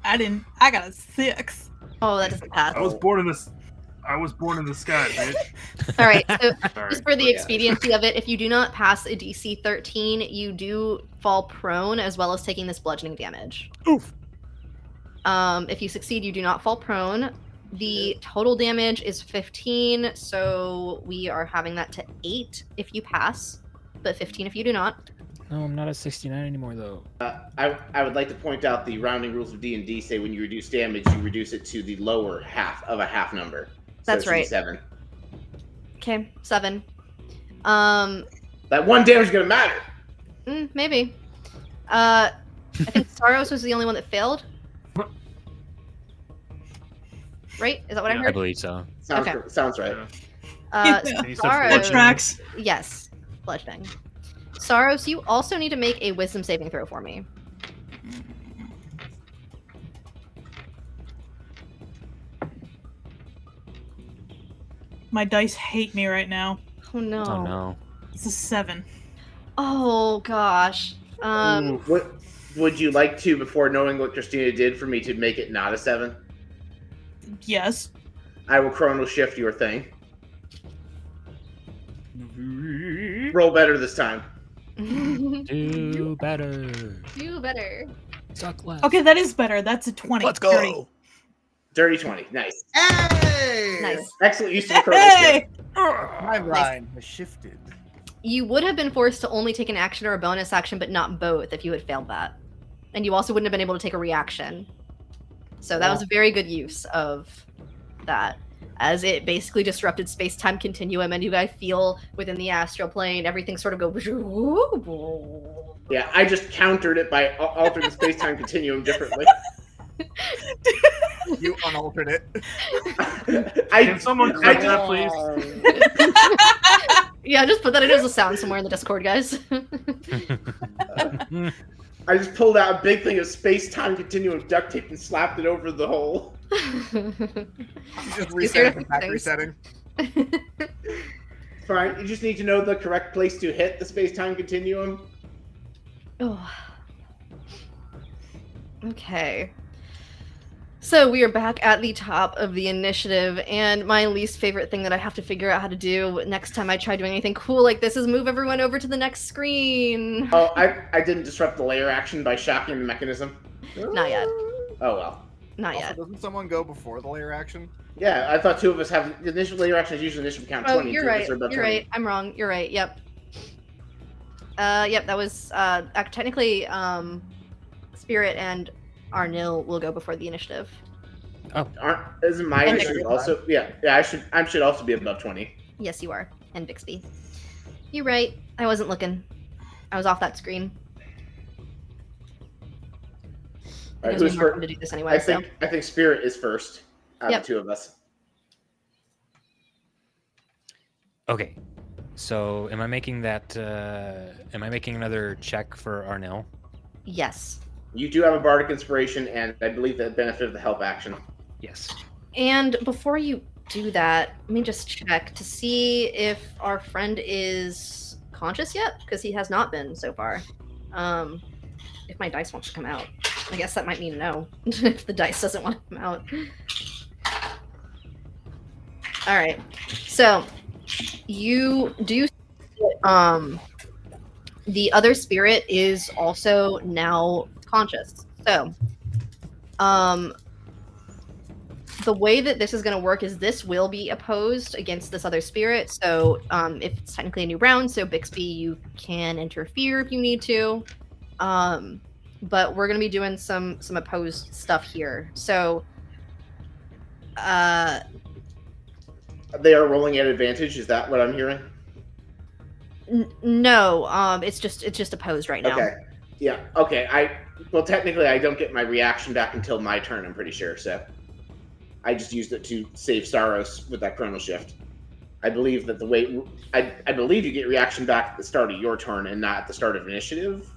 I got a 6. Oh, that doesn't pass. I was born in this. I was born in the sky, bitch. All right. So Sorry. just for the Yeah. expediency of it, if you do not pass a DC 13, you do fall prone as well as taking this bludgeoning damage. Oof. If you succeed, you do not fall prone. The total damage is 15, so we are having that to 8 if you pass, but 15 if you do not. No, I'm not at 69 anymore though. I would like to point out the rounding rules of D&D say when you reduce damage, you reduce it to the lower half of a half number. So That's it should be right. 7. Okay, 7. That one damage is gonna matter. Maybe. I think Sarros was the only one that failed. Right? Is that what I Yeah. I heard? believe so. Sounds Okay. sounds right. Yeah. Yeah. And you said Sarros- bludgeoning. Tracks. Yes, bludgeoning. Sarros, you also need to make a wisdom saving throw for me. My dice hate me right now. Oh no. Oh no. It's a 7. Oh gosh. What would you like to, before knowing what Xtina did, for me to make it not a 7? Yes. I will chrono shift your thing. Roll better this time. Do better. Do better. Suck less. Okay, that is better. That's a 20. Let's go. 30. Dirty 20. Nice. Hey! Nice. Excellent use of the chrono Hey! shift. My line has shifted. You would have been forced to only take an action or a bonus action, but not both if you had failed that. And you also wouldn't have been able to take a reaction. So that was a very good use of that, as it basically disrupted space-time continuum, and you guys feel within the astral plane, everything sort of go. Yeah, I just countered it by altering the space-time continuum differently. You unaltered it. Can someone click that, please? Yeah, just put that in as a sound somewhere in the Discord, guys. I just pulled out a big thing of space-time continuum duct tape and slapped it over the hole. You just Easier reset to it from fix factory things. setting. Fine, you just need to know the correct place to hit the space-time continuum. Oh. Okay. So we are back at the top of the initiative, and my least favorite thing that I have to figure out how to do next time I try doing anything cool like this is move everyone over to the next screen. Oh, I didn't disrupt the layer action by shocking the mechanism. Not yet. Oh well. Not Also, yet. doesn't someone go before the layer action? Yeah, I thought 2 of us have the initial layer action is usually initial count 20. Oh, you're 2 of us right. are above You're 20. right. I'm wrong. You're right. Yep. Yep. That was technically Spirit and Arnil will go before the initiative. Isn't my And initiative Bixby. also? Yeah. I should also be above 20. Yes, you are. And Bixby. You're right. I wasn't looking. I was off that screen. All right, It gives who's me more first? time to do this anyway. I think Spirit is first out Yep. of the 2 of us. Okay. So am I making that am I making another check for Arnell? Yes. You do have a bardic inspiration, and I believe that benefit of the help action. Yes. And before you do that, let me just check to see if our friend is conscious yet, because he has not been so far. If my dice wants to come out. I guess that might mean no, if the dice doesn't want to come out. Alright, so you do the other spirit is also now conscious. So the way that this is going to work is this will be opposed against this other spirit. So if it's technically a new round, so Bixby, you can interfere if you need to. But we're going to be doing some opposed stuff here. So They are rolling at advantage. Is that what I'm hearing? no, it's just opposed right now. Okay. Yeah. Okay. Well, technically, I don't get my reaction back until my turn. I'm pretty sure. So I just used it to save Sarros with that chrono shift. I believe that I believe you get reaction back at the start of your turn and not at the start of initiative.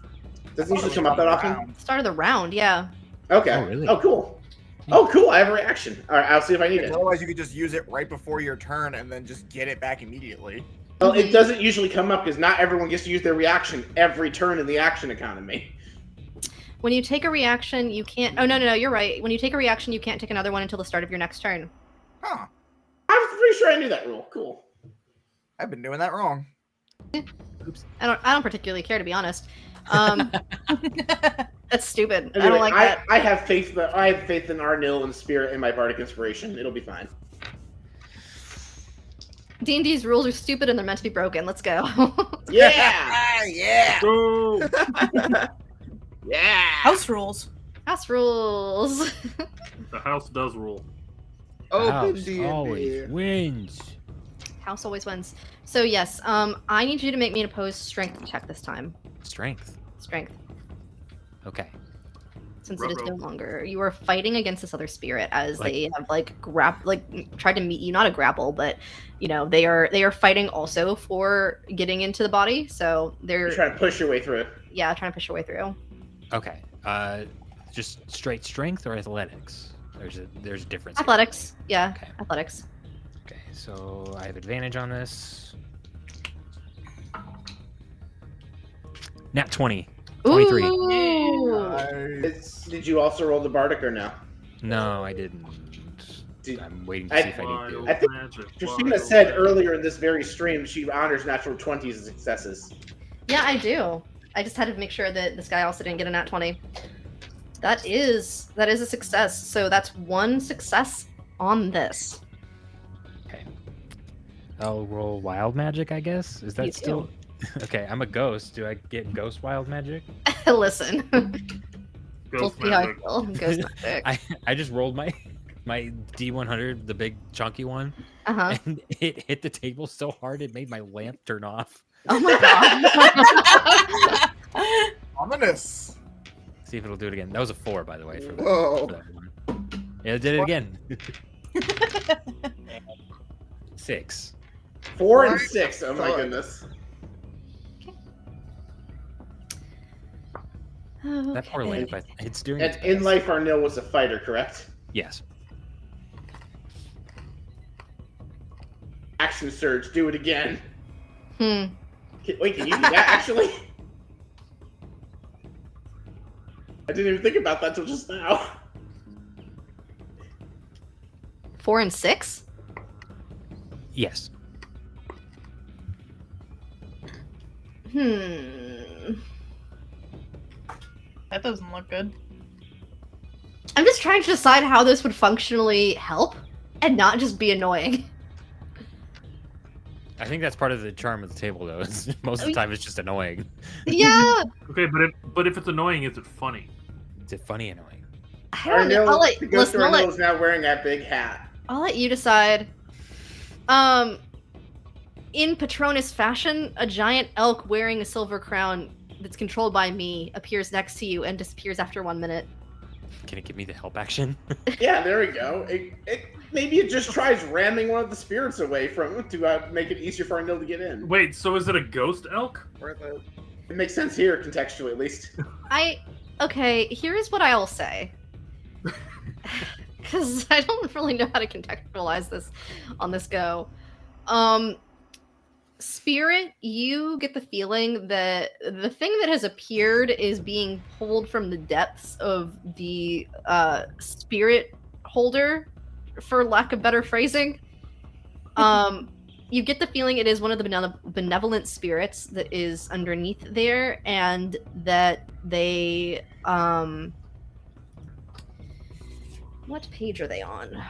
Doesn't usually come up that often. Start of the round, yeah. Okay. Oh, really? Oh, cool. Oh, cool. I have a reaction. All right. I'll see if I need it. Otherwise, you could just use it right before your turn and then just get it back immediately. Well, it doesn't usually come up because not everyone gets to use their reaction every turn in the action economy. When you take a reaction, you can't. Oh no, you're right. When you take a reaction, you can't take another one until the start of your next turn. Huh. I'm pretty sure I knew that rule. Cool. I've been doing that wrong. I don't particularly care, to be honest. That's stupid. I Anyway, don't like that. I have faith in Arnil and Spirit and my bardic inspiration. It'll be fine. D&D's rules are stupid and they're meant to be broken. Let's go. Yeah. Yeah! Go! Yeah. House rules. House rules. The house does rule. Open House D&D. always wins. House always wins. So yes, I need you to make me an opposed strength check this time. Strength. Strength. Okay. since it is no Ruh-roh. longer. You are fighting against this other spirit as Like- they have tried to meet you, not a grapple, but they are fighting also for getting into the body. So You're they're trying to push your way through. trying to push your way through. Okay. Just straight strength or athletics? There's a difference. here. Athletics, yeah, Okay. athletics. Okay, so I have advantage on this. Nat 20. 23. Ooh. Did you also roll the bardic or no? No, I didn't. Did- I'm waiting to I- see if I need to. I think Christina said earlier in this very stream she honors natural 20s as successes. Yeah, I do. I just had to make sure that this guy also didn't get a nat 20. That is a success. So that's one success on this. Okay. I'll roll wild magic, I guess. Is that You still okay? I'm a ghost. Do I get ghost wild magic? Listen. We'll Ghost see how I magic. feel. Ghost magic. I just rolled my D100, the big chunky one, Uh-huh. and it hit the table so hard it made my lamp turn off. Oh my god. Ominous. See if it'll do it again. That was a 4, by the way. For Whoa. that one. Yeah, it did it again. 6. 4 and 6. Oh my Fuck. goodness. That poor Okay. lamp. It's doing. And its in best. life, Arnil was a fighter, correct? Yes. Action surge. Do it again. Hmm. Wait, can you do that actually? I didn't even think about that till just now. 4 and 6? Yes. That doesn't look good. I'm just trying to decide how this would functionally help and not just be annoying. I think that's part of the charm of the table, though. Most of the time, it's just annoying. Yeah. Okay, but if it's annoying, is it funny? Is it funny annoying? I don't know. The ghost Listen, Arnil is now wearing that big hat. I'll let you decide. In Patronus fashion, a giant elk wearing a silver crown that's controlled by me appears next to you and disappears after 1 minute. Can it give me the help action? Yeah, there we go. Maybe it just tries ramming one of the spirits away from it to make it easier for Arnil to get in. Wait, so is it a ghost elk? Worth it. It makes sense here, contextually at least. Okay, here's what I'll say. Because I don't really know how to contextualize this on this go. Spirit, you get the feeling that the thing that has appeared is being pulled from the depths of the spirit holder, for lack of better phrasing. You get the feeling it is one of the benevolent spirits that is underneath there, and that they what page are they on?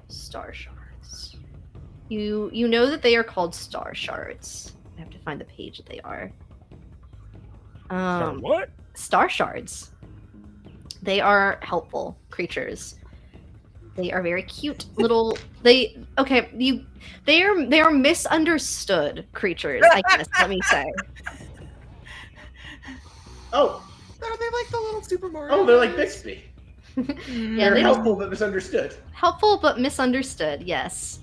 Star shards. You know that they are called star shards. I have to find the page that they are. What? Star shards. They are helpful creatures. They are very cute little. They are misunderstood creatures. I guess. Let me say. Oh, Are they like the little Super Mario? they're like Bixby. Yeah, They're they- helpful but misunderstood. Helpful but misunderstood. Yes.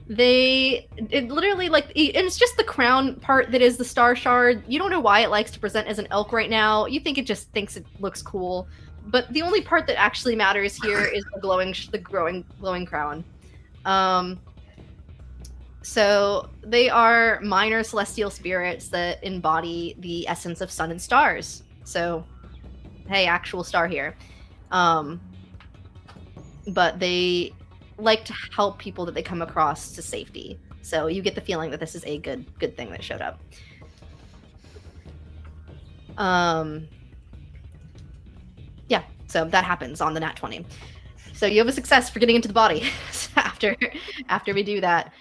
It literally and it's just the crown part that is the star shard. You don't know why it likes to present as an elk right now. You think it just thinks it looks cool, but the only part that actually matters here is the glowing crown. So they are minor celestial spirits that embody the essence of sun and stars. So, hey, actual star here. But they like to help people that they come across to safety. So you get the feeling that this is a good thing that showed up. Yeah, so that happens on the nat 20. So you have a success for getting into the body after we do that.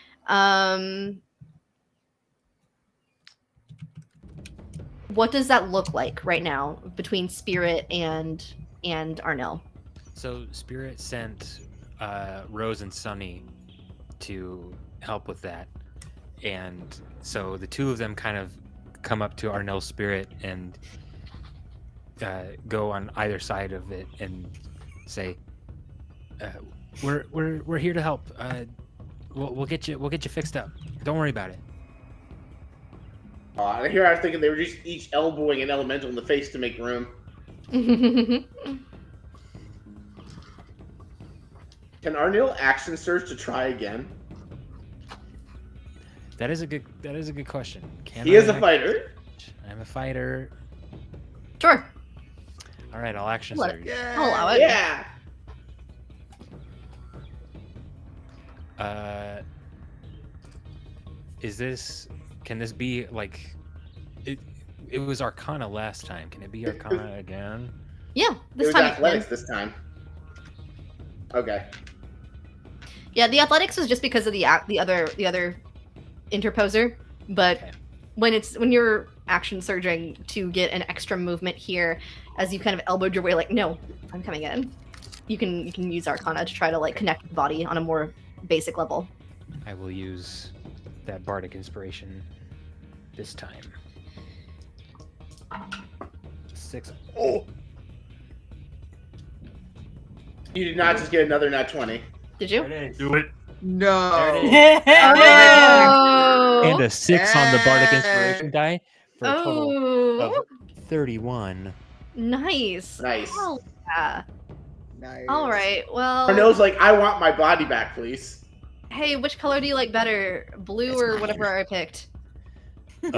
What does that look like right now between Spirit and Arnell? So Spirit sent Rose and Sunny to help with that, and so the two of them kind of come up to Arnell's spirit and go on either side of it and say, "We're here to help. We'll get you fixed up. Don't worry about it." Here I was thinking they were just each elbowing an elemental in the face to make room. Can Arnell action surge to try again? That is a good question. He is a fighter. I'm a fighter. Sure. All right, I'll action Let surge. I'll allow it. Yeah. Can this be like it was Arcana last time. Can it be Arcana again? Yeah, It this was time. athletics this time. Okay. Yeah, the athletics was just because of the other interposer, but Okay. when you're action surging to get an extra movement here, as you kind of elbowed your way, like, no, I'm coming in. You can use Arcana to try to like connect the body on a more basic level. I will use that bardic inspiration this time. 6. Oh, You did not just get another nat 20. Did you? there it is. Do it. No. There it is. Oh! And a 6 on the bardic inspiration die for a total Oh! of 31. Nice. Nice. Hell yeah. Nice. All right. Well, Arnell's like, I want my body back, please. hey, which color do you like better, blue It's or mine. whatever I picked? Blue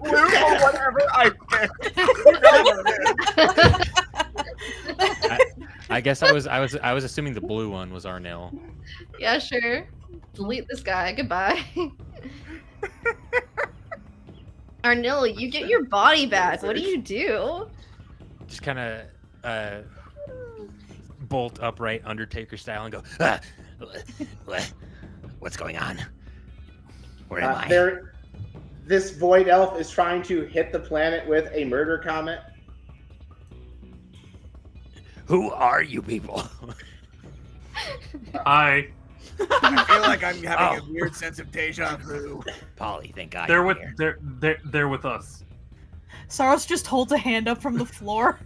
or whatever I picked. You know what it is. I guess I was assuming the blue one was Arnell. Yeah, sure. Delete this guy. Goodbye. Arnell, you get your body back. What do you do? Just kind of bolt upright Undertaker style and go, what's going on? Where am I? This void elf is trying to hit the planet with a murder comet. Who are you people? I. I feel like I'm having a weird sense of deja vu. Polly, thank God. They're you're with here. they're with us. Sarros just holds a hand up from the floor.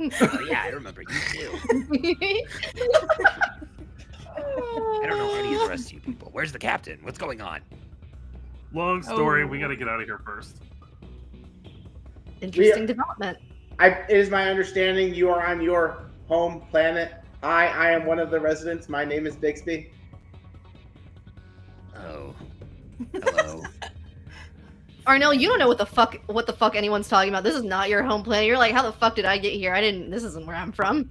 Oh, yeah, I remember you too. I don't know any of the rest of you people. Where's the captain? What's going on? Long story. Oh. We gotta get out of here first. Interesting development. It is my understanding you are on your home planet. I am one of the residents. My name is Bixby. Oh. Hello. Arnell, you don't know what the fuck anyone's talking about. This is not your home planet. You're like, how the fuck did I get here? This isn't where I'm from.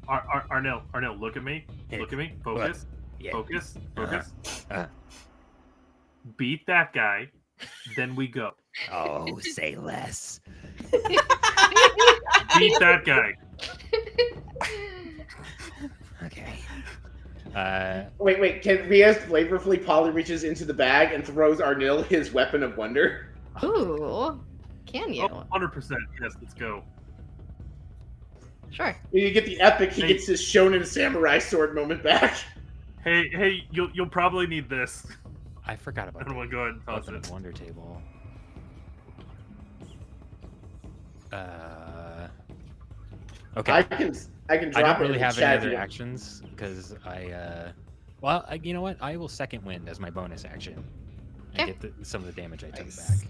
Arnell, look at me. Look at me. Focus. Yeah. Focus. Uh-huh. Beat that guy, then we go. Oh, say less. Beat that guy. Okay. Wait. Can we, as flavorfully, Polly reaches into the bag and throws Arnell his weapon of wonder? Ooh, can you? Oh, 100%. Yes, let's go. Sure. You get the epic. He Hey. gets his shonen samurai sword moment back. Hey, you'll probably need this. I forgot about Everyone, go ahead and toss Weapon of it. Wonder table. Okay. I can I drop don't it really in the have chat any if other you- actions because you know what? I will second wind as my bonus action. I Okay. get some of the damage I took Nice.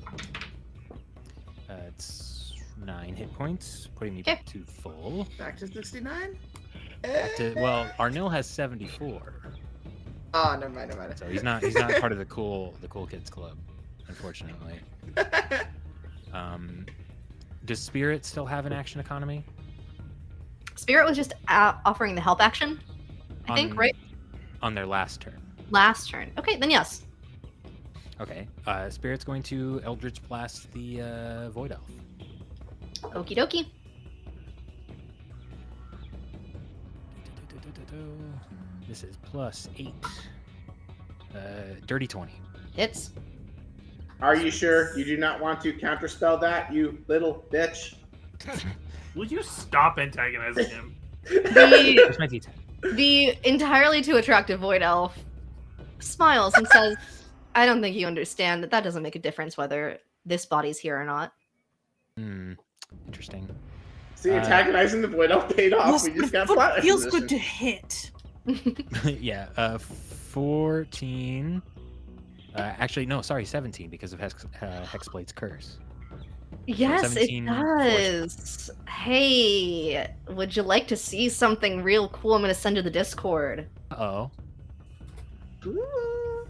back. It's 9 hit points, putting me Okay. back to full. Back to 69? Well, Arnell has 74, Oh, never mind. so he's not part of the cool kids club, unfortunately. Does Spirit still have an action economy? Spirit was just offering the help action, I think, On- right? On their last turn. Last turn. Okay, then yes. Okay. Spirit's going to Eldritch Blast the Void Elf. Okie dokie. This is +8. Dirty 20. Hits. Are you sure you do not want to counterspell that, you little bitch? Will you stop antagonizing him? The, Where's my D10? the entirely too attractive Void Elf smiles and says, I don't think you understand that doesn't make a difference whether this body's here or not. Interesting. See, antagonizing the void elf paid off. We just got plot Feels exposition. good to hit. Yeah, 14. Actually, no, sorry, 17 because of Hexblade's curse. Yes, it 17 does. Hey, would you like to see something real cool? I'm going to send you the Discord. Uh-oh. Ooh.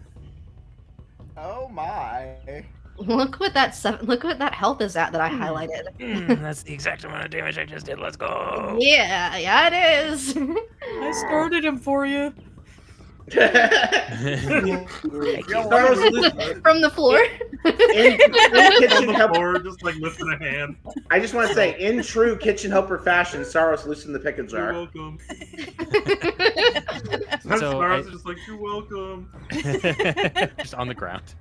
Oh my. Look what that health is at that I highlighted. That's the exact amount of damage I just did. Let's go. Yeah, it is. I started him for you. Sarros, From the floor. in On kitchen the helper, floor, just like lifting a hand. I just want to say, in true kitchen helper fashion, Sarros loosened the pickle You're jar. welcome. So Sarros is just like, you're welcome. Just on the ground.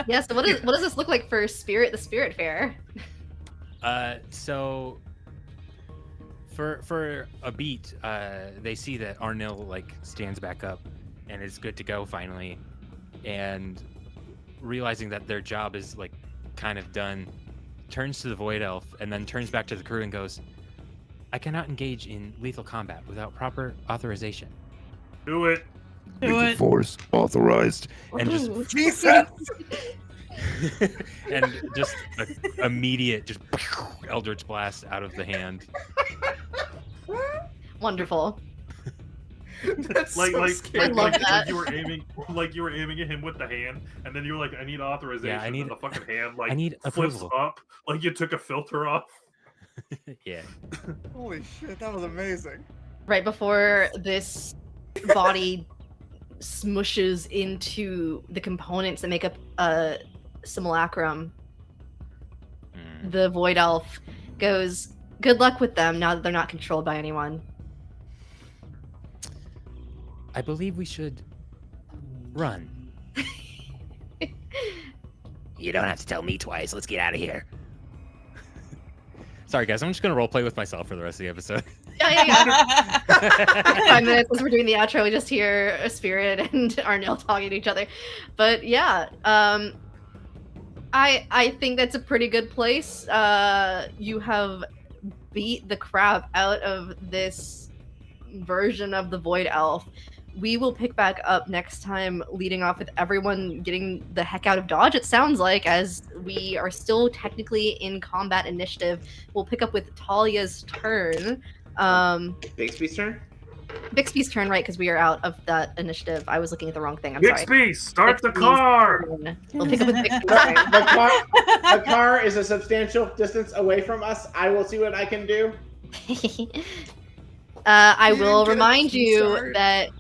Yeah, so what does this look like for the Spirit Fair? So for a beat, they see that Arnil like stands back up and is good to go finally, and realizing that their job is like kind of done, turns to the Void Elf and then turns back to the crew and goes, "I cannot engage in lethal combat without proper authorization." Do it. Do it. Force authorized. And just Ooh. and just immediate just Eldritch blast out of the hand. Wonderful. That's Like, so like, scary. I love like that. you were aiming at him with the hand, and then you were like, "I need authorization." Yeah, I need- and the fucking hand like I need flips approval. up, like you took a filter off. Yeah. Holy shit, that was amazing. Right before this body smushes into the components that make up a simulacrum, the Void Elf goes, "Good luck with them now that they're not controlled by anyone." I believe we should run. You don't have to tell me twice. Let's get out of here. Sorry, guys. I'm just gonna roleplay with myself for the rest of the episode. Yeah. 5 minutes as we're doing the outro, we just hear a Spirit and Arnil talking to each other. But yeah, I think that's a pretty good place. You have beat the crap out of this version of the Void Elf. We will pick back up next time, leading off with everyone getting the heck out of Dodge, it sounds like, as we are still technically in combat initiative. We'll pick up with Talia's turn. Bixby's turn? Bixby's turn, right, because we are out of that initiative. I was looking at the wrong thing, I'm sorry. Bixby, start the Bixby's car. turn. We'll pick up with Bixby's The, turn. the car is a substantial distance away from us. I will see what I can do. I You will didn't get a remind key you start. that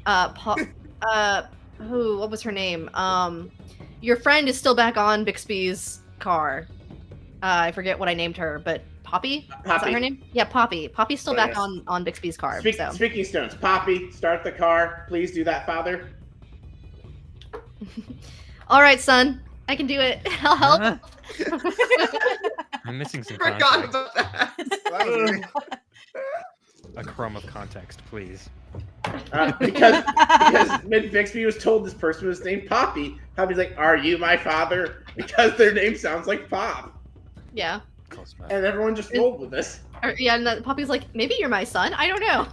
what was her name? Your friend is still back on Bixby's car. I forget what I named her, but Poppy? Is that Poppy. her name? Yeah, Poppy. Poppy's still Oh, back yes. on Bixby's car. So. Speaking stones, Poppy, start the car. Please do that, Father. All right, son. I can do it. I'll help. I'm missing some Forgot context. about that. That was great. A crumb of context, please. Because when Bixby was told this person was named Poppy, Poppy's like, "Are you my father?" Because their name sounds like Pop, Yeah. Close enough. and everyone just rolled with this. Yeah, and Poppy's like, maybe you're my son. I don't know.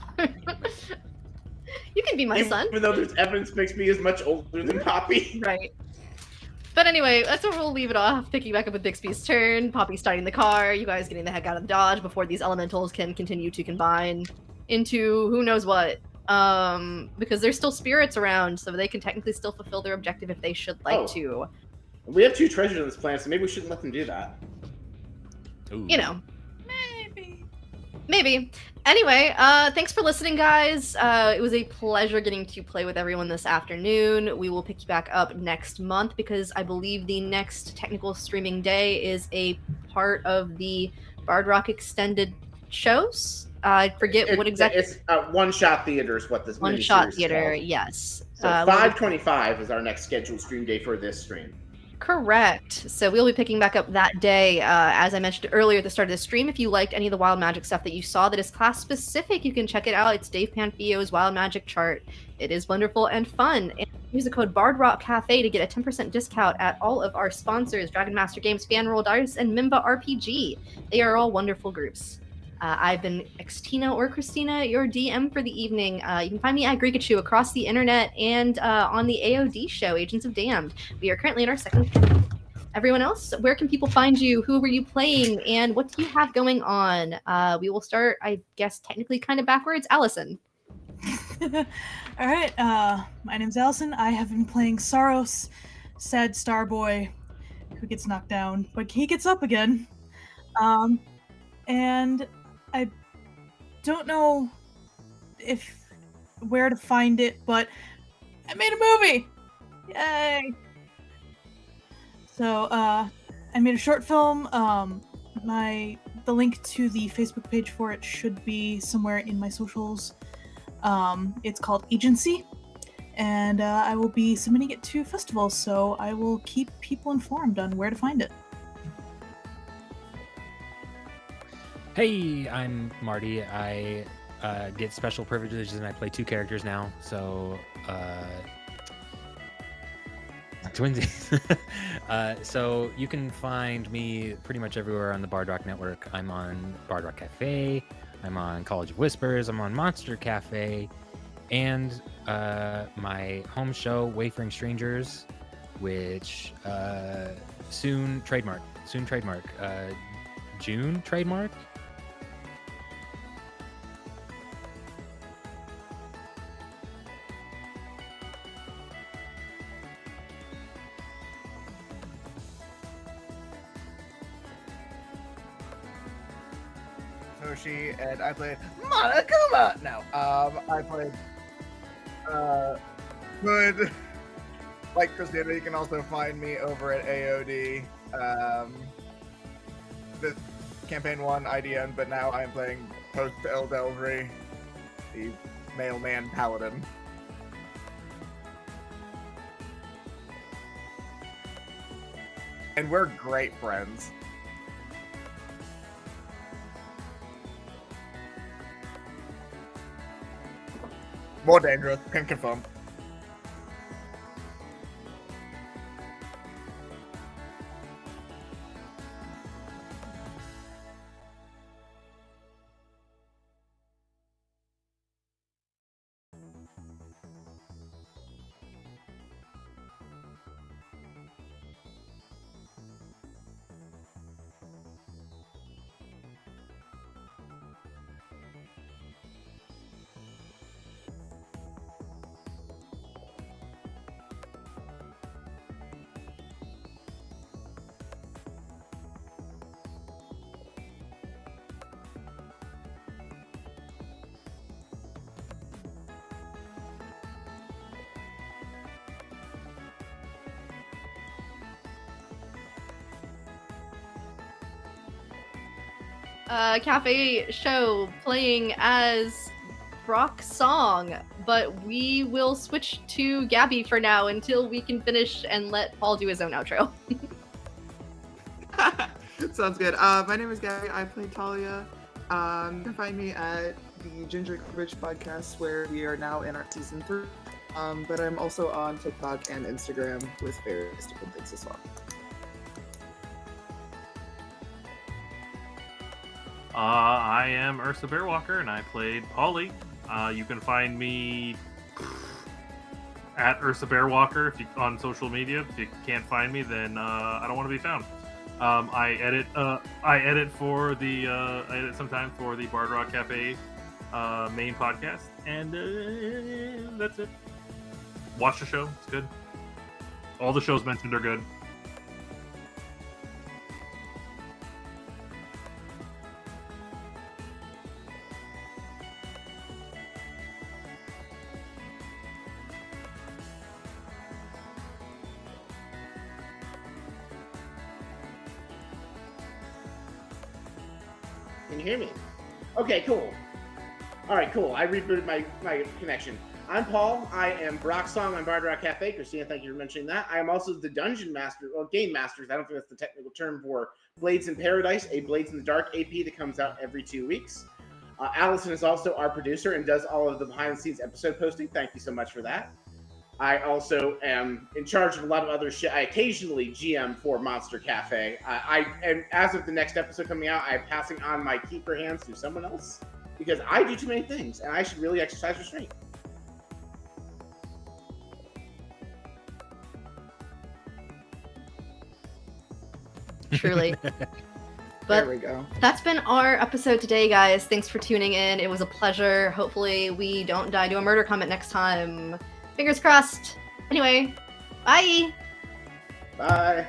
You can be my son. Even though there's evidence Bixby is much older than Poppy. Right. But anyway, that's where we'll leave it off. Picking back up with Bixby's turn, Poppy starting the car, you guys getting the heck out of the Dodge before these elementals can continue to combine into who knows what. Because there's still spirits around, so they can technically still fulfill their objective if they should like Oh. to. We have 2 treasures on this planet, so maybe we shouldn't let them do that. Ooh. You know, Maybe. maybe. Anyway, thanks for listening, guys. It was a pleasure getting to play with everyone this afternoon. We will pick you back up next month because I believe the next technical streaming day is a part of the Bard Rock extended shows. I forget what exactly. It's one-shot theater is what this One-shot miniseries is theater, called. yes. So We'll- 5/25 is our next scheduled stream day for this stream. Correct. So we'll be picking back up that day. As I mentioned earlier at the start of the stream, if you liked any of the Wild Magic stuff that you saw that is class specific, you can check it out. It's Dave Panfio's Wild Magic chart. It is wonderful and fun. Use the code BardRock Cafe to get a 10% discount at all of our sponsors, Dragon Master Games, Fanroll Dice, and Mimba RPG. They are all wonderful groups. I've been Xtina or Christina, your DM for the evening. You can find me at Greekachu across the internet and on the AOD show, Agents of Damned. We are currently in our second. Everyone else, where can people find you? Who were you playing? And what do you have going on? We will start, I guess, technically kind of backwards. Allison. All right. My name's Allison. I have been playing Sarros, sad star boy who gets knocked down, but he gets up again. And I don't know where to find it, but I made a movie. Yay! So I made a short film. The link to the Facebook page for it should be somewhere in my socials. It's called Agency, and I will be submitting it to festivals, so I will keep people informed on where to find it. Hey, I'm Marty. I get special privileges and I play 2 characters now, so twinsies. So you can find me pretty much everywhere on the Bard Rock Network. I'm on Bard Rock Cafe, I'm on College of Whispers, I'm on Monster Cafe, and my home show, Wayfaring Strangers, which soon trademark. June trademark. Toshi, and I played Monokuma. No, I played Hood. Like Christina, you can also find me over at AOD. The campaign 1 IDN, but now I'm playing Post Eldelry, the mailman paladin. And we're great friends. More dangerous, can confirm. Cafe show playing as Brock Song, but we will switch to Gabi for now until we can finish and let Paul do his own outro. Sounds good. My name is Gabi. I play Talia. You can find me at the Ginger Coverage podcast, where we are now in our season 3. But I'm also on TikTok and Instagram with various different things as well. I am Ursabearwalker, and I played Polly. You can find me at Ursabearwalker on social media. If you can't find me, then I don't want to be found. I edit sometimes for the Bard Rock Cafe main podcast, and that's it. Watch the show; it's good. All the shows mentioned are good. Can you hear me? Okay, cool. All right, cool. I rebooted my connection. I'm Paul. I am Brock Song on Bard Rock Cafe. Christina, thank you for mentioning that. I am also the Dungeon Master, or Game Masters. I don't think that's the technical term for Blades in Paradise, a Blades in the Dark AP that comes out every 2 weeks. Allison is also our producer and does all of the behind-the-scenes episode posting. Thank you so much for that. I also am in charge of a lot of other shit. I occasionally GM for Monster Cafe. And as of the next episode coming out, I'm passing on my keeper hands to someone else because I do too many things and I should really exercise restraint. Truly. There But we go. that's been our episode today, guys. Thanks for tuning in. It was a pleasure. Hopefully we don't die to a murder comment next time. Fingers crossed. Anyway, bye! Bye.